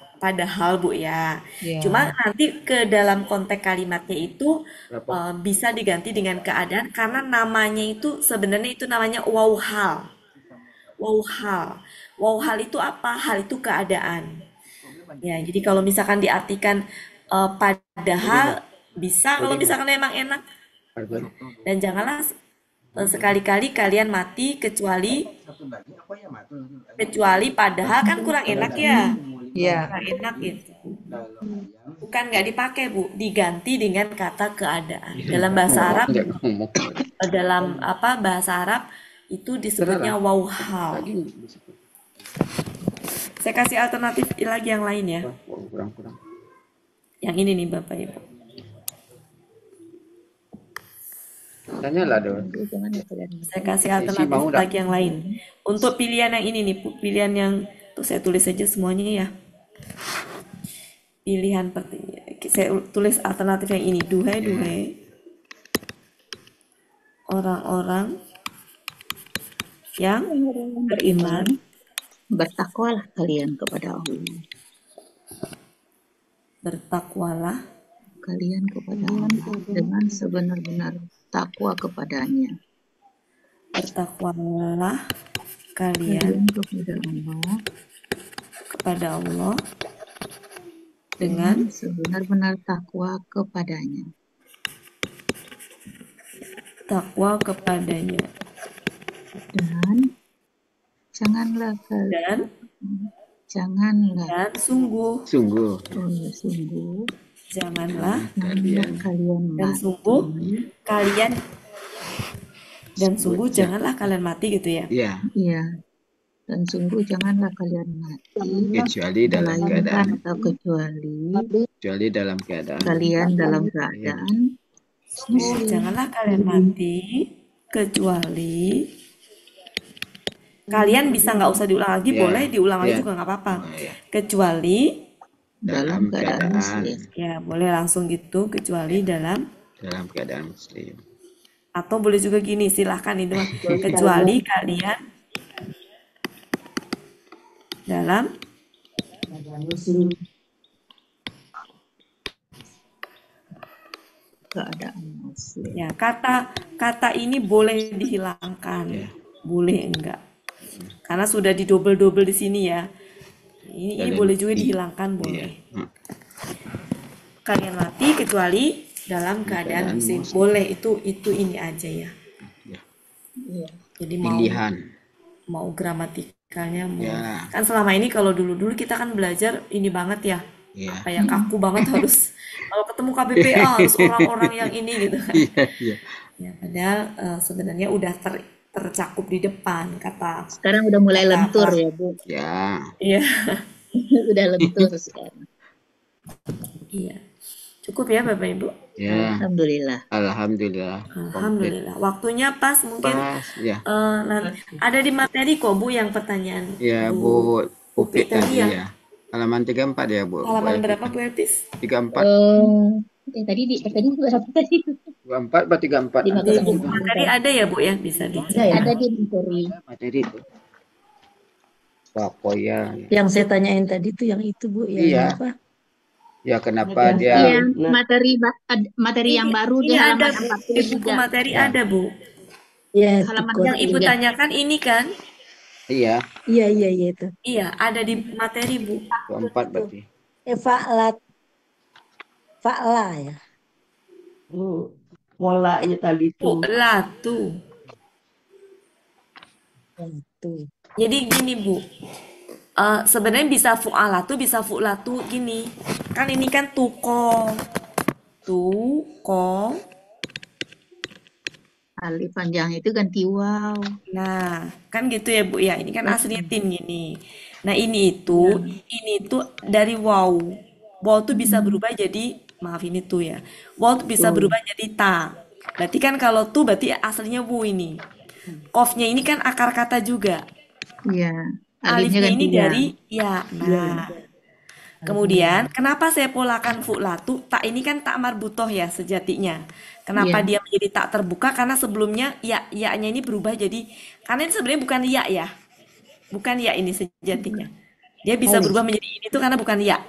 Speaker 4: Bu ya.
Speaker 8: Iya.
Speaker 4: Cuma nanti ke dalam konteks kalimatnya itu bisa diganti dengan keadaan karena namanya itu sebenarnya itu namanya wauhal. Wauhal. Wauhal itu apa? Hal itu keadaan. Ya, jadi kalau misalkan diartikan padahal bisa kalau misalkan emang enak. Dan janganlah sekali-kali kalian mati kecuali padahal kan kurang enak ya.
Speaker 8: Iya.
Speaker 4: Kurang enak gitu. Bukan nggak dipakai Bu, diganti dengan kata keadaan. Dalam bahasa Arab, dalam bahasa Arab itu disebutnya wauhal. Saya kasih alternatif lagi yang lain ya.
Speaker 3: Kurang.
Speaker 4: Yang ini nih Bapak Ibu.
Speaker 3: Tanyalah dong.
Speaker 4: Saya kasih alternatif lagi yang lain. Untuk pilihan yang ini nih, pilihan yang tuh saya tulis saja semuanya ya. Pilihan saya tulis alternatif yang ini. Duhai orang-orang yang beriman,
Speaker 2: bertakwalah kalian kepada Allah.
Speaker 4: Bertakwalah
Speaker 2: Kalian kepada Allah dengan sebenar-benar takwa kepadanya.
Speaker 4: Bertakwalah kalian
Speaker 2: kepada Allah
Speaker 4: dengan
Speaker 2: sebenar-benar takwa kepadanya.
Speaker 4: Takwa kepadanya.
Speaker 2: Dan janganlah
Speaker 4: dan sungguh janganlah
Speaker 2: kalian
Speaker 4: dan sungguh kalian dan sungguh janganlah kalian mati gitu ya.
Speaker 2: Iya. Dan sungguh janganlah kalian mati
Speaker 3: kecuali dalam keadaan
Speaker 2: atau kecuali
Speaker 3: dalam keadaan
Speaker 2: kalian dalam keadaan
Speaker 4: janganlah kalian mati kecuali kalian bisa nggak usah diulang lagi, boleh diulang lagi juga nggak apa-apa. Kecuali
Speaker 3: dalam keadaan muslim.
Speaker 4: Ya, boleh langsung gitu, kecuali dalam
Speaker 3: keadaan muslim.
Speaker 4: Atau boleh juga gini, silahkan itu kecuali kalian dalam
Speaker 2: keadaan muslim.
Speaker 4: Ya, kata ini boleh dihilangkan, boleh enggak? Karena sudah di double di sini ya. Ini boleh juga dihilangkan, boleh. Kalian mati kecuali dalam keadaan muslim. Boleh, itu ini aja ya. Jadi mau gramatikalnya kan selama ini kalau dulu kita kan belajar ini banget ya. Kayak kaku banget harus kalau ketemu KBPA harus orang-orang yang ini gitu kan. Ya, padahal sebenarnya udah tercakup di depan kata.
Speaker 2: Sekarang udah mulai lentur ya, Bu.
Speaker 4: Iya.
Speaker 2: Udah lentur sekarang.
Speaker 4: Iya. Cukup ya Bapak Ibu?
Speaker 3: Ya.
Speaker 2: Alhamdulillah.
Speaker 4: Waktunya pas mungkin.
Speaker 3: Ya.
Speaker 4: Ada di materi kok Bu yang pertanyaan.
Speaker 3: Ya, Bu Upi tadi ya. Halaman 34 ya, Bu.
Speaker 4: Halaman berapa Bu Eltis?
Speaker 3: 34.
Speaker 2: Tadi berapa tadi?
Speaker 3: 24 atau 34?
Speaker 4: Di buku materi ada ya Bu ya, bisa dicek.
Speaker 2: Ada di
Speaker 3: materi itu. Apa ya?
Speaker 7: Yang saya tanyain tadi tuh yang itu Bu, yang apa?
Speaker 3: Ya, kenapa
Speaker 1: Ada
Speaker 3: dia?
Speaker 2: Iya,
Speaker 1: Nah,
Speaker 2: materi yang baru di
Speaker 4: Ini ada
Speaker 2: halaman
Speaker 4: Bu, di buku
Speaker 2: 43.
Speaker 4: materi
Speaker 3: Ya.
Speaker 4: ada Bu.
Speaker 7: Ya,
Speaker 2: Halaman
Speaker 7: tukar.
Speaker 4: Yang Ibu
Speaker 2: 43.
Speaker 4: tanyakan ini kan?
Speaker 3: Iya,
Speaker 7: Iya, iya, iya itu.
Speaker 4: Iya, ada di materi Bu.
Speaker 3: keempat
Speaker 7: Itu.
Speaker 3: berarti.
Speaker 7: Fa'lat, fa'la ya.
Speaker 1: polanya tadi tuh.
Speaker 4: Fu'latu.
Speaker 7: Itu.
Speaker 4: Jadi gini Bu, sebenarnya bisa fu'alatu, bisa fu'latu gini. Kan ini kan tuko. Tuko.
Speaker 2: Alif panjang itu ganti waw.
Speaker 4: Nah, kan gitu ya Bu ya. Ini kan aslinya tin gini. Nah, ini tuh dari wow. Wow tuh bisa berubah jadi, maaf ini tuh ya. Wow tuh bisa berubah jadi ta. Berarti kan kalau tuh berarti aslinya wu ini. Kofnya ini kan akar kata juga.
Speaker 2: Iya, alifnya
Speaker 4: Alifnya
Speaker 2: ganti
Speaker 4: ini
Speaker 2: ya.
Speaker 4: dari ya. Nah, kemudian kenapa saya polakan fu'latu? Tak ini kan tak marbutoh ya sejatinya. Kenapa
Speaker 2: Iya.
Speaker 4: dia menjadi tak terbuka? Karena sebelumnya ya-nya ini berubah jadi, karena ini sebenarnya bukan ya. Bukan ya ini sejatinya. Dia bisa berubah menjadi ini tuh karena bukan ya.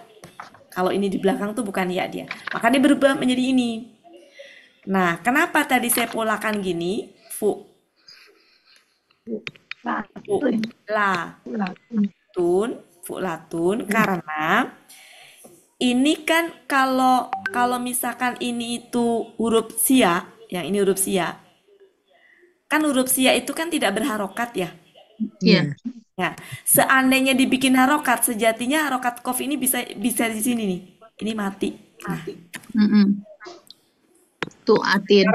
Speaker 4: Kalau ini di belakang tuh bukan ya dia. Makanya berubah menjadi ini. Nah, kenapa tadi saya polakan gini? Fu'latun, karena ini kan kalau misalkan ini itu huruf sia, yang ini huruf sia, kan huruf sia itu kan tidak berharokat ya.
Speaker 2: Iya.
Speaker 4: Ya, seandainya dibikin harokat, sejatinya harokat kof ini bisa di sini nih. Ini mati. Nah,
Speaker 2: Tu'atin.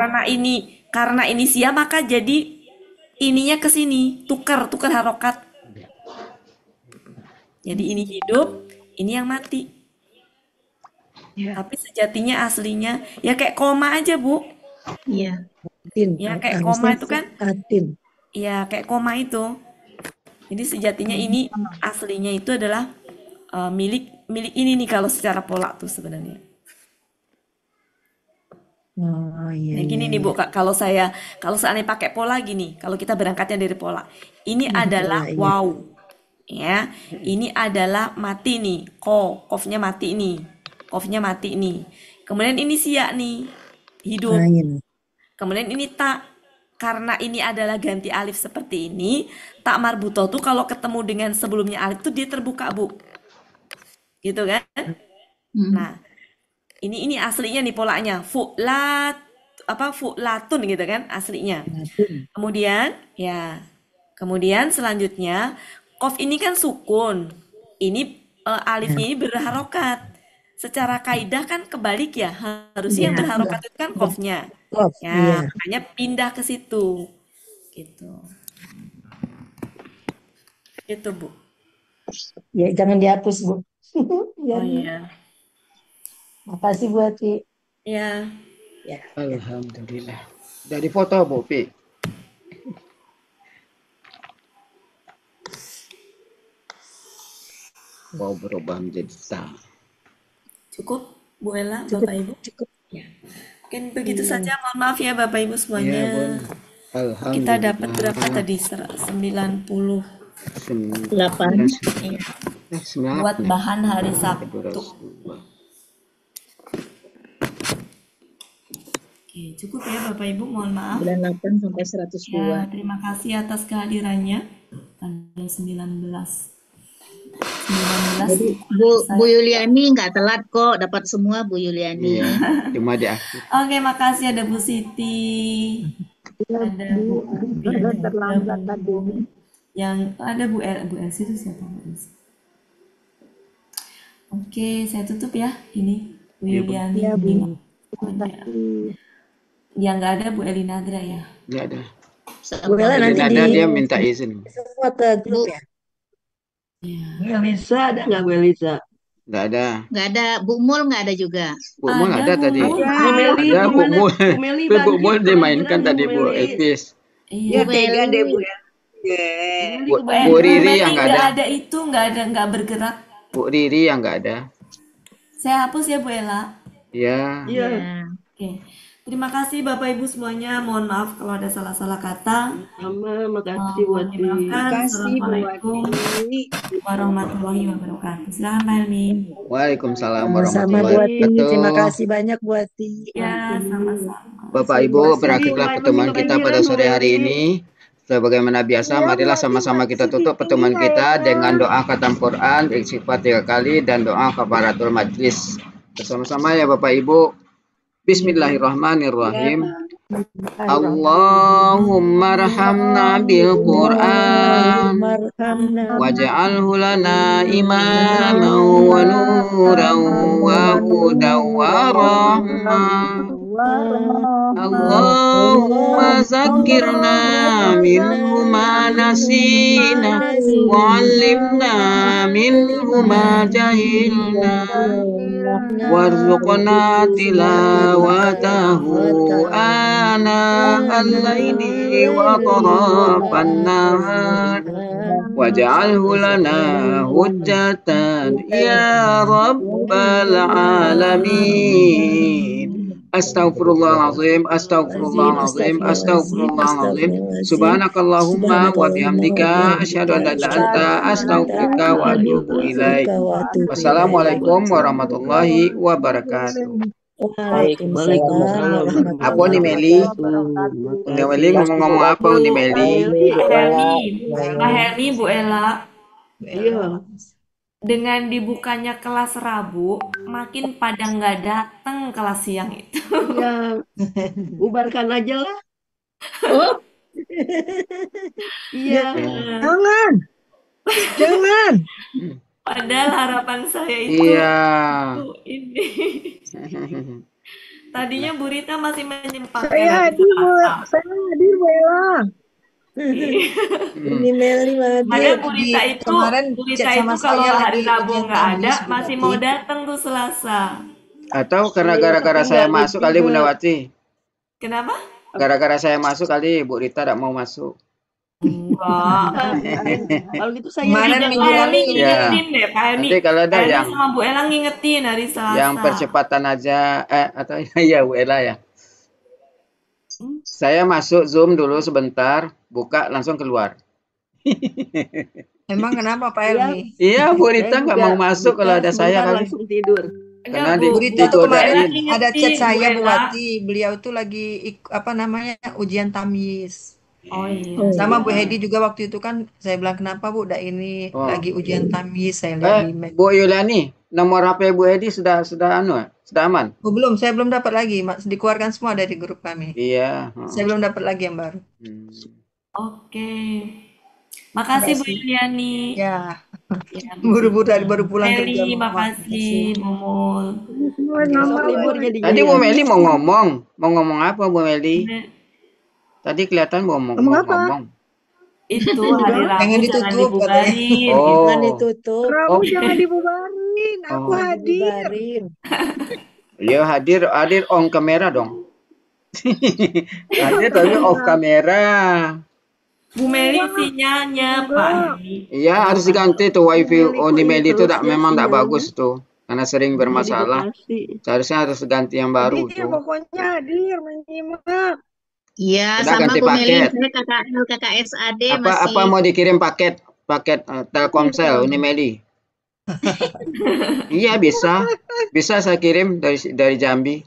Speaker 4: karena ini sia maka jadi ininya ke sini, tukar harokat. Jadi ini hidup, ini yang mati. Tapi sejatinya aslinya ya kayak koma aja, Bu.
Speaker 2: Iya.
Speaker 4: Ya kayak koma itu kan. Iya, kayak koma itu. Jadi sejatinya ini aslinya itu adalah milik ini nih kalau secara pola tuh sebenarnya.
Speaker 7: Oh iya.
Speaker 4: Nah, gini nih Bu, kalau seandainya pakai pola gini, kalau kita berangkatnya dari pola, ini adalah wow, ya, ini adalah mati nih, kofnya mati nih, kemudian ini sia nih, hidup, kemudian ini tak, karena ini adalah ganti alif seperti ini, tak marbutoh tuh kalau ketemu dengan sebelumnya alif tuh dia terbuka Bu, gitu kan? Nah, ini aslinya nih polanya, fu'latun gitu kan aslinya. Kemudian selanjutnya kof ini kan sukun, ini alifnya ini berharokat. Secara kaidah kan kebalik ya, harusnya yang berharokat itu kan kofnya. Ya, makanya pindah ke situ. Gitu. Itu, Bu.
Speaker 7: Ya, jangan dihapus, Bu.
Speaker 4: Oh iya.
Speaker 7: Makasih Bu Ati.
Speaker 4: Ya.
Speaker 3: Alhamdulillah. Udah difoto, Bu Pi. Mau berubah menjadi ta.
Speaker 4: Cukup, Bu Ella, Bapak Ibu? Cukup. Ya. Mungkin begitu saja. Mohon maaf ya Bapak Ibu semuanya.
Speaker 3: Alhamdulillah.
Speaker 4: Kita dapat berapa tadi? 90.
Speaker 2: 8.
Speaker 4: Buat bahan hari Sabtu. Oke, cukup ya Bapak Ibu, mohon maaf.
Speaker 2: 98 sampai 102.
Speaker 4: Ya, terima kasih atas kehadirannya. Tanggal 19.
Speaker 2: Jadi Bu Yuliani nggak telat kok, dapat semua Bu Yuliani.
Speaker 3: Iya, cuma di akhir.
Speaker 4: Oke, makasih ada Bu Siti. Ada Bu terlambat tadi. Yang ada Bu Elsie itu siapa Bu Elsie? Oke, saya tutup ya. Ini Bu Yuliani.
Speaker 7: Ya, Bu.
Speaker 4: Yang nggak ada Bu Elinadra ya?
Speaker 3: Nggak ada.
Speaker 7: Bu Ella nanti
Speaker 3: dia minta izin.
Speaker 7: Semua ke grup ya.
Speaker 1: Bu Elisa ada nggak Bu Elisa?
Speaker 3: Nggak ada.
Speaker 2: Nggak ada. Bu Mul nggak ada juga.
Speaker 3: Bu Mul ada tadi.
Speaker 1: Ada
Speaker 3: Bu Mul. Bu Mul dimainkan tadi Bu Elvis.
Speaker 6: Ya, tiga deh Bu ya.
Speaker 3: Bu Riri yang nggak ada.
Speaker 4: Nggak bergerak.
Speaker 3: Bu Riri yang nggak ada.
Speaker 4: Saya hapus ya Bu Ella.
Speaker 3: Iya.
Speaker 1: Iya.
Speaker 4: Oke. Terima kasih Bapak Ibu semuanya. Mohon maaf kalau ada salah-salah kata.
Speaker 1: Sama, makasih
Speaker 4: Mohon
Speaker 1: Wati.
Speaker 4: dimaafkan.
Speaker 5: Makasih Bu
Speaker 4: Assalamualaikum
Speaker 5: Wati.
Speaker 4: warahmatullahi wabarakatuh. Silakan Pak Helmi.
Speaker 3: Waalaikumsalam
Speaker 7: Sama
Speaker 3: warahmatullahi
Speaker 7: Bu Ati. Terima
Speaker 3: wabarakatuh.
Speaker 7: kasih banyak Bu Ati.
Speaker 4: Ya, sama-sama.
Speaker 3: Bapak
Speaker 1: Makasih,
Speaker 3: Ibu,
Speaker 1: Bu Ati.
Speaker 3: berakhirlah
Speaker 1: Main
Speaker 3: pertemuan kita pada
Speaker 1: pelajaran, Bu
Speaker 3: sore hari
Speaker 1: Melly.
Speaker 3: ini. Sebagaimana biasa,
Speaker 5: Iya Bu
Speaker 3: marilah
Speaker 5: Wati,
Speaker 3: sama-sama kita tutup
Speaker 5: sedikit
Speaker 3: pertemuan
Speaker 5: ini
Speaker 3: kita
Speaker 5: ya.
Speaker 3: dengan doa khatam Quran, istighfar 3 kali, dan doa kafaratul majlis. Bersama-sama ya Bapak Ibu. Bismillahirrahmanirrahim. Allahumma rahamna bil Quran waj'alhu lana imaman wa nuran wa hudan wa rahmah. Allahumma zakirna minhu ma nasina wa 'allimna minhu ma jahilna warzuqna tilawatahu ana al-laili wa atrafan nahar waj'alhu lana hujjatan ya rabbal alamin. Astaghfirullahalazim, astaghfirullahalazim, astaghfirullahalazim. Subhanakallahumma wa bihamdika asyhadu an la ilaha illa anta astaghfiruka wa atubu ilaik. Wassalamualaikum warahmatullahi wabarakatuh.
Speaker 7: Waalaikumsalam
Speaker 3: Apa nih Meli? Undi Meli ngomong-ngomong apa Undi Meli?
Speaker 4: Pak Helmi, Bu Ella.
Speaker 1: Iya.
Speaker 4: Dengan dibukanya kelas Rabu, makin pada nggak datang kelas siang itu.
Speaker 1: Ya, bubarkan aja lah.
Speaker 5: Oh,
Speaker 1: Iya.
Speaker 5: jangan. Jangan.
Speaker 4: Padahal harapan saya itu
Speaker 3: Iya.
Speaker 4: ini. Tadinya Bu Rita masih menyempatkan
Speaker 5: Saya
Speaker 4: hari
Speaker 5: hadir Bu,
Speaker 4: Selasa.
Speaker 5: saya hadir Bu Ella.
Speaker 7: Ini Meli
Speaker 4: Makanya
Speaker 7: Madi.
Speaker 4: Bu Rita itu,
Speaker 8: Kemarin
Speaker 4: Bu
Speaker 8: chat
Speaker 4: Rita
Speaker 8: sama
Speaker 4: itu kalau
Speaker 8: saya
Speaker 4: hari
Speaker 8: lagi
Speaker 4: Rabu
Speaker 8: ujian
Speaker 4: nggak ada,
Speaker 8: Kamis, Bu
Speaker 4: masih
Speaker 8: Wati.
Speaker 4: mau datang tuh Selasa.
Speaker 3: Atau karena
Speaker 1: Iya,
Speaker 3: gara-gara
Speaker 1: tapi
Speaker 3: saya
Speaker 1: nggak
Speaker 3: masuk
Speaker 1: lucu
Speaker 3: kali Bunda
Speaker 1: juga.
Speaker 3: Wati.
Speaker 4: Kenapa?
Speaker 3: Gara-gara saya masuk kali Bu Rita tidak mau masuk.
Speaker 4: Enggak.
Speaker 1: Kalau gitu saya
Speaker 8: Kemarin
Speaker 1: juga
Speaker 4: Pak
Speaker 8: minggu
Speaker 1: nggak
Speaker 8: lalu
Speaker 4: Helmi
Speaker 1: mau.
Speaker 3: Ya.
Speaker 4: ngingetin deh, Pak Helmi.
Speaker 3: Nanti kalau ada
Speaker 4: Pak Helmi
Speaker 3: yang
Speaker 4: sama Bu Ella ngingetin hari
Speaker 3: yang
Speaker 4: Selasa.
Speaker 3: percepatan aja atau ya Bu Ella ya. Saya masuk Zoom dulu sebentar, buka langsung keluar.
Speaker 8: Emang kenapa Pak
Speaker 1: Iya,
Speaker 8: Helmi?
Speaker 3: Iya, Bu
Speaker 1: saya
Speaker 3: Rita nggak
Speaker 1: juga
Speaker 3: mau masuk
Speaker 1: buka
Speaker 3: kalau ada saya
Speaker 1: sebentar
Speaker 3: kali.
Speaker 1: langsung tidur.
Speaker 3: Karena
Speaker 4: Enggak, Bu.
Speaker 8: Bu Rita tuh kemarin
Speaker 3: digodain.
Speaker 8: ada chat
Speaker 4: Ingetin, Bu
Speaker 8: saya Bu
Speaker 4: Ella.
Speaker 8: Wati. Beliau tuh lagi apa namanya ujian tamyiz.
Speaker 4: Oh iya.
Speaker 8: Sama Bu Hedi juga waktu itu kan saya bilang kenapa Bu, udah ini
Speaker 3: Oh.
Speaker 8: lagi ujian tamyiz saya lihat di
Speaker 3: Bu Yuliani, nomor HP Bu Edi sudah aman?
Speaker 8: Oh, belum, saya belum dapat lagi. Dikeluarkan semua dari grup kami.
Speaker 3: Iya.
Speaker 8: Saya belum dapat lagi yang baru.
Speaker 4: Oke. Makasih Bu Yuliani.
Speaker 8: Ya,
Speaker 4: Ya,
Speaker 8: buru-buru baru pulang kerja.
Speaker 4: Meli,
Speaker 8: Mama.
Speaker 4: makasih Bu Mul.
Speaker 1: Besok libur jadinya.
Speaker 3: Tadi
Speaker 1: ya.
Speaker 3: Bu Meli mau ngomong apa Bu Meli? Tadi kelihatan mau ngomong.
Speaker 4: Itu hari Rabu
Speaker 8: Jangan
Speaker 4: jangan
Speaker 8: ditutup,
Speaker 4: dibubarin.
Speaker 3: Oh.
Speaker 7: Jangan ditutup.
Speaker 5: Rabu
Speaker 3: Oh.
Speaker 5: jangan dibubarin. Aku
Speaker 3: Oh.
Speaker 5: hadir.
Speaker 7: Dibarin.
Speaker 3: Iya hadir on kamera dong. Hadir tapi off kamera.
Speaker 4: Bu Meli sinyalnya Pak Helmi.
Speaker 3: Iya harus diganti tuh wifi Undi Meli itu memang tidak
Speaker 1: sinyalnya.
Speaker 3: bagus tuh. Karena sering
Speaker 1: Jadi
Speaker 3: bermasalah.
Speaker 1: Bekasi.
Speaker 3: Seharusnya harus ganti yang baru
Speaker 5: Hadir,
Speaker 3: tuh.
Speaker 5: pokoknya hadir menyimak.
Speaker 2: Iya,
Speaker 3: Udah
Speaker 2: sama
Speaker 3: ganti
Speaker 2: Bu Meli,
Speaker 3: paket.
Speaker 2: saya KKL, KKSAD
Speaker 3: Apa
Speaker 2: masih.
Speaker 3: mau dikirim paket Telkomsel Undi Meli? Iya bisa saya kirim dari Jambi.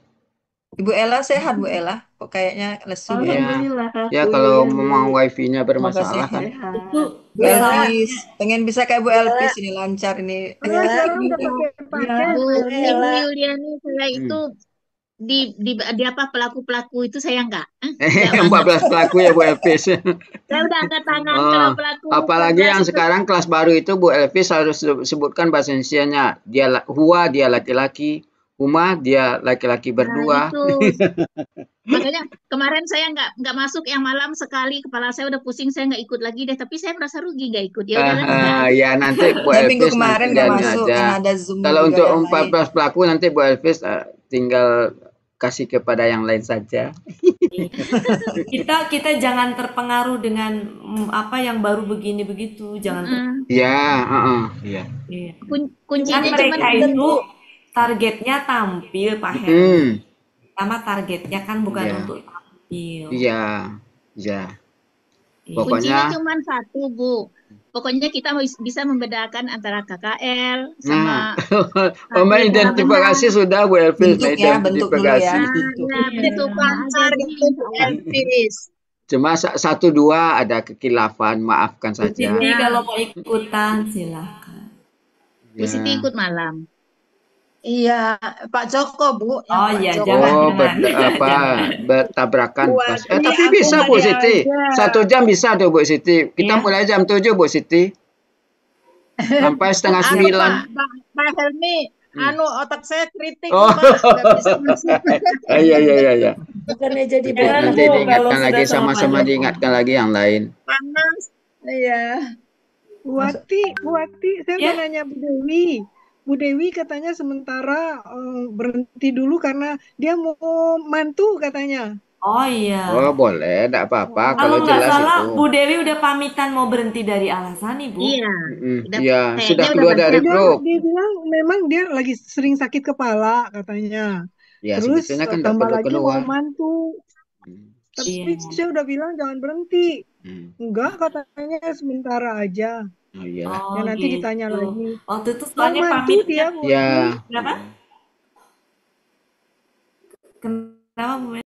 Speaker 8: Ibu Ella sehat Bu Ella? Kok kayaknya lesu Bu Ella?
Speaker 1: Alhamdulillah.
Speaker 3: Ya
Speaker 1: Bu
Speaker 3: kalau
Speaker 1: Yuliani.
Speaker 3: memang wifi-nya bermasalah
Speaker 8: sehat.
Speaker 3: kan.
Speaker 1: Sehat.
Speaker 4: Itu
Speaker 8: Bu Elvis, pengen bisa kayak Bu Elvis ini lancar ini.
Speaker 5: Saya sekarang udah pakai paket.
Speaker 2: Bu
Speaker 7: Ella.
Speaker 2: Yuliani, saya itu di apa pelaku-pelaku itu saya enggak.
Speaker 3: 14 pelaku ya Bu Elvis.
Speaker 2: Saya udah angkat tangan
Speaker 3: Oh,
Speaker 2: kalau pelaku.
Speaker 3: apalagi
Speaker 2: 14
Speaker 3: yang
Speaker 2: itu.
Speaker 3: sekarang kelas baru itu Bu Elvis harus sebutkan bahasa Indonesianya. Huwa dia laki-laki, huma dia laki-laki berdua.
Speaker 2: Itu. Makanya kemarin saya nggak masuk yang malam sekali, kepala saya udah pusing, saya nggak ikut lagi deh. Tapi saya merasa rugi nggak ikut. Ya udahlah.
Speaker 3: Ya nanti Bu
Speaker 8: Saya minggu
Speaker 3: Elvis
Speaker 8: kemarin
Speaker 3: nanti
Speaker 8: nggak
Speaker 3: lihatnya
Speaker 8: masuk
Speaker 3: aja.
Speaker 8: karena ada Zoom
Speaker 3: Kalau
Speaker 8: juga
Speaker 3: untuk
Speaker 8: yang lain.
Speaker 3: 14 pelaku nanti Bu Elvis tinggal kasih kepada yang lain saja.
Speaker 4: kita jangan terpengaruh dengan apa yang baru begini begitu, jangan.
Speaker 3: Ya, iya.
Speaker 4: Iya.
Speaker 2: Kuncinya
Speaker 4: Kan
Speaker 2: cuma
Speaker 4: mereka itu targetnya tampil Pak Helmi. pertama targetnya kan bukan
Speaker 3: Iya.
Speaker 4: untuk tampil.
Speaker 3: Iya. Iya.
Speaker 4: Iya.
Speaker 2: Kuncinya
Speaker 3: Pokoknya,
Speaker 2: cuma satu, Bu. Pokoknya kita bisa membedakan antara KKL
Speaker 3: nah,
Speaker 2: sama
Speaker 3: mengidentifikasi sudah Bu Elvis,
Speaker 8: Bentuk ya, bentuk dulu ya.
Speaker 3: mengidentifikasi.
Speaker 2: Nah, bentuk warna
Speaker 6: Lancar
Speaker 2: jadi
Speaker 6: gitu Bu
Speaker 2: insya Allah.
Speaker 6: Elvis.
Speaker 3: Cuma satu dua ada kekilafan, maafkan
Speaker 4: Bu
Speaker 3: saja.
Speaker 4: Siti kalau mau ikutan silakan.
Speaker 2: Bu Siti
Speaker 3: Ya.
Speaker 2: ikut malam.
Speaker 6: Iya, Pak Joko Bu, yang
Speaker 4: Oh
Speaker 6: Pak
Speaker 4: iya,
Speaker 6: Joko.
Speaker 4: jangan,
Speaker 3: Oh,
Speaker 4: jangan. Jangan.
Speaker 3: bertabrakan pas.
Speaker 6: Buati,
Speaker 3: Tapi
Speaker 6: aku
Speaker 3: bisa Bu
Speaker 6: nggak
Speaker 3: Siti.
Speaker 6: diajak.
Speaker 3: 1 jam bisa tuh Bu Siti. Kita
Speaker 4: Iya.
Speaker 3: mulai jam 7 Bu Siti. Sampai setengah
Speaker 6: Anu
Speaker 3: 9.
Speaker 6: Pak Helmi, anu otak saya kritik
Speaker 3: Oh.
Speaker 6: Pak, nggak bisa masuk.
Speaker 3: Iya.
Speaker 7: Bukannya jadi
Speaker 4: Jangan,
Speaker 3: Nanti
Speaker 4: Bu, kalau
Speaker 3: diingatkan
Speaker 4: sudah
Speaker 3: lagi,
Speaker 4: sama Pak
Speaker 3: sama-sama
Speaker 4: Joko.
Speaker 3: diingatkan lagi yang lain.
Speaker 6: Panas. Iya.
Speaker 5: Bu Wati, saya
Speaker 4: Ya.
Speaker 5: mau nanya Bu Dewi. Bu Dewi katanya sementara berhenti dulu karena dia mau mantu katanya.
Speaker 4: Oh iya.
Speaker 3: Oh, boleh, enggak apa-apa.
Speaker 4: Kalau
Speaker 3: Kalau
Speaker 4: nggak
Speaker 3: jelas
Speaker 4: salah,
Speaker 3: itu.
Speaker 4: Bu Dewi udah pamitan mau berhenti dari Alasani, Bu.
Speaker 2: Iya.
Speaker 3: Iya,
Speaker 2: Kayaknya
Speaker 3: sudah
Speaker 2: udah
Speaker 3: keluar
Speaker 2: baca.
Speaker 3: dari grup.
Speaker 5: Dia bilang memang dia lagi sering sakit kepala katanya.
Speaker 3: Ya,
Speaker 5: Terus
Speaker 3: sebetulnya kan enggak
Speaker 5: tambah
Speaker 3: perlu
Speaker 5: lagi mau
Speaker 3: keluar.
Speaker 5: mantu.
Speaker 3: Hmm.
Speaker 5: Tapi
Speaker 4: Iya.
Speaker 5: saya udah bilang jangan berhenti.
Speaker 3: Hmm.
Speaker 5: Enggak, katanya sementara aja.
Speaker 3: Oh iyalah.
Speaker 5: Ya
Speaker 4: Oh
Speaker 5: nanti
Speaker 4: gitu.
Speaker 5: ditanya lagi.
Speaker 4: Waktu itu
Speaker 5: Mau
Speaker 4: soalnya
Speaker 5: mantu
Speaker 4: pamitnya.
Speaker 5: dia Bu.
Speaker 3: Ya.
Speaker 4: Kenapa? Kenapa, Bu?